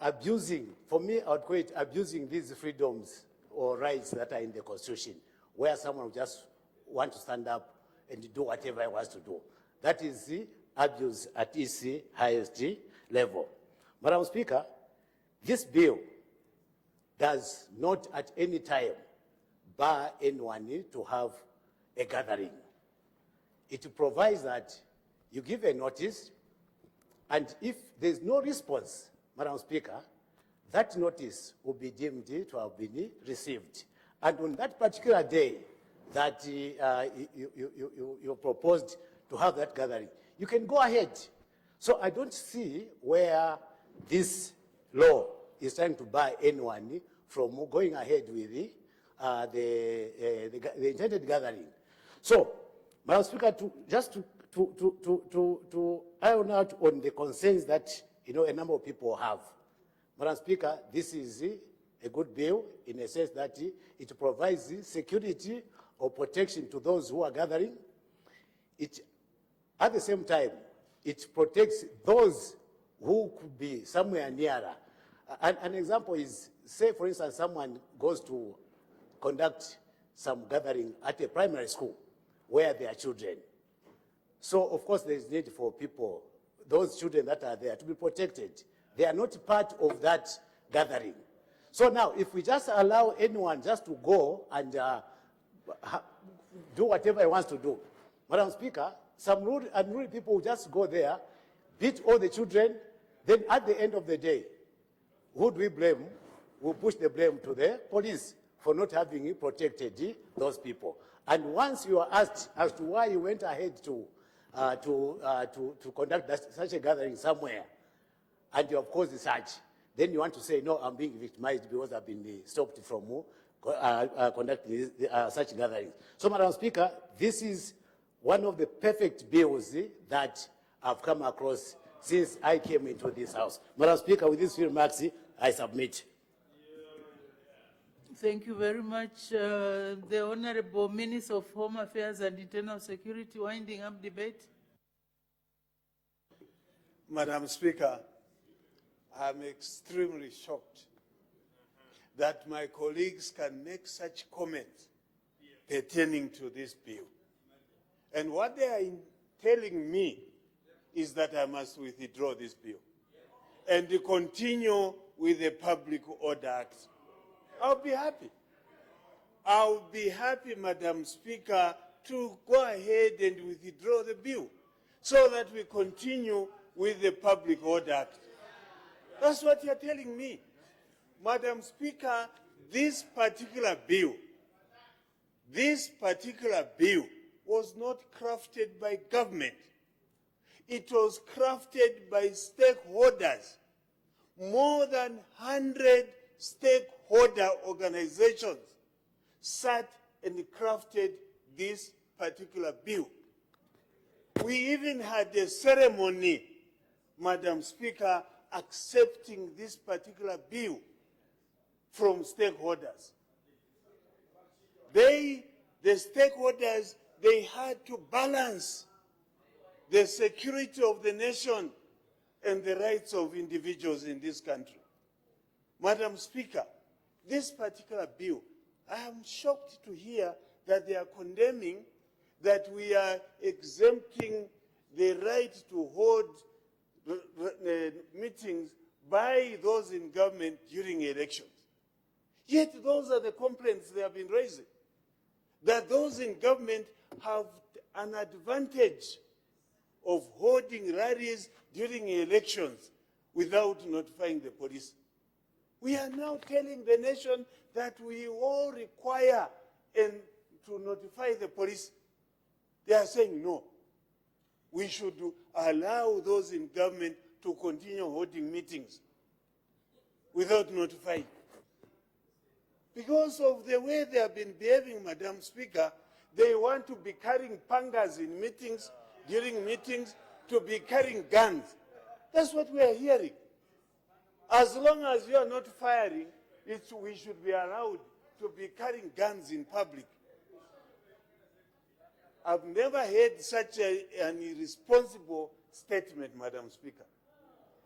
abusing, for me, I would call it abusing these freedoms or rights that are in the Constitution, where someone just wants to stand up and do whatever he wants to do. That is the abuse at its highest level. Madam Speaker, this bill does not at any time bar anyone to have a gathering. It provides that you give a notice, And if there's no response, Madam Speaker, that notice will be deemed to have been received. And on that particular day that you proposed to have that gathering, you can go ahead. So I don't see where this law is trying to buy anyone from going ahead with the intended gathering. So, Madam Speaker, to iron out on the concerns that a number of people have. Madam Speaker, this is a good bill in a sense that it provides security or protection to those who are gathering. At the same time, it protects those who could be somewhere nearer. An example is, say, for instance, someone goes to conduct some gathering at a primary school where there are children. So, of course, there is need for people, those children that are there, to be protected. They are not part of that gathering. So now, if we just allow anyone just to go and do whatever he wants to do, Madam Speaker, some unruly people will just go there, beat all the children, then at the end of the day, who do we blame? We'll push the blame to the police for not having protected those people. And once you are asked as to why you went ahead to conduct such a gathering somewhere, and you have caused the search, then you want to say, no, I'm being victimized because I've been stopped from conducting such gatherings. So, Madam Speaker, this is one of the perfect bills that I've come across since I came into this House. Madam Speaker, with these few remarks, I submit. Thank you very much. The Honorable Minister of Home Affairs and Internal Security, winding up debate. Madam Speaker, I'm extremely shocked that my colleagues can make such comments pertaining to this bill. And what they are telling me is that I must withdraw this bill and continue with the Public Order Act. I'll be happy. I'll be happy, Madam Speaker, to go ahead and withdraw the bill so that we continue with the Public Order Act. That's what you're telling me. Madam Speaker, this particular bill was not crafted by government. It was crafted by stakeholders. More than 100 stakeholder organizations sat and crafted this particular bill. We even had a ceremony, Madam Speaker, accepting this particular bill from stakeholders. The stakeholders, they had to balance the security of the nation and the rights of individuals in this country. Madam Speaker, this particular bill, I am shocked to hear that they are condemning that we are exempting the right to hold meetings by those in government during elections. Yet those are the complaints they have been raising, that those in government have an advantage of holding rallies during elections without notifying the police. We are now telling the nation that we all require to notify the police. They are saying no. We should allow those in government to continue holding meetings without notifying. Because of the way they have been behaving, Madam Speaker, they want to be carrying pangas in meetings, during meetings, to be carrying guns. That's what we are hearing. As long as you are not firing, we should be allowed to be carrying guns in public. I've never heard such an irresponsible statement, Madam Speaker.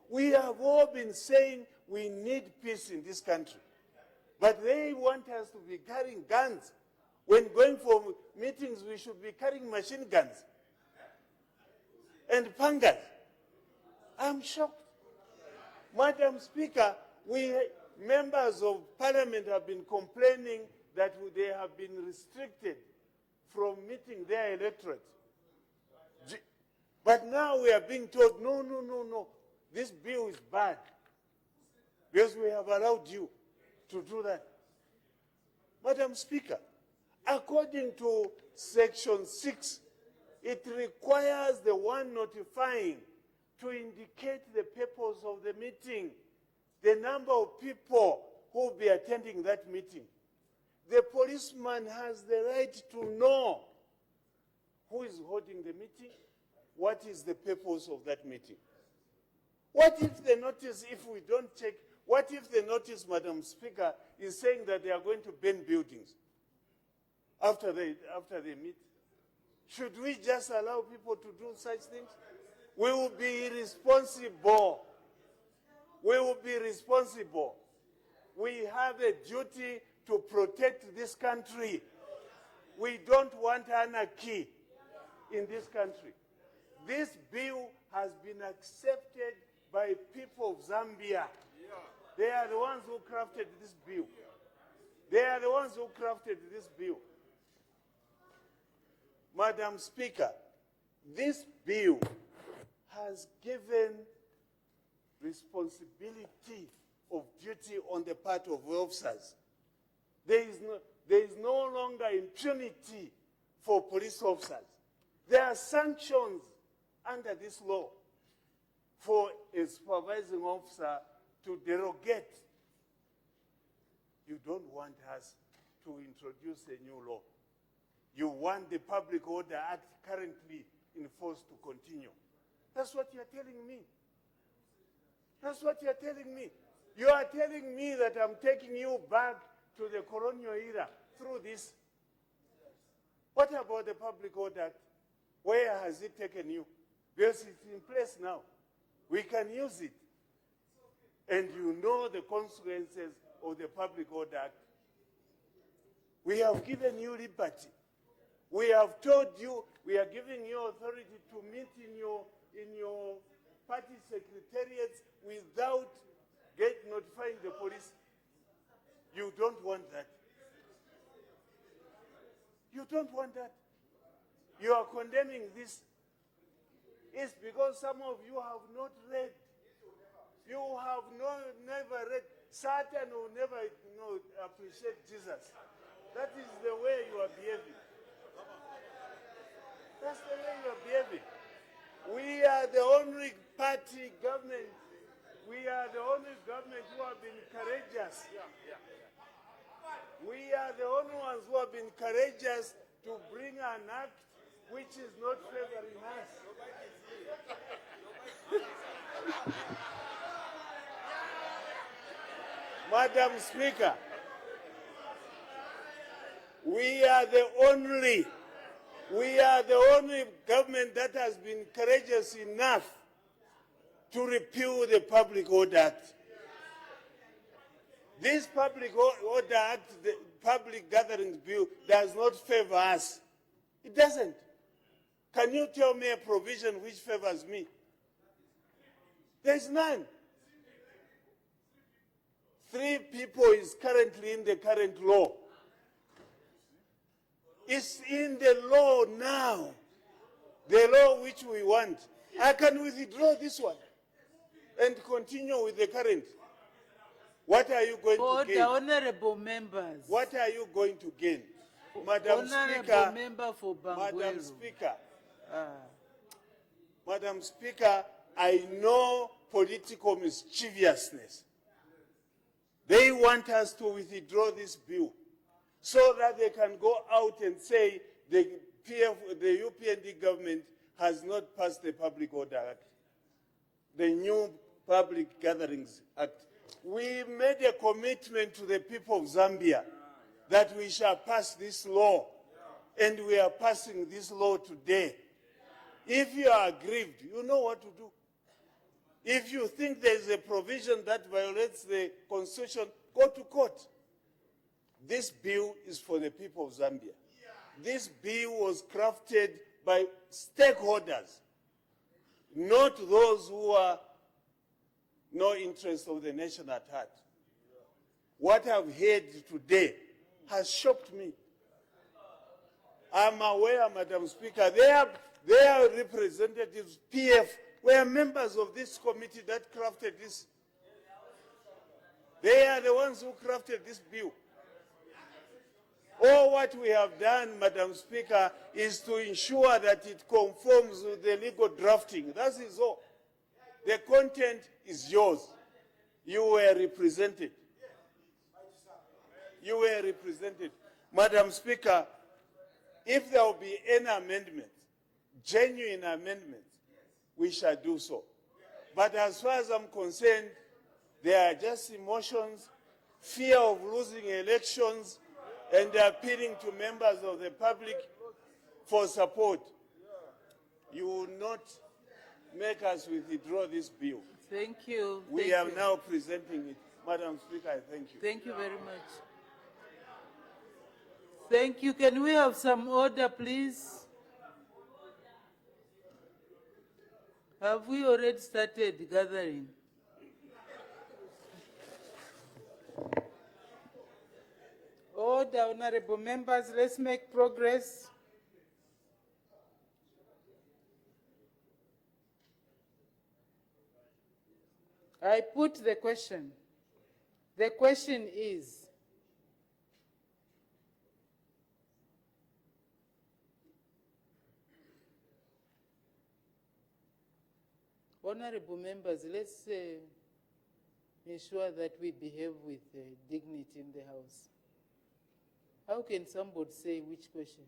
We have all been saying we need peace in this country, but they want us to be carrying guns. When going for meetings, we should be carrying machine guns and pangas. I'm shocked. Madam Speaker, we members of Parliament have been complaining that they have been restricted from meeting their electorate. But now we are being told, no, no, no, no, this bill is bad because we have allowed you to do that. Madam Speaker, according to Section 6, it requires the one notifying to indicate the purpose of the meeting, the number of people who will be attending that meeting. The policeman has the right to know who is holding the meeting, what is the purpose of that meeting. What if the notice, if we don't check, what if the notice, Madam Speaker, is saying that they are going to burn buildings after they meet? Should we just allow people to do such things? We will be irresponsible. We will be responsible. We have a duty to protect this country. We don't want anarchy in this country. This bill has been accepted by people of Zambia. They are the ones who crafted this bill. They are the ones who crafted this bill. Madam Speaker, this bill has given responsibility of duty on the part of officers. There is no longer impunity for police officers. There are sanctions under this law for a supervising officer to derogate. You don't want us to introduce a new law. You want the Public Order Act currently in force to continue. That's what you're telling me. That's what you're telling me. You are telling me that I'm taking you back to the colonial era through this. What about the Public Order Act? Where has it taken you? Because it's in place now. We can use it. And you know the consequences of the Public Order Act. We have given you liberty. We have told you, we are giving you authority to meet in your party secretariats without notifying the police. You don't want that. You don't want that. You are condemning this. It's because some of you have not read. You have never read. Satan will never appreciate Jesus. That is the way you are behaving. That's the way you are behaving. We are the only party government. We are the only government who have been courageous. We are the only ones who have been courageous to bring an act which is not favoring us. Madam Speaker, we are the only government that has been courageous enough to repeal the Public Order Act. This Public Order Act, the Public Gatherings Bill, does not favor us. It doesn't. Can you tell me a provision which favors me? There's none. 3 people is currently in the current law. It's in the law now. The law which we want. I can withdraw this one and continue with the current. What are you going to gain? Honorable members. What are you going to gain? Madam Honorable Speaker, member for Bangweru. Madam Speaker, Madam Speaker, I know political mischievousness. They want us to withdraw this bill so that they can go out and say the UPND government has not passed the Public Order Act, the new Public Gatherings Act. We made a commitment to the people of Zambia that we shall pass this law, and we are passing this law today. If you are aggrieved, you know what to do. If you think there is a provision that violates the Constitution, go to court. This bill is for the people of Zambia. This bill was crafted by stakeholders, not those who are no interest of the nation at heart. What I've heard today has shocked me. I'm aware, Madam Speaker, Their representatives, PF, were members of this committee that crafted this. They are the ones who crafted this bill. All what we have done, Madam Speaker, is to ensure that it conforms with the legal drafting. That is all. The content is yours. You were represented. You were represented. Madam Speaker, if there will be any amendments, genuine amendments, we shall do so. But as far as I'm concerned, there are just emotions, fear of losing elections, and appealing to members of the public for support. You will not make us withdraw this bill. Thank you. We are now presenting it. Madam Speaker, I thank you. Thank you very much. Thank you. Can we have some order, please? Have we already started gathering? Order, honorable members, let's make progress. I put the question. The question is, honorable members, let's ensure that we behave with dignity in the House. How can somebody say which question?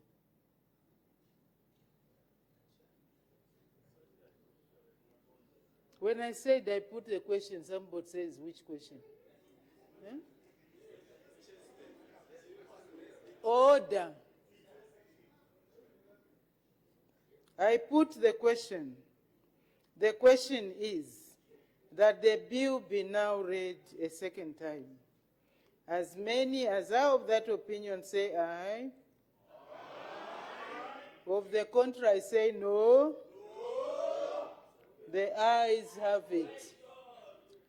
When I said I put the question, somebody says which question? Yeah? Order. I put the question. The question is that the bill be now read a second time. As many as are of that opinion say aye. Aye. Of the contrary say no. The ayes have it.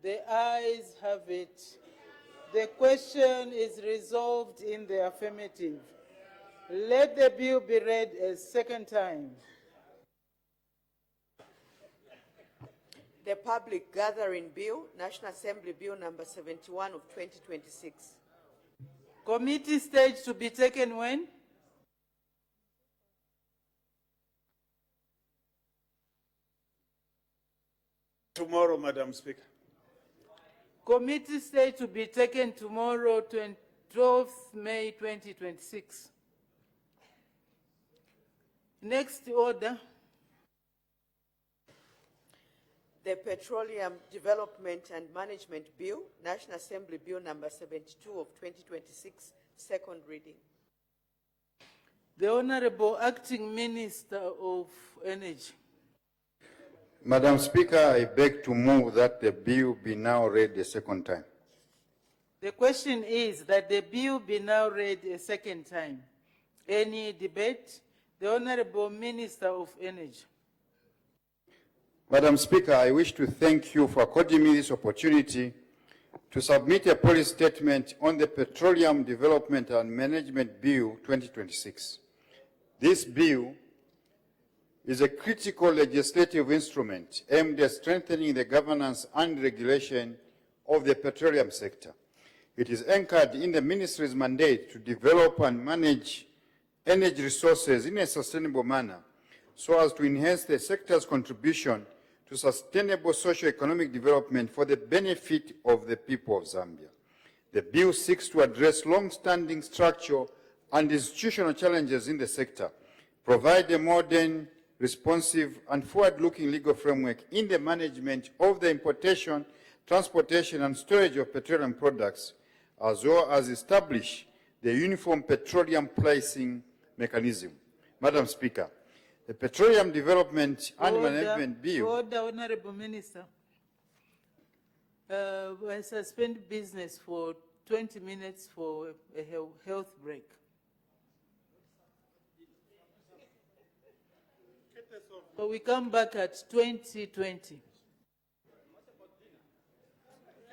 The ayes have it. The question is resolved in the affirmative. Let the bill be read a second time. The Public Gathering Bill, National Assembly Bill number 71 of 2026. Committee stage to be taken when? Tomorrow, Madam Speaker. Committee stage to be taken tomorrow, 12th May 2026. Next order. The Petroleum Development and Management Bill, National Assembly Bill number 72 of 2026, second reading. The Honorable Acting Minister of Energy. Madam Speaker, I beg to move that the bill be now read a second time. The question is that the bill be now read a second time. Any debate? The Honorable Minister of Energy. Madam Speaker, I wish to thank you for according me this opportunity to submit a policy statement on the Petroleum Development and Management Bill 2026. This bill is a critical legislative instrument aimed at strengthening the governance and regulation of the petroleum sector. It is anchored in the Ministry's mandate to develop and manage energy resources in a sustainable manner so as to enhance the sector's contribution to sustainable socio-economic development for the benefit of the people of Zambia. The bill seeks to address long-standing structural and institutional challenges in the sector, provide a modern, responsive, and forward-looking legal framework in the management of the importation, transportation, and storage of petroleum products, as well as establish the uniform petroleum pricing mechanism. Madam Speaker, the Petroleum Development and Management Bill. Order, Honorable Minister. I suspend business for 20 minutes for a health break. So we come back at 2020.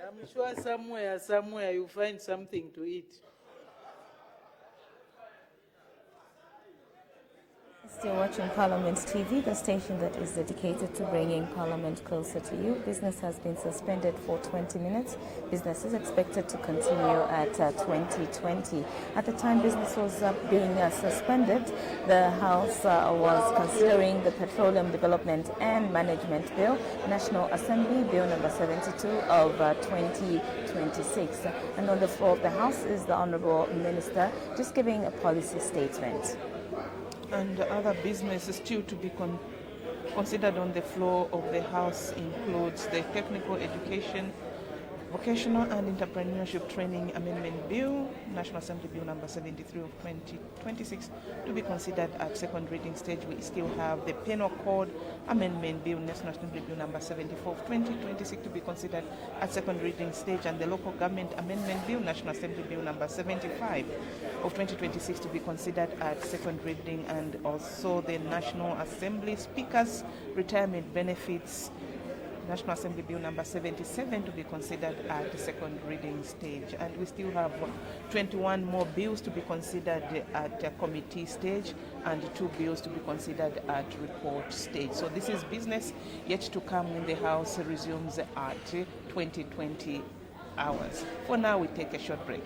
I'm sure somewhere you find something to eat. Still watching Parliament TV, the station that is dedicated to bringing Parliament closer to you. Business has been suspended for 20 minutes. Business is expected to continue at 2020. At the time business was being suspended, the House was considering the Petroleum Development and Management Bill, National Assembly Bill number 72 of 2026. And on the floor of the House is the Honourable Minister just giving a policy statement. And other business still to be considered on the floor of the House includes the Technical Education, Vocational and Entrepreneurship Training Amendment Bill, National Assembly Bill number 73 of 2026, to be considered at second reading stage. We still have the Penal Code Amendment Bill, National Assembly Bill number 74 of 2026, to be considered at second reading stage, and the Local Government Amendment Bill, National Assembly Bill number 75 of 2026, to be considered at second reading, and also the National Assembly Speaker's Retirement Benefits, National Assembly Bill number 77, to be considered at the second reading stage. And we still have 21 more bills to be considered at a committee stage and 2 bills to be considered at report stage. So this is business yet to come when the House resumes at 2020 hours. For now, we take a short break.